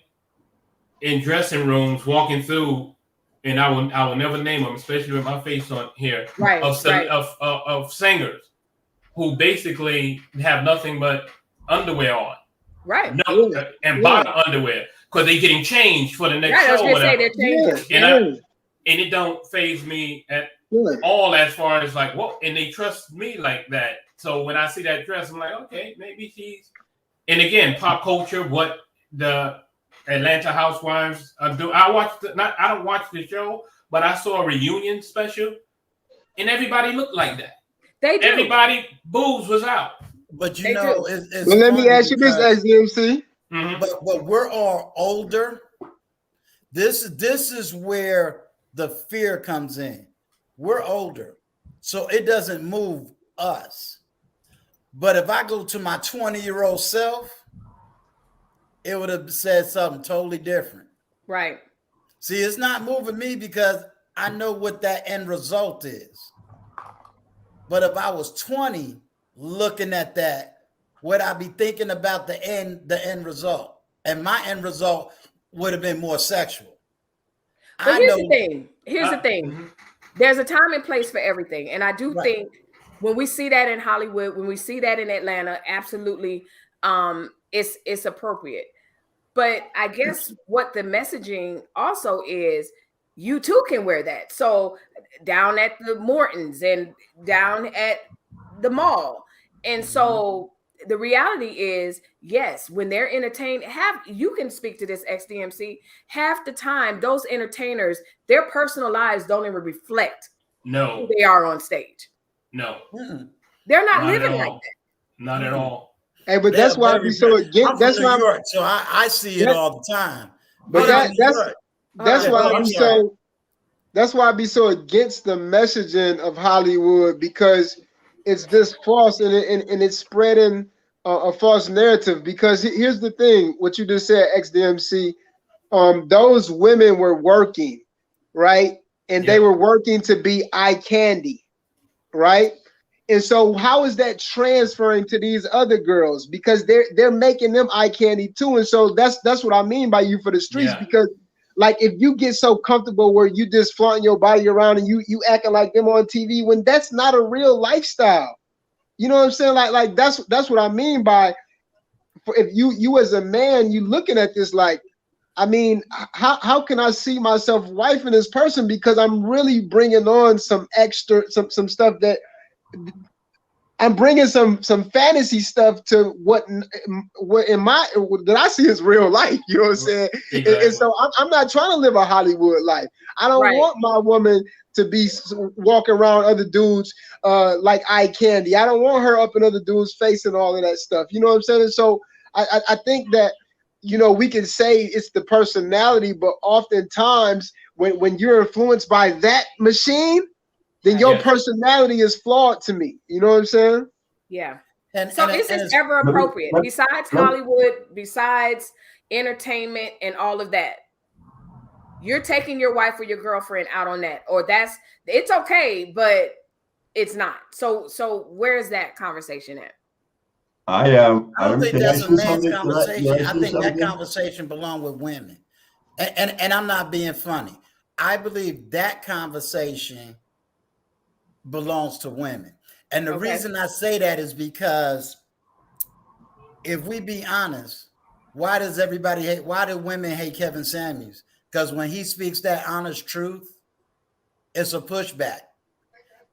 in dressing rooms walking through, and I will never name them, especially with my face on here, of singers who basically have nothing but underwear on. Right. No, and bottom underwear, because they're getting changed for the next show. Whatever. And it don't faze me at all, as far as like, what, and they trust me like that. So when I see that dress, I'm like, okay, maybe she's. And again, pop culture, what the Atlanta Housewives do. I don't watch the show, but I saw a reunion special, and everybody looked like that. They do. Everybody, boobs was out. But you know, it's let me ask you this, SDMC. But we're all older. This is where the fear comes in. We're older, so it doesn't move us. But if I go to my 20-year-old self, it would have said something totally different. Right. See, it's not moving me because I know what that end result is. But if I was 20 looking at that, would I be thinking about the end result? And my end result would have been more sexual. But here's the thing. Here's the thing. There's a time and place for everything. And I do think when we see that in Hollywood, when we see that in Atlanta, absolutely, it's appropriate. But I guess what the messaging also is, you too can wear that. So down at the Mortons and down at the mall. And so the reality is, yes, when they're entertained, you can speak to this, XDMC, half the time, those entertainers, their personal lives don't even reflect who they are on stage. No. They're not living like that. Not at all. Hey, but that's why I be so against. That's why York, so I see it all the time. But that's why I be so. That's why I be so against the messaging of Hollywood, because it's just false and it's spreading a false narrative. Because here's the thing: what you just said, XDMC, those women were working, right, and they were working to be eye candy, right. And so how is that transferring to these other girls? Because they're making them eye candy too. And so that's what I mean by you for the streets. Because like, if you get so comfortable where you just flaunting your body around and you acting like them on TV, when that's not a real lifestyle. You know what I'm saying? Like that's what I mean by, if you as a man, you looking at this like, I mean, how can I see myself wifing this person? Because I'm really bringing on some extra, some stuff that I'm bringing some fantasy stuff to what in my that I see is real life. You know what I'm saying? Exactly. And so I'm not trying to live a Hollywood life. I don't want my woman to be walking around other dudes like eye candy. I don't want her up in other dudes' face and all of that stuff. You know what I'm saying? And so I think that, you know, we can say it's the personality, but oftentimes when you're influenced by that machine, then your personality is flawed to me. You know what I'm saying? Yeah. So is this ever appropriate? Besides Hollywood, besides entertainment and all of that, you're taking your wife or your girlfriend out on that, or it's okay, but it's not. So where's that conversation at? I don't think that's a man's conversation. I think that conversation belongs with women. And I'm not being funny. I believe that conversation belongs to women. And the reason I say that is because if we be honest, why do women hate Kevin Samuels? Because when he speaks that honest truth, it's a pushback.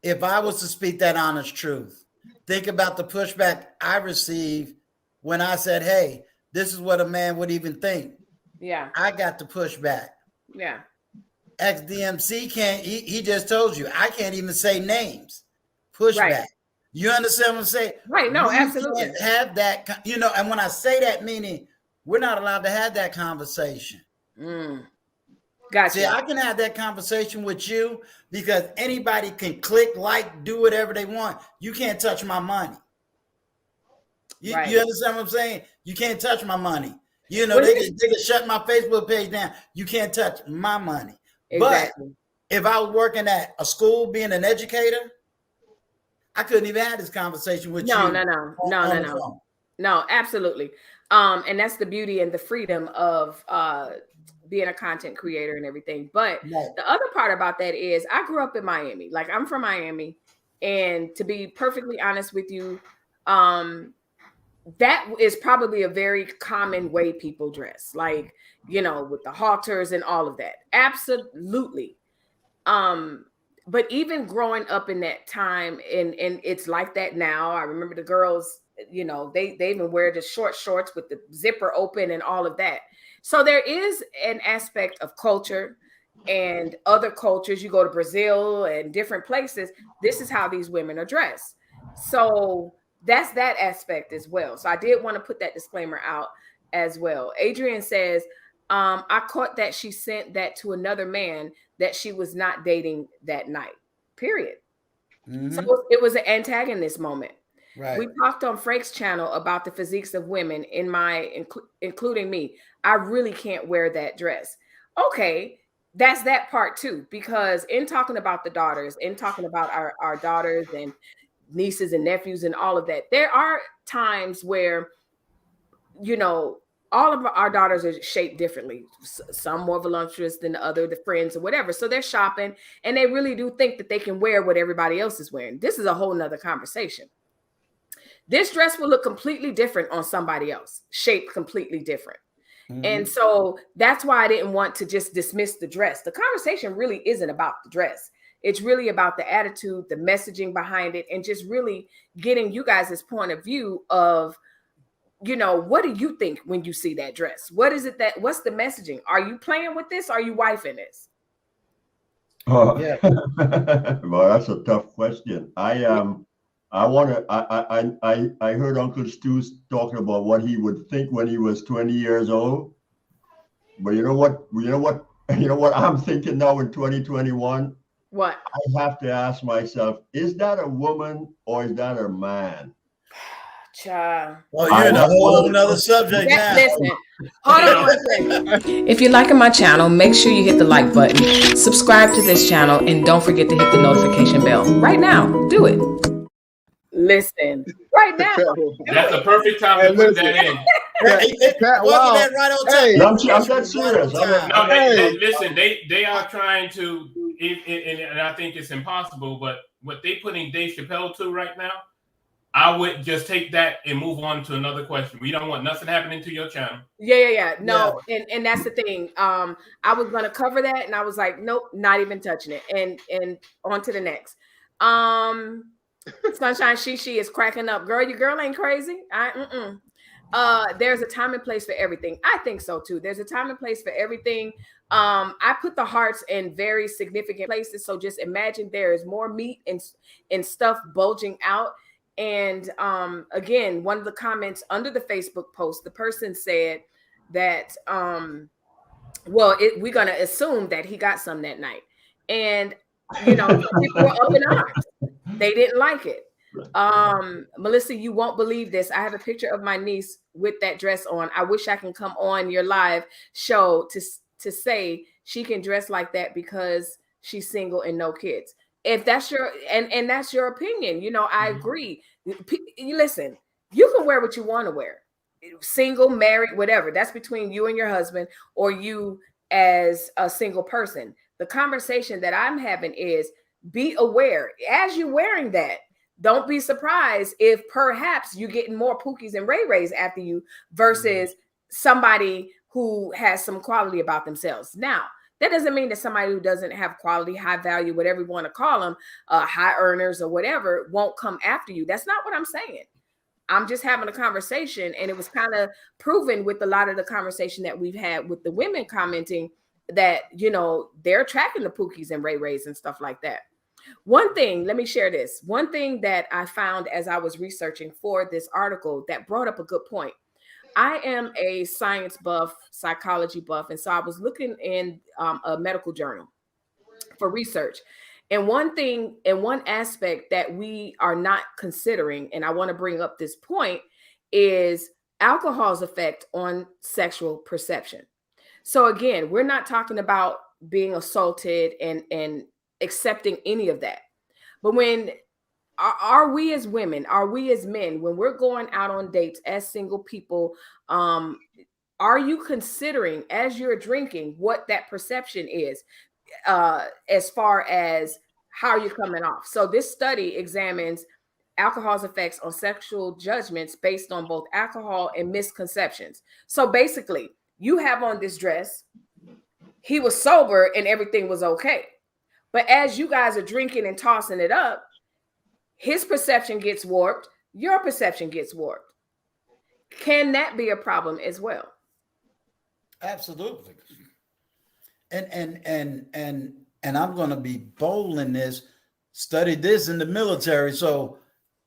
If I was to speak that honest truth, think about the pushback I received when I said, hey, this is what a man would even think. Yeah. I got the pushback. Yeah. XDMC can't, he just told you, I can't even say names. Pushback. Right. You understand what I'm saying? Right. No, we absolutely. can't have that, you know, and when I say that, meaning we're not allowed to have that conversation. Gotcha. See, I can have that conversation with you because anybody can click, like, do whatever they want. You can't touch my money. You understand what I'm saying? You can't touch my money. You know, they can shut my Facebook page down. You can't touch my money. Exactly. But if I was working at a school, being an educator, I couldn't even have this conversation with you. No, absolutely. And that's the beauty and the freedom of being a content creator and everything. But the other part about that is I grew up in Miami. Like, I'm from Miami. And to be perfectly honest with you, that is probably a very common way people dress, like, you know, with the halters and all of that. Absolutely. But even growing up in that time, and it's like that now. I remember the girls, you know, they even wear the short shorts with the zipper open and all of that. So there is an aspect of culture and other cultures. You go to Brazil and different places, this is how these women are dressed. So that's that aspect as well. So I did want to put that disclaimer out as well. Adrian says, I caught that she sent that to another man that she was not dating that night, period. So it was an antagonist moment. Right. We talked on Frank's channel about the physiques of women including me. I really can't wear that dress. Okay, that's that part too, because in talking about the daughters, in talking about our daughters and nieces and nephews and all of that, there are times where, you know, all of our daughters are shaped differently. Some more voluptuous than the other, the friends or whatever. So they're shopping and they really do think that they can wear what everybody else is wearing. This is a whole nother conversation. This dress will look completely different on somebody else, shaped completely different. And so that's why I didn't want to just dismiss the dress. The conversation really isn't about the dress. It's really about the attitude, the messaging behind it, and just really getting you guys' point of view of, you know, what do you think when you see that dress? What's the messaging? Are you playing with this? Are you wifing this? Well, that's a tough question. I heard Uncle Stu talking about what he would think when he was 20 years old. But you know what I'm thinking now in 2021? What? I have to ask myself, is that a woman or is that a man? Child. Well, you're in a whole nother subject now. Listen, hold on one second. If you're liking my channel, make sure you hit the like button, subscribe to this channel, and don't forget to hit the notification bell. Right now, do it. Listen, right now. That's the perfect time to put that in. Wasn't that right on time? I'm that serious. No, listen, they are trying to, and I think it's impossible, but what they putting Dave Chappelle to right now, I would just take that and move on to another question. We don't want nothing happening to your channel. Yeah. No, yeah. And that's the thing. I was gonna cover that, and I was like, nope, not even touching it. And on to the next. Sunshine Shishi is cracking up. Girl, your girl ain't crazy. There's a time and place for everything. I think so too. There's a time and place for everything. I put the hearts in very significant places. So just imagine there is more meat and stuff bulging out. And again, one of the comments under the Facebook post, the person said that, we're going to assume that he got some that night. And, you know, people were up in arms. They didn't like it. Melissa, you won't believe this. I have a picture of my niece with that dress on. I wish I can come on your live show to say she can dress like that because she's single and no kids. If that's your and that's your opinion, you know, I agree. You listen, you can wear what you want to wear, single, married, whatever. That's between you and your husband or you as a single person. The conversation that I'm having is be aware as you're wearing that. Don't be surprised if perhaps you're getting more Pookies and Ray Rays after you versus somebody who has some quality about themselves. Now, that doesn't mean that somebody who doesn't have quality, high value, whatever you want to call them, high earners or whatever, won't come after you. That's not what I'm saying. I'm just having a conversation, and it was kind of proven with a lot of the conversation that we've had with the women commenting that, you know, they're tracking the Pookies and Ray Rays and stuff like that. One thing, let me share this. One thing that I found as I was researching for this article that brought up a good point. I am a science buff, psychology buff, and so I was looking in a medical journal for research. And one thing and one aspect that we are not considering, and I want to bring up this point, is alcohol's effect on sexual perception. So again, we're not talking about being assaulted and accepting any of that. But when are we as women, are we as men, when we're going out on dates as single people, are you considering as you're drinking what that perception is, as far as how you're coming off? So this study examines alcohol's effects on sexual judgments based on both alcohol and misconceptions. So basically, you have on this dress, he was sober and everything was okay. But as you guys are drinking and tossing it up, his perception gets warped, your perception gets warped. Can that be a problem as well? Absolutely. And I'm going to be bold in this. Studied this in the military, so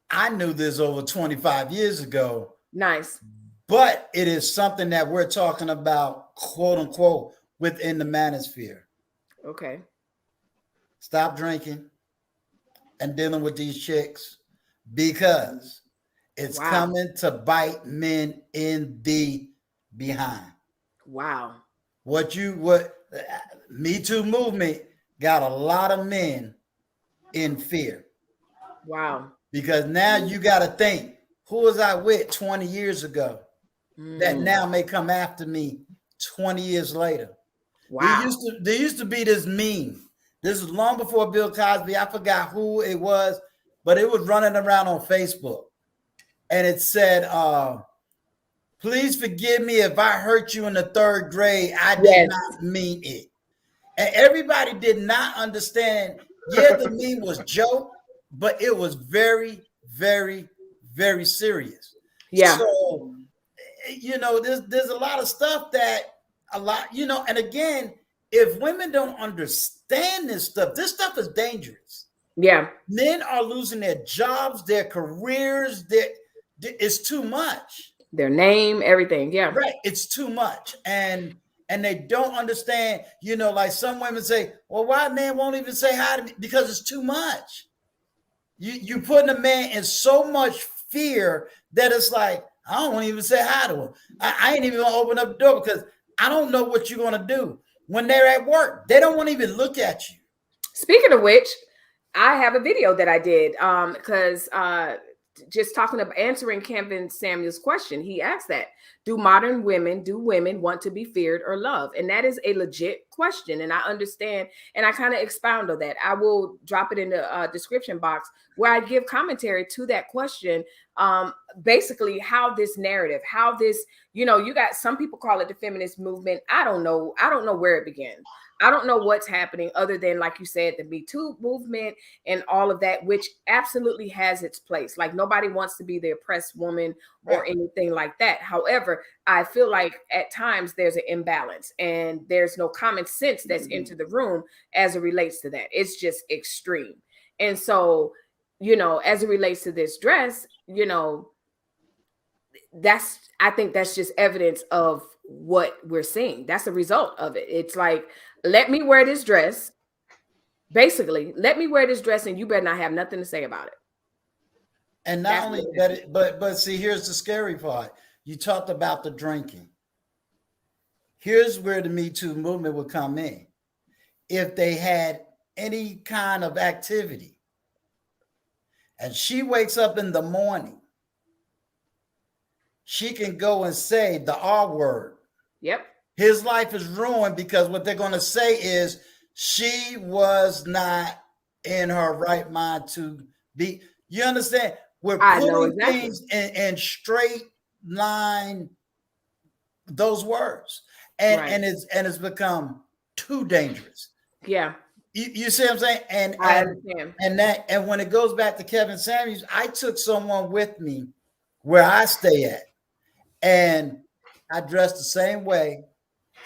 I knew this over 25 years ago. Nice. But it is something that we're talking about, quote unquote, within the manosphere. Okay. Stop drinking and dealing with these chicks, because it's coming to bite men in the behind. Wow. What Me Too movement got a lot of men in fear. Wow. Because now you got to think, who was I with 20 years ago that now may come after me 20 years later? Wow. There used to be this meme. This is long before Bill Cosby. I forgot who it was, but it was running around on Facebook. And it said, please forgive me if I hurt you in the third grade. I did not mean it. And everybody did not understand. Yeah, the meme was joke, but it was very, very, very serious. Yeah. So, you know, there's a lot of stuff that and again, if women don't understand this stuff is dangerous. Yeah. Men are losing their jobs, their careers, it's too much. Their name, everything. Yeah. Right. It's too much. And they don't understand, you know, like some women say, well, why a man won't even say hi to me? Because it's too much. You putting a man in so much fear that it's like, I don't want to even say hi to him. I ain't even gonna open up the door because I don't know what you're gonna do. When they're at work, they don't want to even look at you. Speaking of which, I have a video that I did because just talking about answering Kevin Samuel's question. He asked that, do women want to be feared or loved? And that is a legit question. And I understand, and I kind of expound on that. I will drop it in the description box where I give commentary to that question. Basically how this narrative, how this, you know, you got some people call it the feminist movement. I don't know where it began. I don't know what's happening other than, like you said, the Me Too movement and all of that, which absolutely has its place. Like nobody wants to be the oppressed woman or anything like that. However, I feel like at times there's an imbalance and there's no common sense that's into the room as it relates to that. It's just extreme. And so, you know, as it relates to this dress, you know, I think that's just evidence of what we're seeing. That's the result of it. It's like, let me wear this dress. Basically, let me wear this dress and you better not have nothing to say about it. And not only that, but see, here's the scary part. You talked about the drinking. Here's where the Me Too movement would come in. If they had any kind of activity and she wakes up in the morning, she can go and say the R word. Yep. His life is ruined because what they're going to say is she was not in her right mind to be. You understand? We're putting things in straight line, those words, and it's become too dangerous. Yeah. You see what I'm saying? And I understand. And when it goes back to Kevin Samuels, I took someone with me where I stay at, and I dress the same way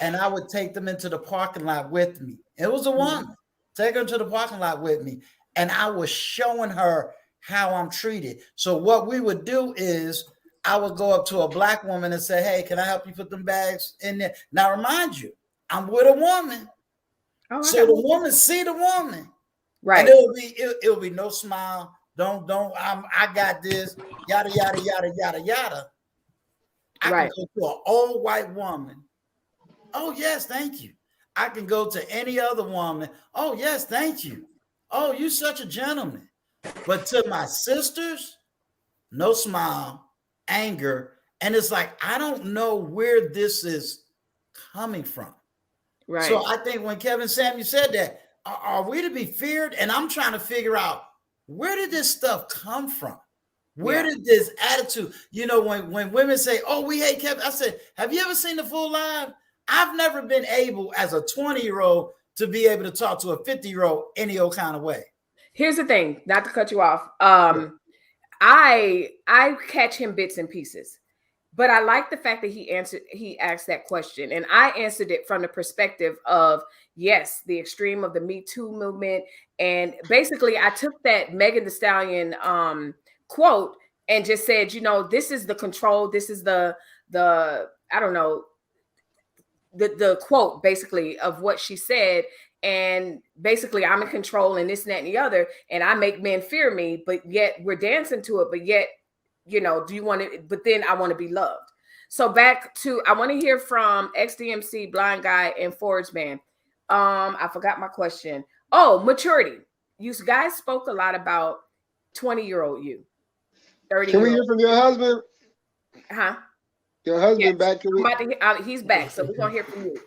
and I would take them into the parking lot with me. It was a woman. Take her to the parking lot with me. And I was showing her how I'm treated. So what we would do is I would go up to a black woman and say, hey, can I help you put them bags in there? Now, remind you, I'm with a woman. So the woman see the woman. Right. And it'll be no smile. I got this, yada, yada, yada, yada, yada. I can go to an old white woman. Oh, yes, thank you. I can go to any other woman. Oh, yes, thank you. Oh, you're such a gentleman. But to my sisters, no smile, anger. And it's like, I don't know where this is coming from. Right. So I think when Kevin Samuel said that, are we to be feared? And I'm trying to figure out, where did this stuff come from? Where did this attitude, when women say, oh, we hate Kevin, I said, have you ever seen The Full Live? I've never been able as a 20-year-old to be able to talk to a 50-year-old any old kind of way. Here's the thing, not to cut you off. I catch him bits and pieces, but I like the fact that he asked that question, and I answered it from the perspective of, yes, the extreme of the Me Too movement. And basically I took that Megan Thee Stallion quote and just said, this is the control. This is the I don't know, the quote basically of what she said. And basically I'm in control and this and that and the other, and I make men fear me, but yet we're dancing to it. But yet, do you want to, but then I want to be loved. So back to, I want to hear from XDMC, Blind Guy, and Forge Man. I forgot my question. Oh, maturity. You guys spoke a lot about 20-year-old you, 30. Can we hear from your husband? Huh? Your husband back? He's back, so we're gonna hear from you.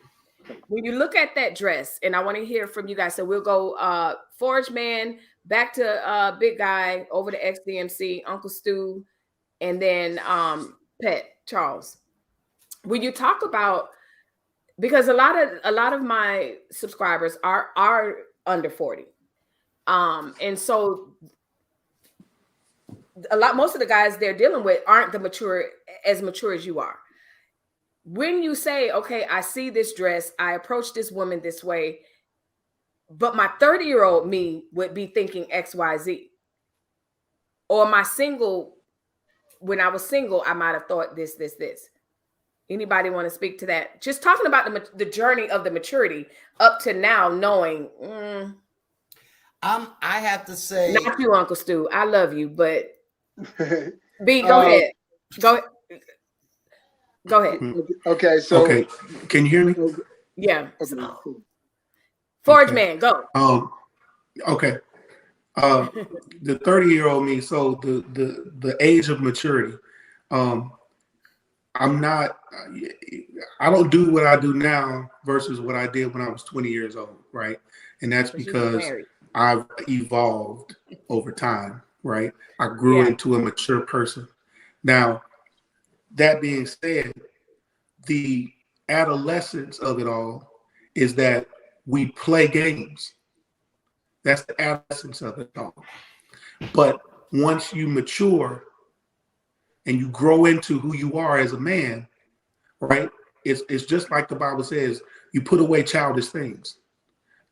When you look at that dress, and I want to hear from you guys, so we'll go Forge Man, back to Big Guy, over to XDMC, Uncle Stu, and then Pet Charles. When you talk about, because a lot of my subscribers are under 40, and so most of the guys they're dealing with aren't as mature as you are. When you say, okay, I see this dress, I approach this woman this way, but my 30-year-old me would be thinking XYZ. Or when I was single, I might have thought this. Anybody want to speak to that? Just talking about the journey of the maturity up to now, knowing. I have to say. Not you, Uncle Stu. I love you, but B, go ahead. Go ahead. Okay, so. Okay, can you hear me? Yeah. Okay, cool. Forge Man, go. Okay. The 30-year-old me, so the age of maturity. I don't do what I do now versus what I did when I was 20 years old, right? And that's because I've evolved over time, right? I grew into a mature person. Now, that being said, the adolescence of it all is that we play games. That's the adolescence of it all. But once you mature and you grow into who you are as a man, right? It's just like the Bible says, you put away childish things.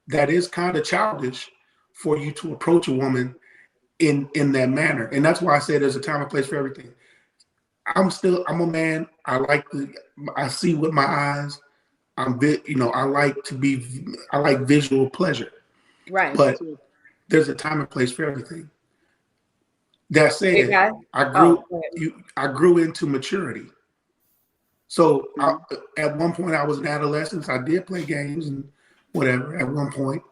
That is kind of childish for you to approach a woman in that manner. And that's why I say there's a time and place for everything. I'm a man. I see with my eyes. I like visual pleasure. Right. But there's a time and place for everything. That said, I grew into maturity. So at one point I was an adolescent. I did play games and whatever at one point.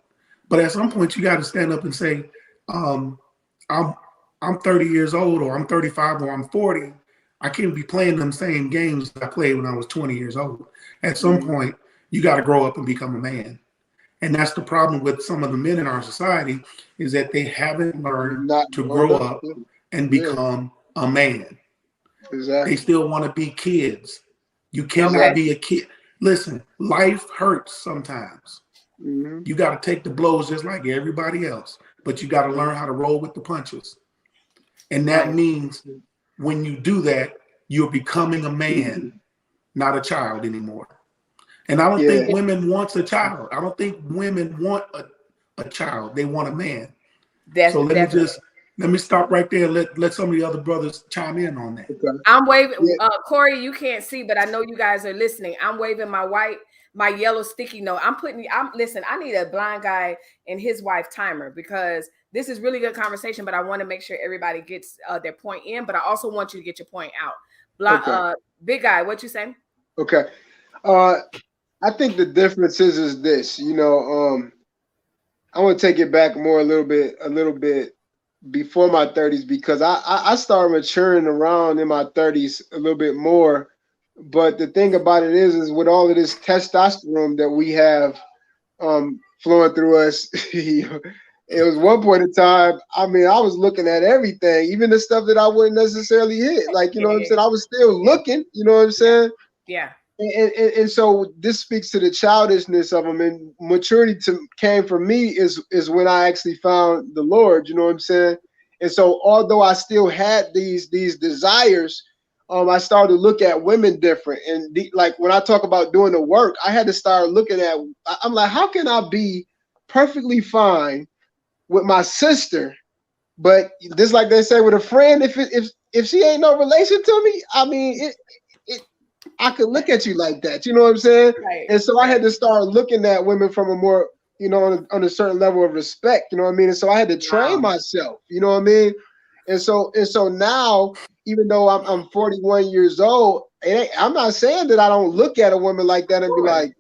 But at some point you got to stand up and say, I'm 30 years old, or I'm 35, or I'm 40. I can't be playing them same games that I played when I was 20 years old. At some point, you got to grow up and become a man. And that's the problem with some of the men in our society, is that they haven't learned to grow up and become a man. Exactly. They still want to be kids. You cannot be a kid. Listen, life hurts sometimes. Mm-hmm. You got to take the blows just like everybody else, but you got to learn how to roll with the punches. And that means when you do that, you're becoming a man, not a child anymore. And I don't think women want a child. I don't think women want a child. They want a man. So let me stop right there. Let some of the other brothers chime in on that. Okay. I'm waving. Corey, you can't see, but I know you guys are listening. I'm waving my yellow sticky note. Listen, I need a blind guy and his wife timer because this is really good conversation, but I want to make sure everybody gets their point in, but I also want you to get your point out. Big guy, what you saying? Okay. I think the difference is this, I want to take it back more a little bit before my 30s because I started maturing around in my 30s a little bit more. But the thing about it is with all of this testosterone that we have flowing through us, it was one point in time, I mean, I was looking at everything, even the stuff that I wouldn't necessarily hit. Like, you know what I'm saying? I was still looking, you know what I'm saying? Yeah. And so this speaks to the childishness of them, and maturity came for me is when I actually found the Lord. You know what I'm saying? And so although I still had these desires, I started to look at women different. And like when I talk about doing the work, I had to start looking at. I'm like, how can I be perfectly fine with my sister, but just like they say with a friend, if she ain't no relation to me, I mean I could look at you like that, you know what I'm saying? Right. And so I had to start looking at women from a more, on a certain level of respect, you know what I mean? And so I had to train myself, you know what I mean? And so now, even though I'm 41 years old, I'm not saying that I don't look at a woman like that and be like,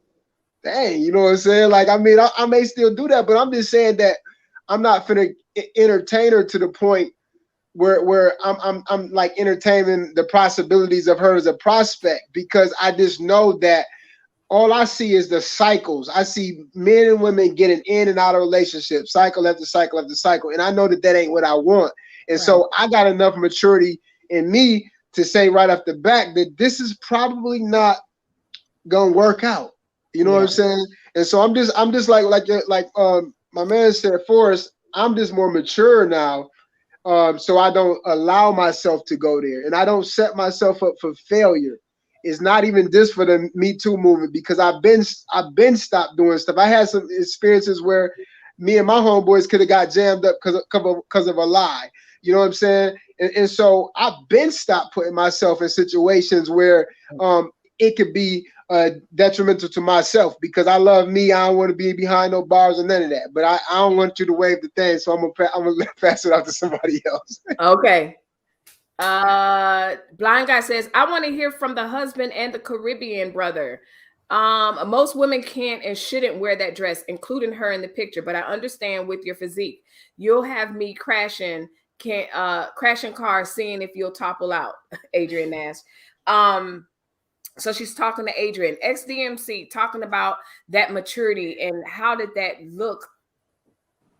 dang, you know what I'm saying? Like, I mean, I may still do that, but I'm just saying that I'm not finna entertain her to the point where I'm like entertaining the possibilities of her as a prospect, because I just know that all I see is the cycles. I see men and women getting in and out of relationships, cycle after cycle after cycle, and I know that ain't what I want. And so I got enough maturity in me to say right off the bat that this is probably not gonna work out. You know what I'm saying? And so I'm just like my man said, Forrest, I'm just more mature now. So I don't allow myself to go there, and I don't set myself up for failure. It's not even just for the Me Too movement, because I've been stopped doing stuff. I had some experiences where me and my homeboys could have got jammed up because of a lie. You know what I'm saying? And so I've been stopped putting myself in situations where it could be detrimental to myself, because I love me. I don't want to be behind no bars or none of that. But I don't want you to wave the thing, so I'm gonna pass it off to somebody else. Okay. Blind guy says, I want to hear from the husband and the Caribbean brother. Most women can't and shouldn't wear that dress, including her in the picture. But I understand with your physique, you'll have me crashing cars, seeing if you'll topple out. Adrian Nash. So she's talking to Adrian, ex-DMC, talking about that maturity and how did that look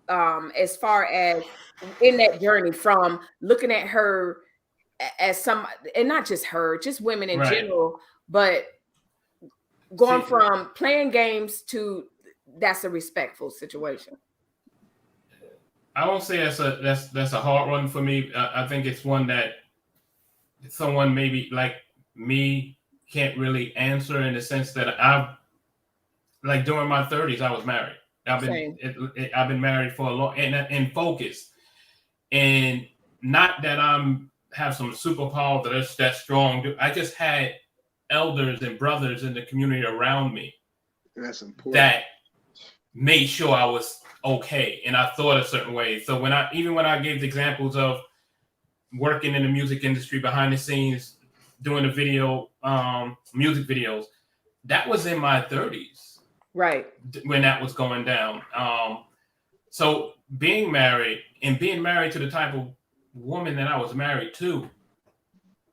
as far as in that journey from looking at her as some, and not just her, just women in general, but going from playing games to that's a respectful situation. I won't say that's a hard one for me. I think it's one that someone maybe like me can't really answer, in the sense that I've, like, during my 30s, I was married. I've been married for a long and focused, and not that have some superpower that's strong. I just had elders and brothers in the community around me that made sure I was okay and I thought a certain way. So when I gave the examples of working in the music industry behind the scenes, doing the music videos, that was in my 30s, right, when that was going down. So being married to the type of woman that I was married to,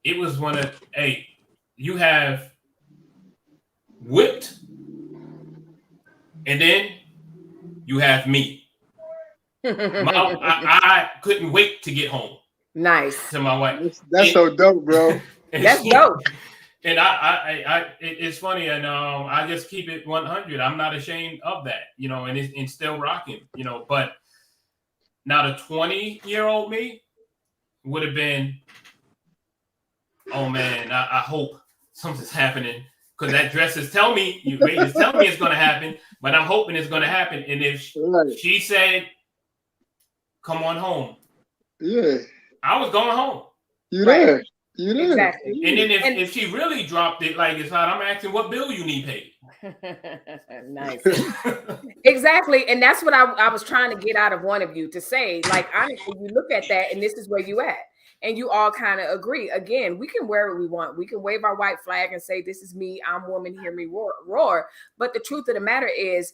it was one of, hey, you have whipped, and then you have me. I couldn't wait to get home. Nice. To my wife. That's so dope, bro. That's dope. And it's funny, and I just keep it 100. I'm not ashamed of that, and still rocking, But now the 20-year-old me would have been, oh man, I hope something's happening because that dress is telling me it's telling me it's going to happen, but I'm hoping it's going to happen. And if she said, "Come on home," I was going home. You there? You there? Exactly. And then if she really dropped it like it's hot, I'm asking what bill you need paid. Nice. Exactly. And that's what I was trying to get out of one of you to say, like, honestly, you look at that and this is where you at. And you all kind of agree. Again, we can wear what we want. We can wave our white flag and say, this is me. I'm woman. Hear me roar. But the truth of the matter is,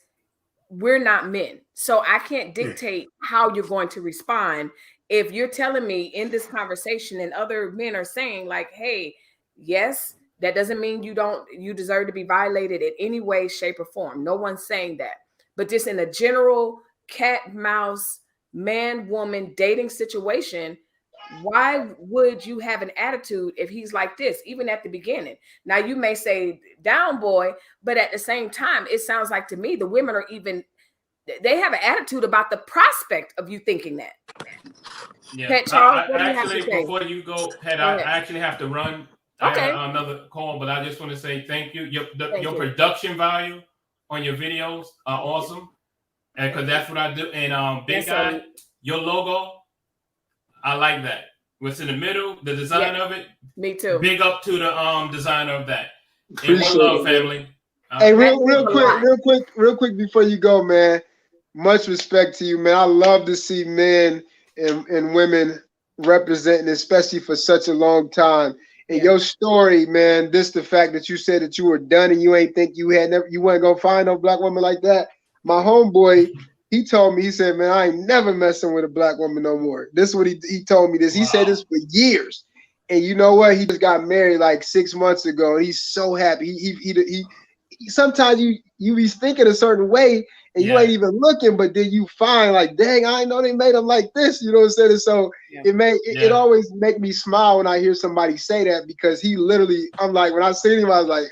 we're not men. So I can't dictate how you're going to respond. If you're telling me in this conversation and other men are saying like, hey, yes, that doesn't mean you deserve to be violated in any way, shape, or form. No one's saying that. But just in a general cat, mouse, man, woman dating situation, why would you have an attitude if he's like this, even at the beginning? Now, you may say down boy, but at the same time, it sounds like to me, the women are they have an attitude about the prospect of you thinking that. Yeah. Pet Charles, I actually, before you go, Pet, I actually have to run. Okay. I have another call, but I just want to say thank you. Your production value on your videos are awesome. And because that's what I do. And Big Guy, your logo, I like that. What's in the middle, the design of it. Me too. Big up to the designer of that. And one love, family. Hey, real quick before you go, man. Much respect to you, man. I love to see men and women representing, especially for such a long time. And your story, man, the fact that you said that you were done and you ain't think you weren't gonna find no black woman like that. My homeboy, he told me, he said, man, I ain't never messing with a black woman no more. This is what he told me this. Wow. He said this for years. And you know what? He just got married like 6 months ago. And he's so happy. He sometimes you be thinking a certain way and you ain't even looking, but then you find like, dang, I know they made him like this. You know what I'm saying? So it always make me smile when I hear somebody say that, because he literally, I'm like, when I seen him, I was like,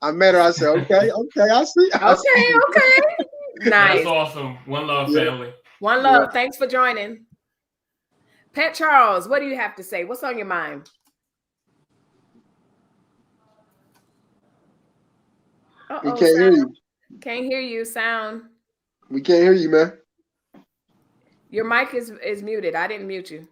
I met her. I said, okay, I see. Okay. Nice. That's awesome. One love, family. One love. Thanks for joining. Pet Charles, what do you have to say? What's on your mind? We can't hear you. Can't hear you. Sound. We can't hear you, man. Your mic is muted. I didn't mute you.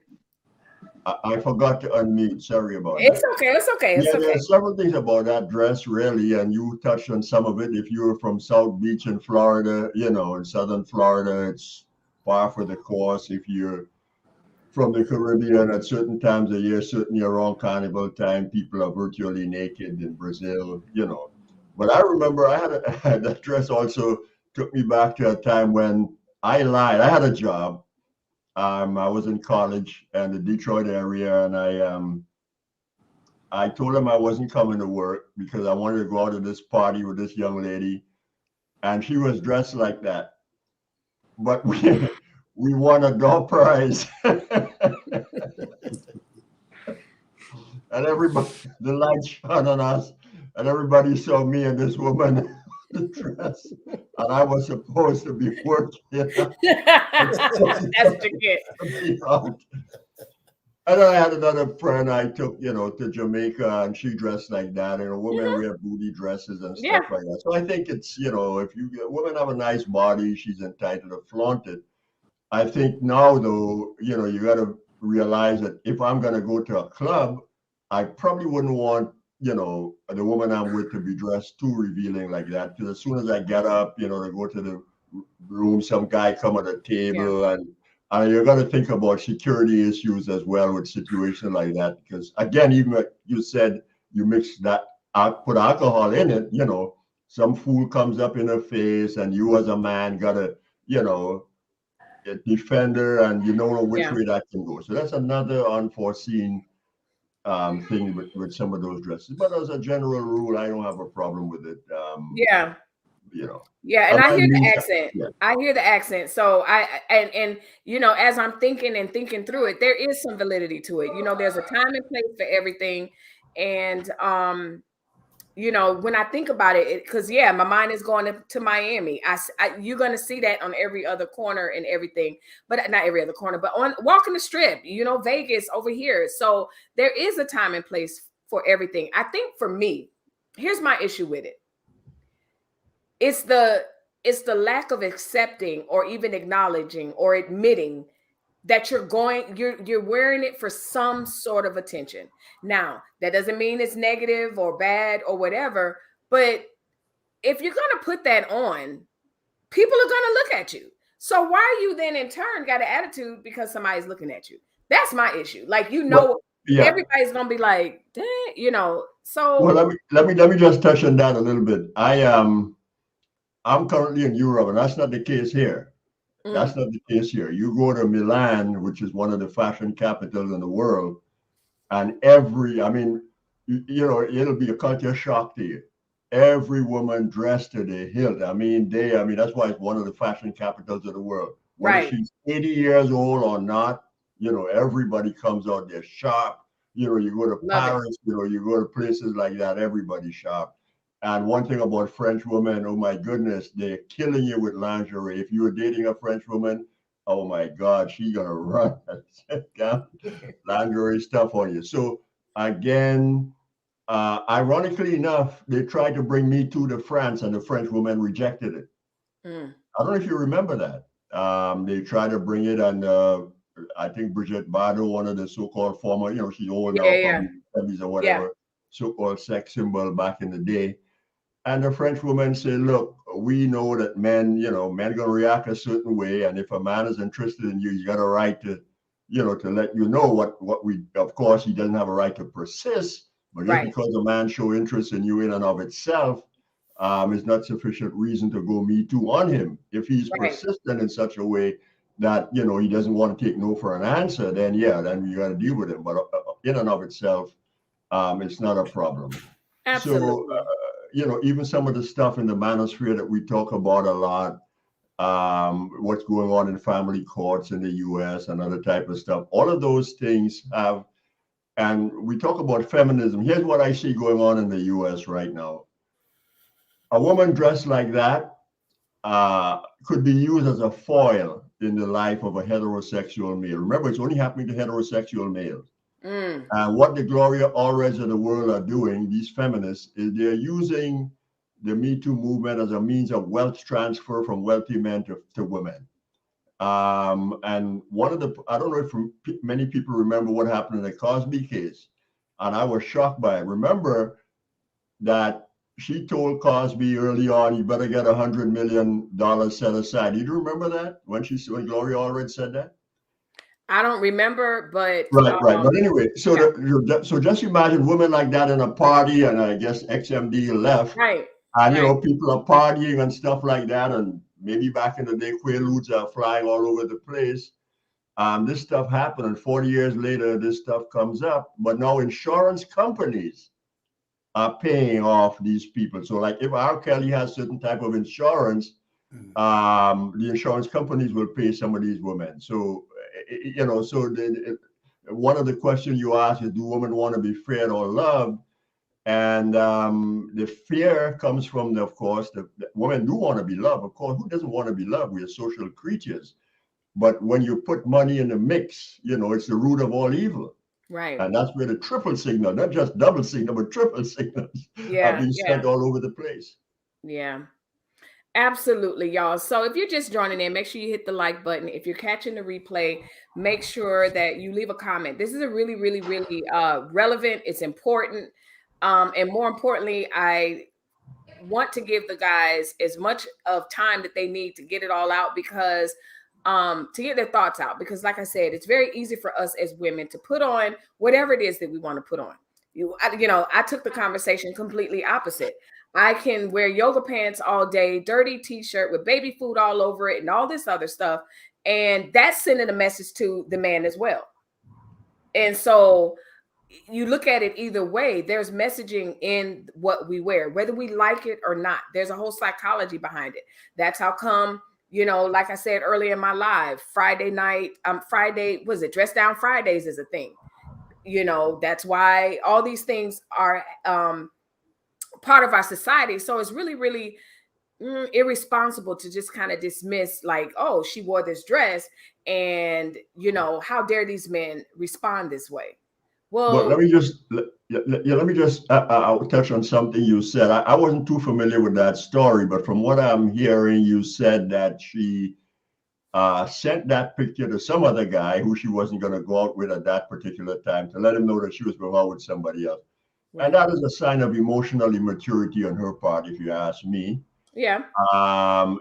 I forgot to unmute. Sorry about that. It's okay. It's okay. It's okay. There are several things about that dress, really, and you touched on some of it. If you're from South Beach in Florida, in southern Florida, it's par for the course. If you're from the Caribbean, at certain times of year, certainly around Carnival time, people are virtually naked in Brazil, But I remember that dress also took me back to a time when I lied. I had a job. I was in college in the Detroit area, and I told him I wasn't coming to work because I wanted to go out to this party with this young lady, and she was dressed like that. But we won a door prize. And everybody, the lights shone on us, and everybody saw me and this woman in the dress, and I was supposed to be working. That's what you get. And then I had another friend I took, to Jamaica, and she dressed like that. And women wear booty dresses and stuff like that. So I think it's, if women have a nice body, she's entitled to flaunt it. I think now, though, you got to realize that if I'm going to go to a club, I probably wouldn't want, the woman I'm with to be dressed too revealing like that. Because as soon as I get up, to go to the room, some guy come at the table, and you're going to think about security issues as well with situations like that. Because again, even like you said, you mix that, put alcohol in it, some fool comes up in her face, and you as a man got to, a defender, and you don't know which way that can go. So that's another unforeseen thing with some of those dresses. But as a general rule, I don't have a problem with it. And I hear the accent. I hear the accent. So and as I'm thinking through it, there is some validity to it. There's a time and place for everything. And when I think about it, because my mind is going to Miami. You're going to see that on every other corner and everything, but not every other corner, but on walking the strip, Vegas over here. So there is a time and place for everything. I think for me, here's my issue with it. It's the lack of accepting or even acknowledging or admitting that you're wearing it for some sort of attention. Now, that doesn't mean it's negative or bad or whatever, but if you're going to put that on, people are going to look at you. So why are you then in turn got an attitude because somebody's looking at you? That's my issue. Like, everybody's going to be like, dang, so. Well, let me just touch on that a little bit. I'm currently in Europe, and that's not the case here. That's not the case here. You go to Milan, which is one of the fashion capitals in the world, and it'll be a culture shock to you. Every woman dressed to the hilt. That's why it's one of the fashion capitals of the world. Whether she's 80 years old or not, everybody comes out there sharp. You go to Paris, you go to places like that, everybody's sharp. And one thing about French women, oh my goodness, they're killing you with lingerie. If you were dating a French woman, oh my God, she's gonna run lingerie stuff on you. So again, ironically enough, they tried to bring Me Too to France, and the French woman rejected it. I don't know if you remember that. They tried to bring it, and I think Brigitte Bardot, one of the so-called former, she's old now, probably 70s or whatever, so-called sex symbol back in the day. And the French woman said, look, we know that men gonna react a certain way. And if a man is interested in you, he's got a right to, to let you know what we, of course, he doesn't have a right to persist, but just because a man show interest in you in and of itself, is not sufficient reason to go Me Too on him. If he's persistent in such a way that, he doesn't want to take no for an answer, then you got to deal with him. But in and of itself, it's not a problem. Absolutely. So, even some of the stuff in the manosphere that we talk about a lot, what's going on in family courts in the US and other type of stuff, all of those things have, and we talk about feminism. Here's what I see going on in the US right now. A woman dressed like that could be used as a foil in the life of a heterosexual male. Remember, it's only happening to heterosexual males. And what the Gloria Allreds of the world are doing, these feminists, is they're using the Me Too movement as a means of wealth transfer from wealthy men to women. And I don't know if many people remember what happened in the Cosby case, and I was shocked by it. Remember that she told Cosby early on, you better get $100 million set aside. Do you remember that when Gloria Allred said that? I don't remember, but right. But anyway, so just imagine women like that in a party, and I guess XMD left, and people are partying and stuff like that, and maybe back in the day, Quaaludes are flying all over the place. This stuff happened, and 40 years later, this stuff comes up. But now insurance companies are paying off these people. So, like, if R. Kelly has certain type of insurance, the insurance companies will pay some of these women. So, one of the questions you ask is, do women want to be fed or loved? And the fear comes from, of course, the women do want to be loved. Of course, who doesn't want to be loved? We are social creatures. But when you put money in the mix, it's the root of all evil. Right. And that's where the triple signal, not just double signal, but triple signals are being sent all over the place. Yeah. Absolutely, y'all. So if you're just joining in, make sure you hit the like button. If you're catching the replay, make sure that you leave a comment. This is a really, really, really relevant. It's important. And more importantly, I want to give the guys as much of time that they need to get it all out, because to get their thoughts out. Because like I said, it's very easy for us as women to put on whatever it is that we want to put on. I took the conversation completely opposite. I can wear yoga pants all day, dirty t-shirt with baby food all over it and all this other stuff. And that's sending a message to the man as well. And so you look at it either way, there's messaging in what we wear, whether we like it or not. There's a whole psychology behind it. That's how come, like I said earlier in my live, Dress Down Fridays is a thing. That's why all these things are part of our society. So it's really, really irresponsible to just kind of dismiss, like, oh, she wore this dress and, how dare these men respond this way? Well, but let me just I'll touch on something you said. I wasn't too familiar with that story, but from what I'm hearing, you said that she sent that picture to some other guy who she wasn't going to go out with at that particular time to let him know that she was going out with somebody else. Right. And that is a sign of emotional immaturity on her part, if you ask me. Yeah.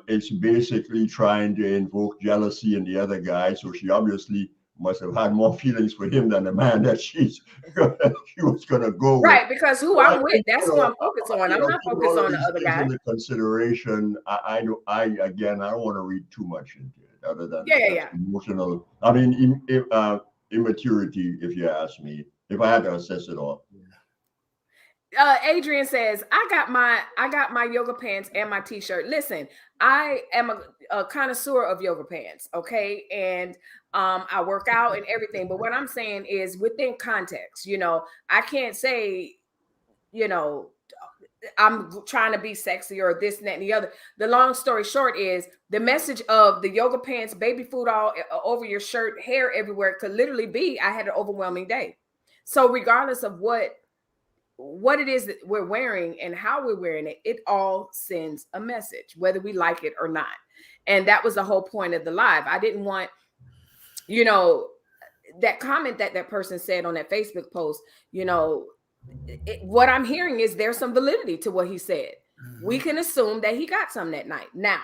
It's basically trying to invoke jealousy in the other guy. So she obviously must have had more feelings for him than the man that she was going to go with. Right, because who I'm with, that's who I'm focused on. I'm not focused on the other guy. Into consideration, I don't want to read too much into it, other than emotional. I mean, immaturity, if you ask me, if I had to assess it all. Adrian says, I got my yoga pants and my t-shirt. Listen, I am a connoisseur of yoga pants, okay? And I work out and everything. But what I'm saying is within context, I can't say, I'm trying to be sexy or this and that and the other. The long story short is the message of the yoga pants, baby food all over your shirt, hair everywhere could literally be, I had an overwhelming day. So regardless of what it is that we're wearing and how we're wearing it, it all sends a message, whether we like it or not. And that was the whole point of the live. I didn't want, that comment that person said on that Facebook post, what I'm hearing is there's some validity to what he said. Mm-hmm. We can assume that he got some that night. Now,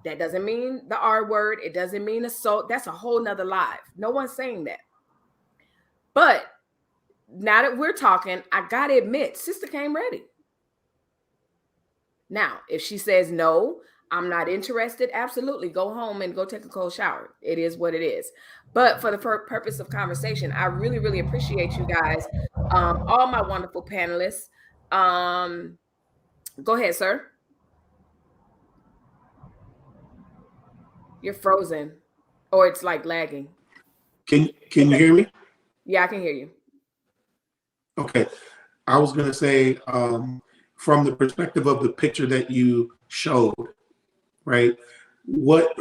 that doesn't mean the R word. It doesn't mean assault. That's a whole nother live. No one's saying that. But now that we're talking, I got to admit, sister came ready. Now, if she says, no, I'm not interested, absolutely go home and go take a cold shower. It is what it is. But for the purpose of conversation, I really, really appreciate you guys, all my wonderful panelists. Go ahead, sir. You're frozen, or it's like lagging. Can you hear me? Yeah, I can hear you. Okay. I was going to say, from the perspective of the picture that you showed, right? What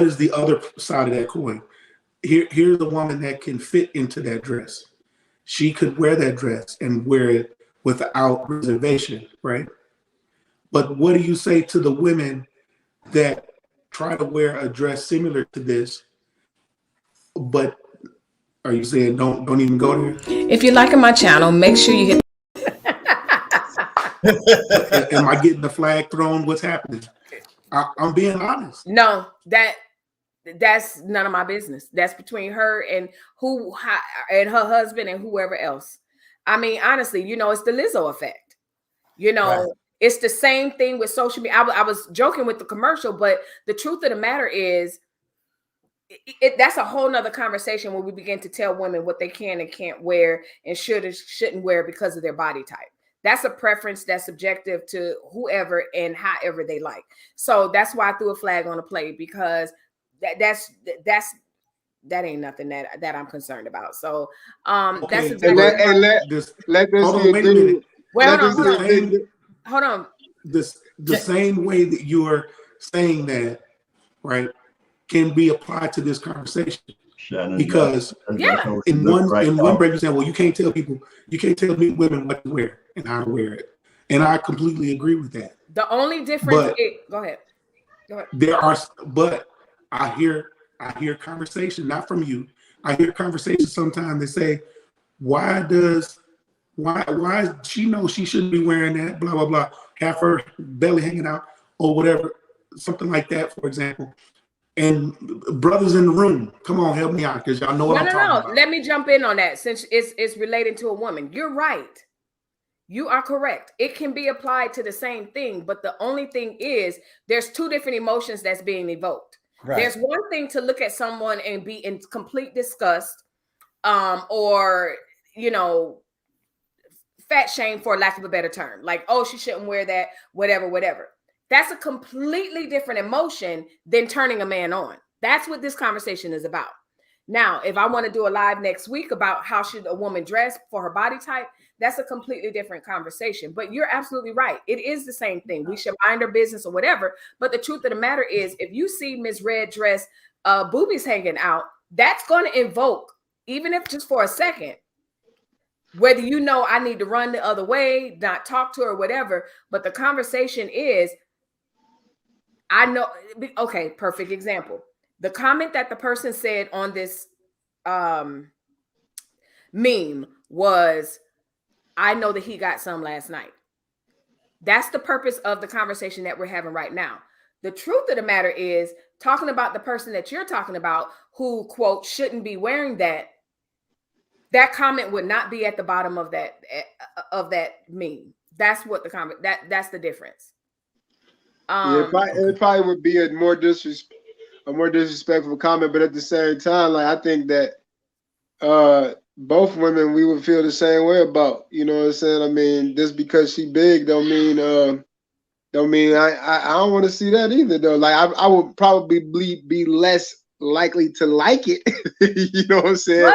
is the other side of that coin? Here's a woman that can fit into that dress. She could wear that dress and wear it without reservation, right? But what do you say to the women that try to wear a dress similar to this, but are you saying don't even go there? If you're liking my channel, make sure you hit. Am I getting the flag thrown? What's happening? I'm being honest. No, that's none of my business. That's between her and and her husband and whoever else. I mean, honestly, it's the Lizzo effect. Right. It's the same thing with social media. I was joking with the commercial, but the truth of the matter is, that's a whole nother conversation when we begin to tell women what they can and can't wear and should or shouldn't wear because of their body type. That's a preference that's subjective to whoever and however they like. So that's why I threw a flag on the play, because that ain't nothing that I'm concerned about. So that's exactly. Let us see. Wait a minute. Well, hold on. The same way that you are saying that, right, can be applied to this conversation. Shannon, because in one break you say, well, you can't tell women what to wear and how to wear it, and I completely agree with that. The only difference. Go ahead. But I hear conversation, not from you. I hear conversation sometimes they say, why she knows she shouldn't be wearing that, blah blah blah, have her belly hanging out or whatever, something like that, for example. And brothers in the room, come on, help me out, because y'all know what I'm talking about. Let me jump in on that, since it's related to a woman. You're right. You are correct. It can be applied to the same thing, but the only thing is there's two different emotions that's being evoked. Right. There's one thing to look at someone and be in complete disgust, or fat shame, for lack of a better term, like, oh, she shouldn't wear that, whatever. That's a completely different emotion than turning a man on. That's what this conversation is about. Now, if I want to do a live next week about how should a woman dress for her body type, that's a completely different conversation. But you're absolutely right. It is the same thing. We should mind our business or whatever. But the truth of the matter is, if you see Ms. Red dress, boobies hanging out, that's going to invoke, even if just for a second, whether you know I need to run the other way, not talk to her, whatever. But the conversation is, I know. Okay, perfect example. The comment that the person said on this meme was, I know that he got some last night. That's the purpose of the conversation that we're having right now. The truth of the matter is, talking about the person that you're talking about who, quote, shouldn't be wearing that, that comment would not be at the bottom of that meme. That's what the comment, that's the difference. Yeah, it probably would be a more disrespectful comment, but at the same time, like, I think that both women we would feel the same way about. You know what I'm saying? I mean, just because she big don't mean I don't want to see that either though. Like, I would probably be less likely to like it. You know what I'm saying?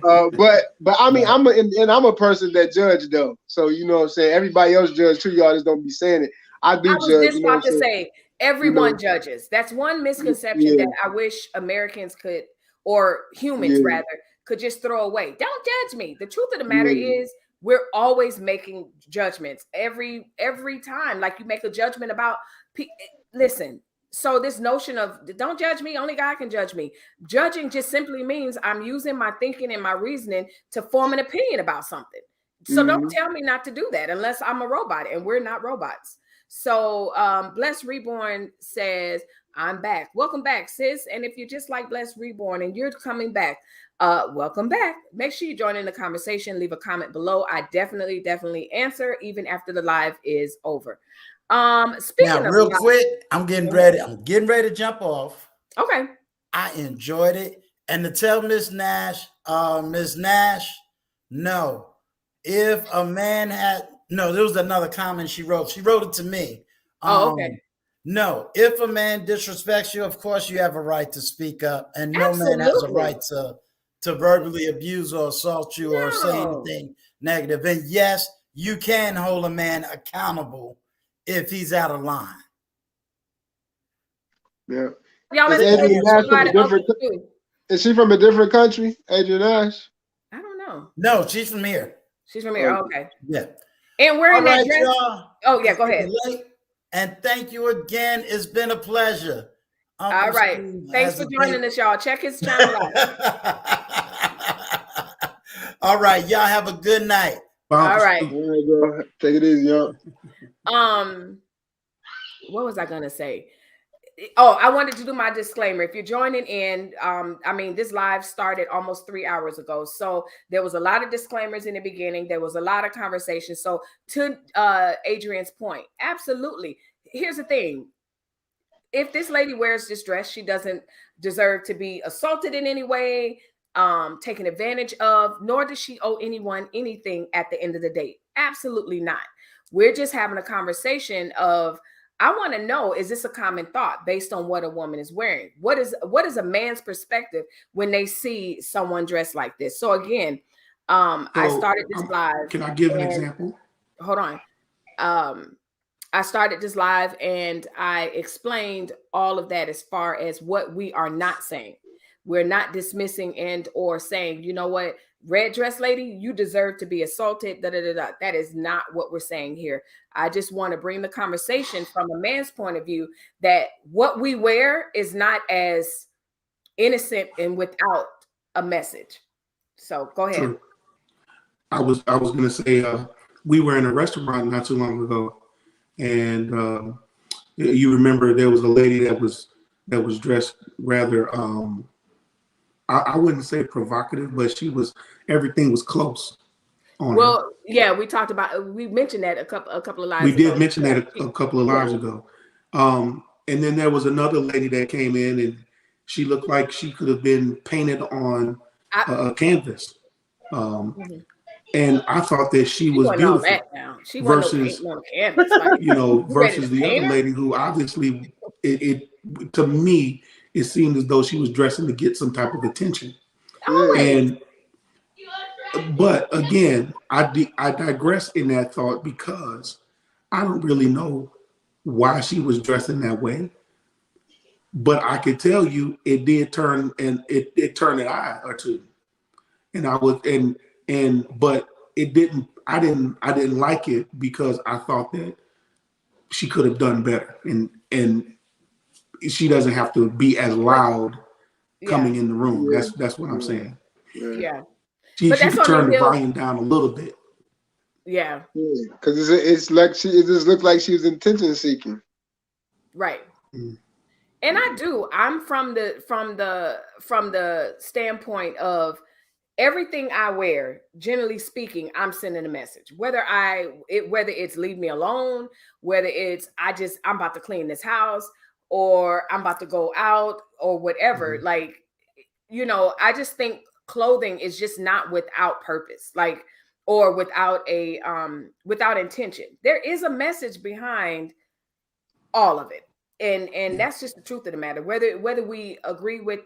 But I mean, I'm a person that judge though. So you know what I'm saying? Everybody else judge too. Y'all just don't be saying it. I do judge. I was just about to say, everyone judges. That's one misconception that I wish Americans could, or humans rather, could just throw away. Don't judge me. The truth of the matter is, we're always making judgments every time. Like, you make a judgment about listen. So this notion of don't judge me, only God can judge me. Judging just simply means I'm using my thinking and my reasoning to form an opinion about something. So don't tell me not to do that unless I'm a robot, and we're not robots. So Bless Reborn says, I'm back. Welcome back, sis. And if you're just like Bless Reborn and you're coming back, welcome back. Make sure you join in the conversation. Leave a comment below. I definitely answer even after the live is over. Speaking now, real quick, I'm getting ready to jump off. Okay. I enjoyed it. And to tell Miss Nash, no. If a man had there was another comment she wrote. She wrote it to me. Okay. No, if a man disrespects you, of course you have a right to speak up, and no man has a right to verbally abuse or assault you or say anything negative. And yes, you can hold a man accountable if he's out of line. Yeah. Y'all, is she from a different country, Adrian Nash? I don't know. No, she's from here. She's from here. Okay. Yeah. And wearing that dress. Oh, yeah, go ahead. And thank you again. It's been a pleasure. All right. Thanks for joining us, y'all. Check his channel out. All right. Y'all have a good night. All right. All right, bro. Take it easy, y'all. What was I going to say? Oh, I wanted to do my disclaimer. If you're joining in, I mean, this live started almost 3 hours ago. So there was a lot of disclaimers in the beginning. There was a lot of conversation. So to Adrian's point, absolutely. Here's the thing. If this lady wears this dress, she doesn't deserve to be assaulted in any way, taken advantage of, nor does she owe anyone anything at the end of the day. Absolutely not. We're just having a conversation of, I want to know, is this a common thought based on what a woman is wearing? What is a man's perspective when they see someone dressed like this? So again, I started this live. Can I give an example? Hold on. I started this live and I explained all of that as far as what we are not saying. We're not dismissing and or saying, you know what, red dress lady, you deserve to be assaulted. That is not what we're saying here. I just want to bring the conversation from a man's point of view that what we wear is not as innocent and without a message. So go ahead. Sure. I was going to say, we were in a restaurant not too long ago, and you remember there was a lady that was dressed rather. I wouldn't say provocative, but everything was close on her. Yeah, we mentioned that a couple of lives ago. We did mention that a couple of lives ago. And then there was another lady that came in and she looked like she could have been painted on a canvas. And I thought that she was beautiful versus, versus the other lady who obviously to me, it seemed as though she was dressing to get some type of attention. But again, I digress in that thought because I don't really know why she was dressing that way. But I could tell you it did turn, and it turned an eye or two. And but I didn't like it because I thought that she could have done better, and she doesn't have to be as loud coming in the room. That's what I'm saying. Yeah. She could turn the volume down a little bit. Yeah. Because it's like it just looked like she was attention seeking. Right. And I'm from the standpoint of everything I wear, generally speaking, I'm sending a message. Whether it's leave me alone, whether it's I'm about to clean this house, or I'm about to go out, or whatever. Like, I just think clothing is just not without purpose, like, or without intention. There is a message behind all of it. And that's just the truth of the matter. Whether we agree with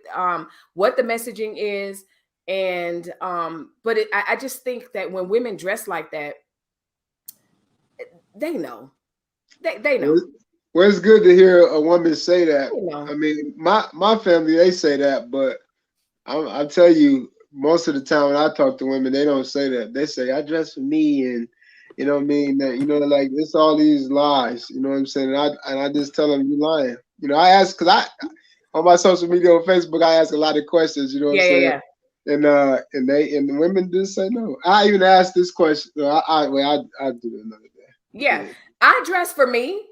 what the messaging is, and but I just think that when women dress like that, they know. They know. Well, it's good to hear a woman say that. I mean, my family, they say that, but I tell you, most of the time when I talk to women, they don't say that. They say I dress for me, and you know what I mean. That like it's all these lies. You know what I'm saying? And I just tell them you lying. I ask because on my social media on Facebook, I ask a lot of questions. You know what I'm saying? Yeah. And the women just say no. I even asked this question. I'll do it another day. Yeah, I dress for me,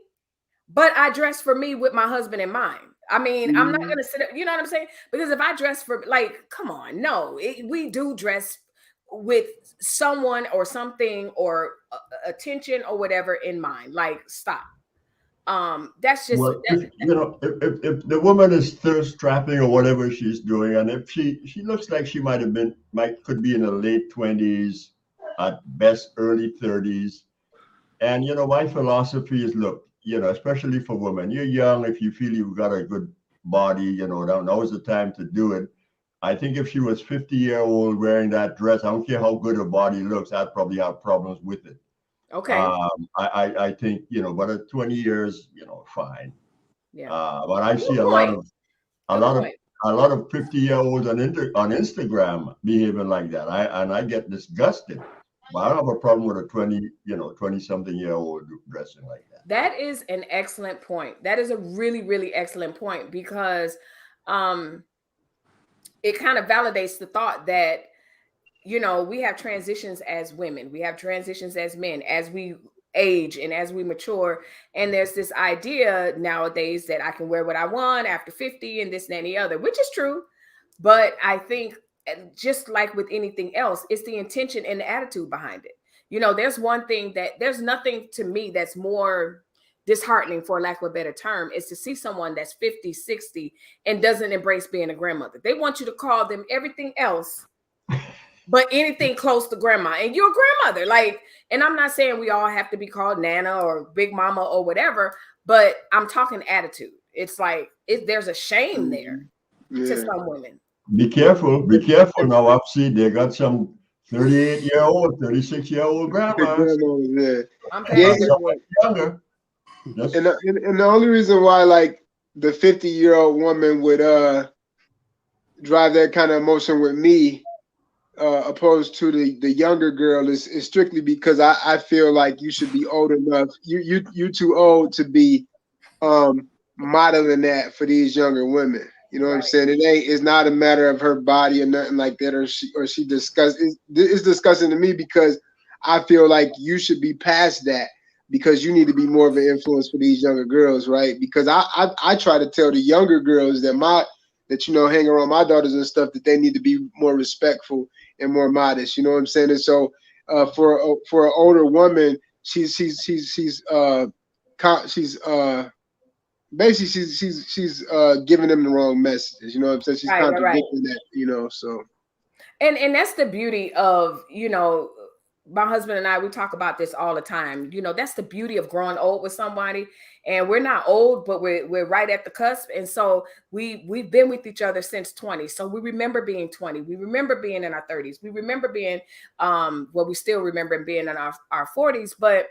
but I dress for me with my husband in mind. I mean, I'm not gonna sit. You know what I'm saying? Because if I dress for, like, come on, no, we do dress with someone or something or attention or whatever in mind. Like, stop. That's just if the woman is thirst trapping or whatever she's doing, and if she looks like she could be in her late 20s, at best early 30s, and my philosophy is, look, especially for women, you're young. If you feel you've got a good body, now is the time to do it. I think if she was 50-year-old wearing that dress, I don't care how good her body looks, I'd probably have problems with it. Okay. I think, but at 20 years, fine. Yeah. But I see a lot of 50-year-olds on Instagram behaving like that. I get disgusted. But I don't have a problem with a 20-something-year-old dressing like that. That is an excellent point. That is a really, really excellent point, because it kind of validates the thought that, we have transitions as women, we have transitions as men, as we age and as we mature. And there's this idea nowadays that I can wear what I want after 50 and this and that and the other, which is true. But I think, just like with anything else, it's the intention and the attitude behind it. There's nothing to me that's more disheartening, for lack of a better term, is to see someone that's 50, 60 and doesn't embrace being a grandmother. They want you to call them everything else but anything close to grandma, and you're a grandmother. Like, and I'm not saying we all have to be called Nana or Big Mama or whatever, but I'm talking attitude. It's like there's a shame there to some women. Be careful now. I've seen they got some 38-year-old, 36-year-old grandmas. Younger. And the only reason why, like, the 50-year-old woman would drive that kind of emotion with me, opposed to the younger girl, is strictly because I feel like you should be old enough. You too old to be modeling that for these younger women. You know what I'm saying? It's not a matter of her body or nothing like that, or she discuss. It's disgusting to me, because I feel like you should be past that, because you need to be more of an influence for these younger girls, right? Because I try to tell the younger girls that hang around my daughters and stuff, that they need to be more respectful and more modest. You know what I'm saying? And so for an older woman, she's basically she's giving them the wrong messages. You know what I'm saying? She's contradicting that. So and that's the beauty of, my husband and I, we talk about this all the time. That's the beauty of growing old with somebody. And we're not old, but we're right at the cusp. And so we've been with each other since 20. So we remember being 20. We remember being in our 30s. We remember being, we still remember being in our 40s. But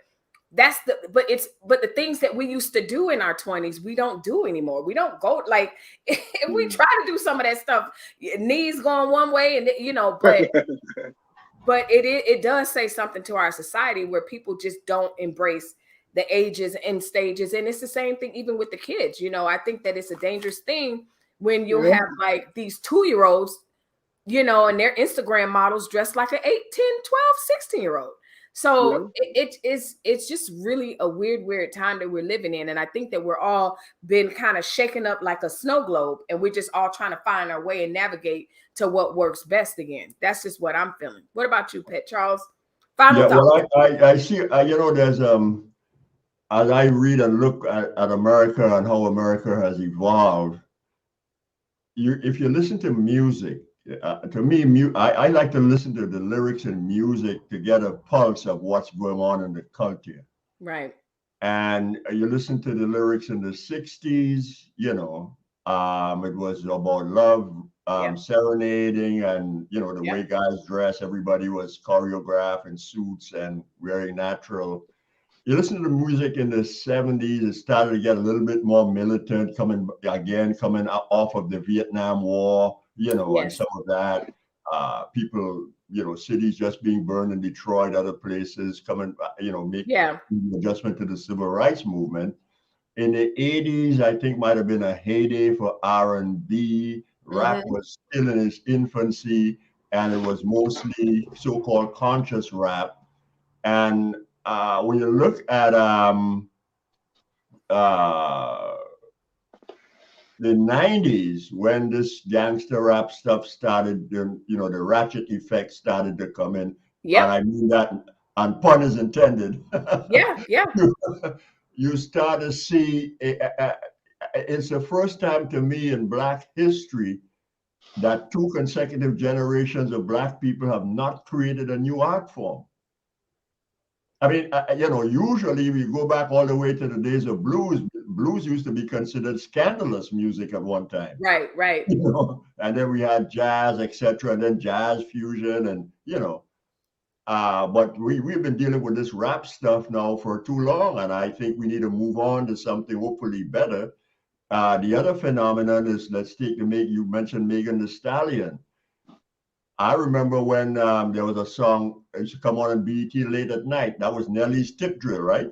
the things that we used to do in our 20s, we don't do anymore. We don't go, like, if we try to do some of that stuff, knees going one way and, but But it does say something to our society where people just don't embrace the ages and stages. And it's the same thing even with the kids. You know, I think that it's a dangerous thing when you have like these 2-year-olds, you know, and their Instagram models dressed like an 8, 10, 12, 16-year-old. So it's just really a weird time that we're living in. And I think that we're all been kind of shaken up like a snow globe, and we're just all trying to find our way and navigate to what works best again. That's just what I'm feeling. What about you, Pet Charles? Final thoughts. Well, I see, you know, there's, as I read and look at America and how America has evolved, if you listen to music, to me, I like to listen to the lyrics and music to get a pulse of what's going on in the culture. Right. And you listen to the lyrics in the 60s, you know, it was about love, serenading, and, you know, the way guys dress, everybody was choreographed in suits and very natural. You listen to the music in the 70s, it started to get a little bit more militant, coming off of the Vietnam War, you know, and some of that. People, you know, cities just being burned in Detroit, other places coming, you know, making adjustment to the civil rights movement. In the 80s, I think might have been a heyday for R&B. Rap was still in its infancy, and it was mostly so-called conscious rap. And when you look at the 90s, when this gangster rap stuff started, you know, the ratchet effect started to come in. And I mean that, and pun is intended. You start to see, it's the first time to me in Black history that 2 consecutive generations of Black people have not created a new art form. I mean, you know, usually we go back all the way to the days of blues. Blues used to be considered scandalous music at one time. Right. You know, and then we had jazz, etc., and then jazz fusion, and, you know, but we've been dealing with this rap stuff now for too long, and I think we need to move on to something hopefully better. The other phenomenon is, let's take you mentioned Megan Thee Stallion. I remember when there was a song that used to come on BET late at night. That was Nelly's Tip Drill, right?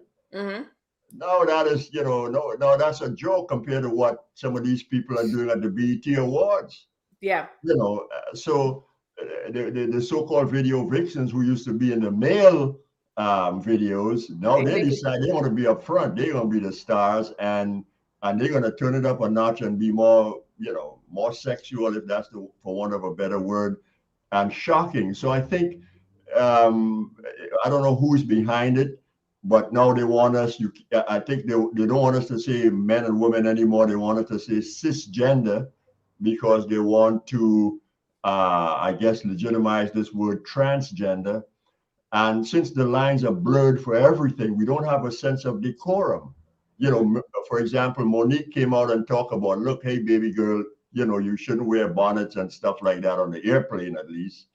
No, that is, you know, no, that's a joke compared to what some of these people are doing at the BET Awards. Yeah. You know, so the so-called video vixens who used to be in the male videos, now they decide they want to be up front. They're going to be the stars, and they're going to turn it up a notch and be more, you know, more sexual, if that's for want of a better word, and shocking. So I think, I don't know who's behind it, but now they want us, I think they don't want us to say men and women anymore. They want us to say cisgender, because they want to, I guess, legitimize this word transgender. And since the lines are blurred for everything, we don't have a sense of decorum. You know, for example, Monique came out and talked about, look, hey, baby girl, you know, you shouldn't wear bonnets and stuff like that on the airplane, at least.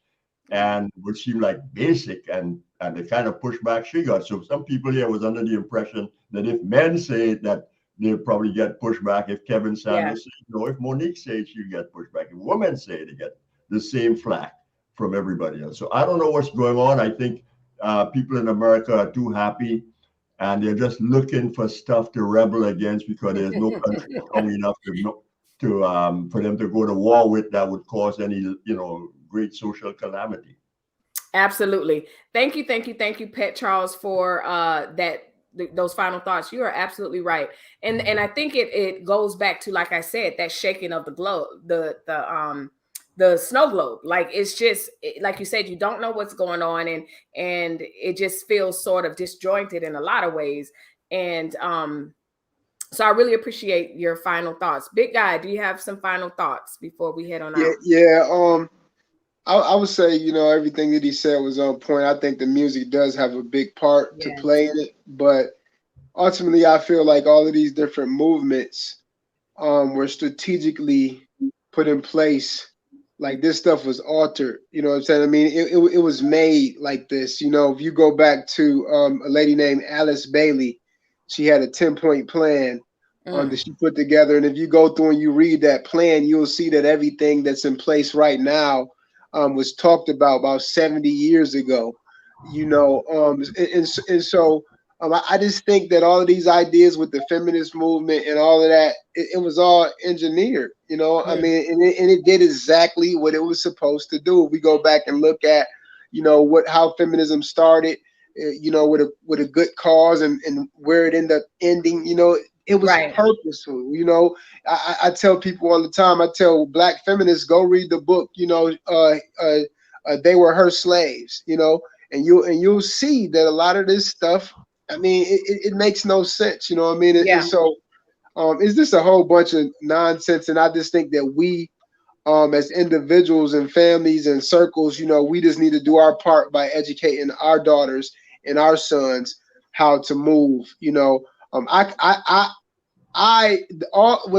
And would seem like basic, and the kind of pushback she got. So some people here was under the impression that if men say it, that they'll probably get pushback. If Kevin Samuels says no, if Monique says she'll get pushback. If women say it, they get the same flack from everybody else. So I don't know what's going on. I think people in America are too happy, and they're just looking for stuff to rebel against, because there's no country strong enough to for them to go to war with that would cause any, you know, great social calamity. Absolutely. Thank you, Pet Charles, for those final thoughts. You are absolutely right, and I think it goes back to, like I said, that shaking of the globe, the snow globe. Like, it's just like you said, you don't know what's going on, and it just feels sort of disjointed in a lot of ways. And so I really appreciate your final thoughts. Big Guy, do you have some final thoughts before we head on out? Yeah. I would say, you know, everything that he said was on point. I think the music does have a big part to play in it, but ultimately, I feel like all of these different movements were strategically put in place. Like, this stuff was altered. You know what I'm saying? I mean, it was made like this. You know, if you go back to a lady named Alice Bailey, she had a 10-point plan that she put together. And if you go through and you read that plan, you'll see that everything that's in place right now was talked about 70 years ago, you know, and so I just think that all of these ideas with the feminist movement and all of that, it was all engineered, you know. I mean, and it did exactly what it was supposed to do. If we go back and look at, you know, how feminism started, you know, with a good cause, and where it ended up ending, you know, it was purposeful. You know, I tell people all the time, I tell black feminists, go read the book, you know, They Were Her Slaves, you know, and you'll see that a lot of this stuff, I mean, it makes no sense, you know what I mean? And so it's just a whole bunch of nonsense. And I just think that we, as individuals and families and circles, you know, we just need to do our part by educating our daughters and our sons how to move. You know, with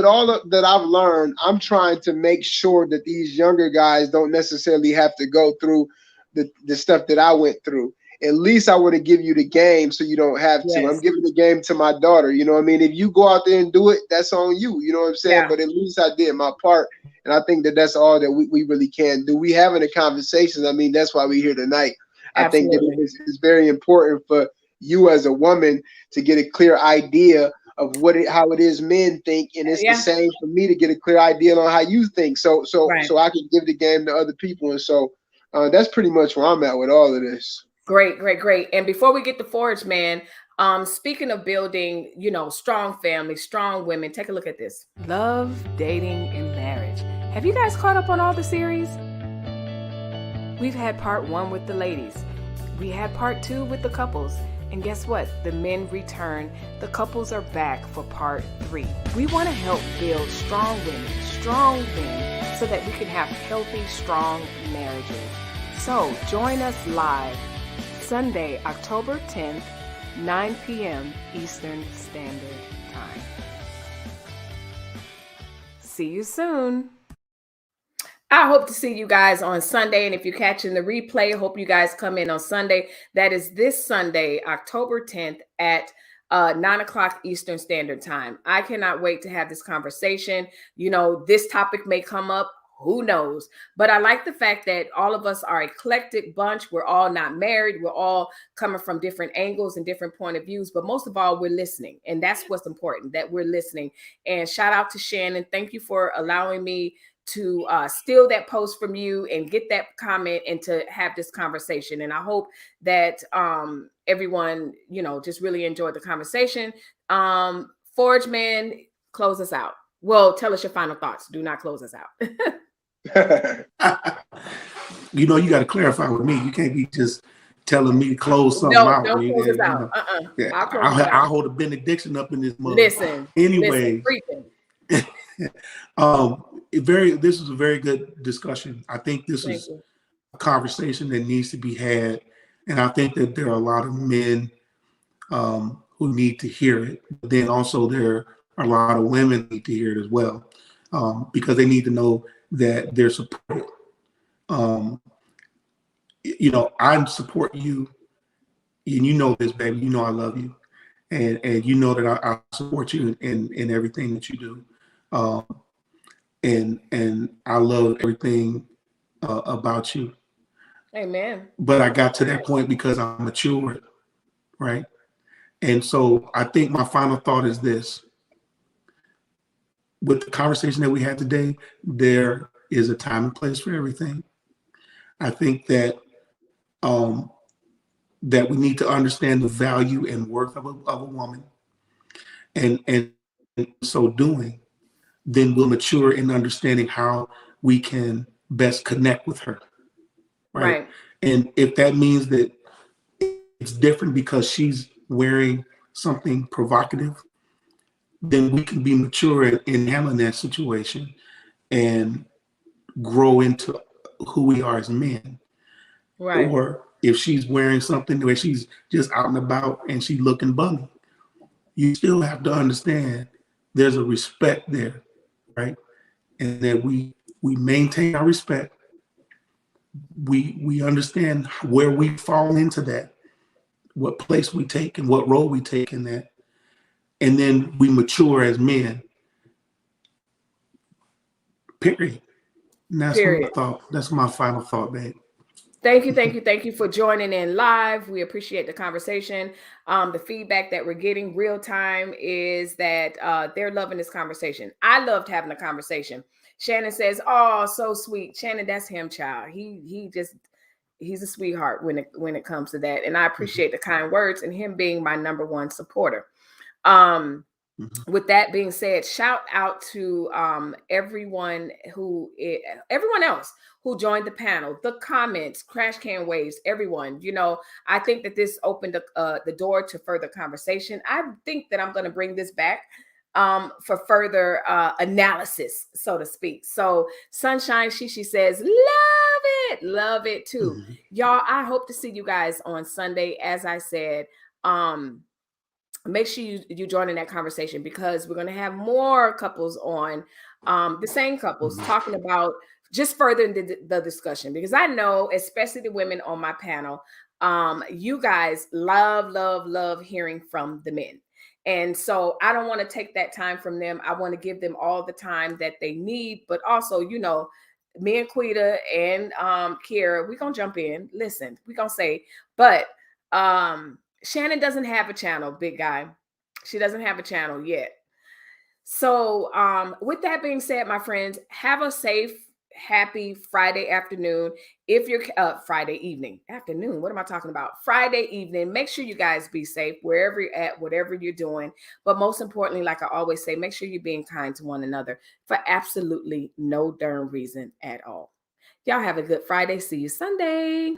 all that I've learned, I'm trying to make sure that these younger guys don't necessarily have to go through the stuff that I went through. At least I want to give you the game so you don't have to. I'm giving the game to my daughter. You know what I mean? If you go out there and do it, that's on you. You know what I'm saying? But at least I did my part. And I think that that's all that we really can do. We having a conversation. I mean, that's why we're here tonight. I think that it's very important for you as a woman to get a clear idea of how it is men think, and it's the same for me to get a clear idea on how you think. So I can give the game to other people. And so that's pretty much where I'm at with all of this. Great. And before we get to Forge, man, speaking of building, you know, strong families, strong women, take a look at this. Love, dating, and marriage. Have you guys caught up on all the series? We've had part 1 with the ladies. We had part 2 with the couples. And guess what? The men return. The couples are back for part 3. We want to help build strong women, strong men, so that we can have healthy, strong marriages. So join us live Sunday, October 10th, 9 p.m. Eastern Standard Time. See you soon. I hope to see you guys on Sunday. And if you're catching the replay, hope you guys come in on Sunday. That is this Sunday, October 10th at 9 o'clock Eastern Standard Time. I cannot wait to have this conversation. You know, this topic may come up. Who knows? But I like the fact that all of us are an eclectic bunch. We're all not married. We're all coming from different angles and different point of views. But most of all, we're listening. And that's what's important, that we're listening. And shout out to Shannon. Thank you for allowing me to steal that post from you and get that comment and to have this conversation. And I hope that everyone, you know, just really enjoyed the conversation. Forge, man, close us out. Well, tell us your final thoughts. Do not close us out. You know, you got to clarify with me. You can't be just telling me to close something out. Don't close us out. Yeah, I'll hold a benediction up in this mug. Listen. Anyway, this is a very good discussion. I think this is a conversation that needs to be had, and I think that there are a lot of men who need to hear it. But then also there are a lot of women who need to hear it as well, because they need to know that they're supported. You know, I support you, and you know this, baby. You know I love you, and you know that I support you in everything that you do. And I love everything about you. Amen. But I got to that point because I'm matured, right? And so I think my final thought is this. With the conversation that we had today, there is a time and place for everything. I think that that we need to understand the value and worth of a woman. And so doing, then we'll mature in understanding how we can best connect with her. Right. And if that means that it's different because she's wearing something provocative, then we can be mature in handling that situation and grow into who we are as men. Right. Or if she's wearing something where she's just out and about and she's looking bummy, you still have to understand there's a respect there, right? And that we maintain our respect. We understand where we fall into that, what place we take and what role we take in that. And then we mature as men, period. And that's Period. my thought. That's my final thought, babe. Thank you for joining in live. We appreciate the conversation. The feedback that we're getting real time is that they're loving this conversation. I loved having a conversation. Shannon says, "Oh, so sweet." Shannon, that's him, child. He's a sweetheart when it comes to that, and I appreciate the kind words and him being my number one supporter. With that being said, shout out to everyone else who joined the panel, the comments, Crash Can Waves, everyone. You know, I think that this opened the door to further conversation. I think that I'm going to bring this back for further analysis, so to speak. So Sunshine Shishi says, love it too. Y'all, I hope to see you guys on Sunday. As I said, make sure you join in that conversation, because we're going to have more couples on, the same couples, talking about just further the discussion, because I know, especially the women on my panel, you guys love hearing from the men. And so I don't want to take that time from them. I want to give them all the time that they need, but also, you know, me and Quita and Kiera, we're going to jump in. Listen, we're going to say, but Shannon doesn't have a channel, big guy. She doesn't have a channel yet. So with that being said, my friends, have a safe, happy Friday afternoon. If you're Friday evening, afternoon, what am I talking about? Friday evening. Make sure you guys be safe wherever you're at, whatever you're doing. But most importantly, like I always say, make sure you're being kind to one another for absolutely no darn reason at all. Y'all have a good Friday. See you Sunday.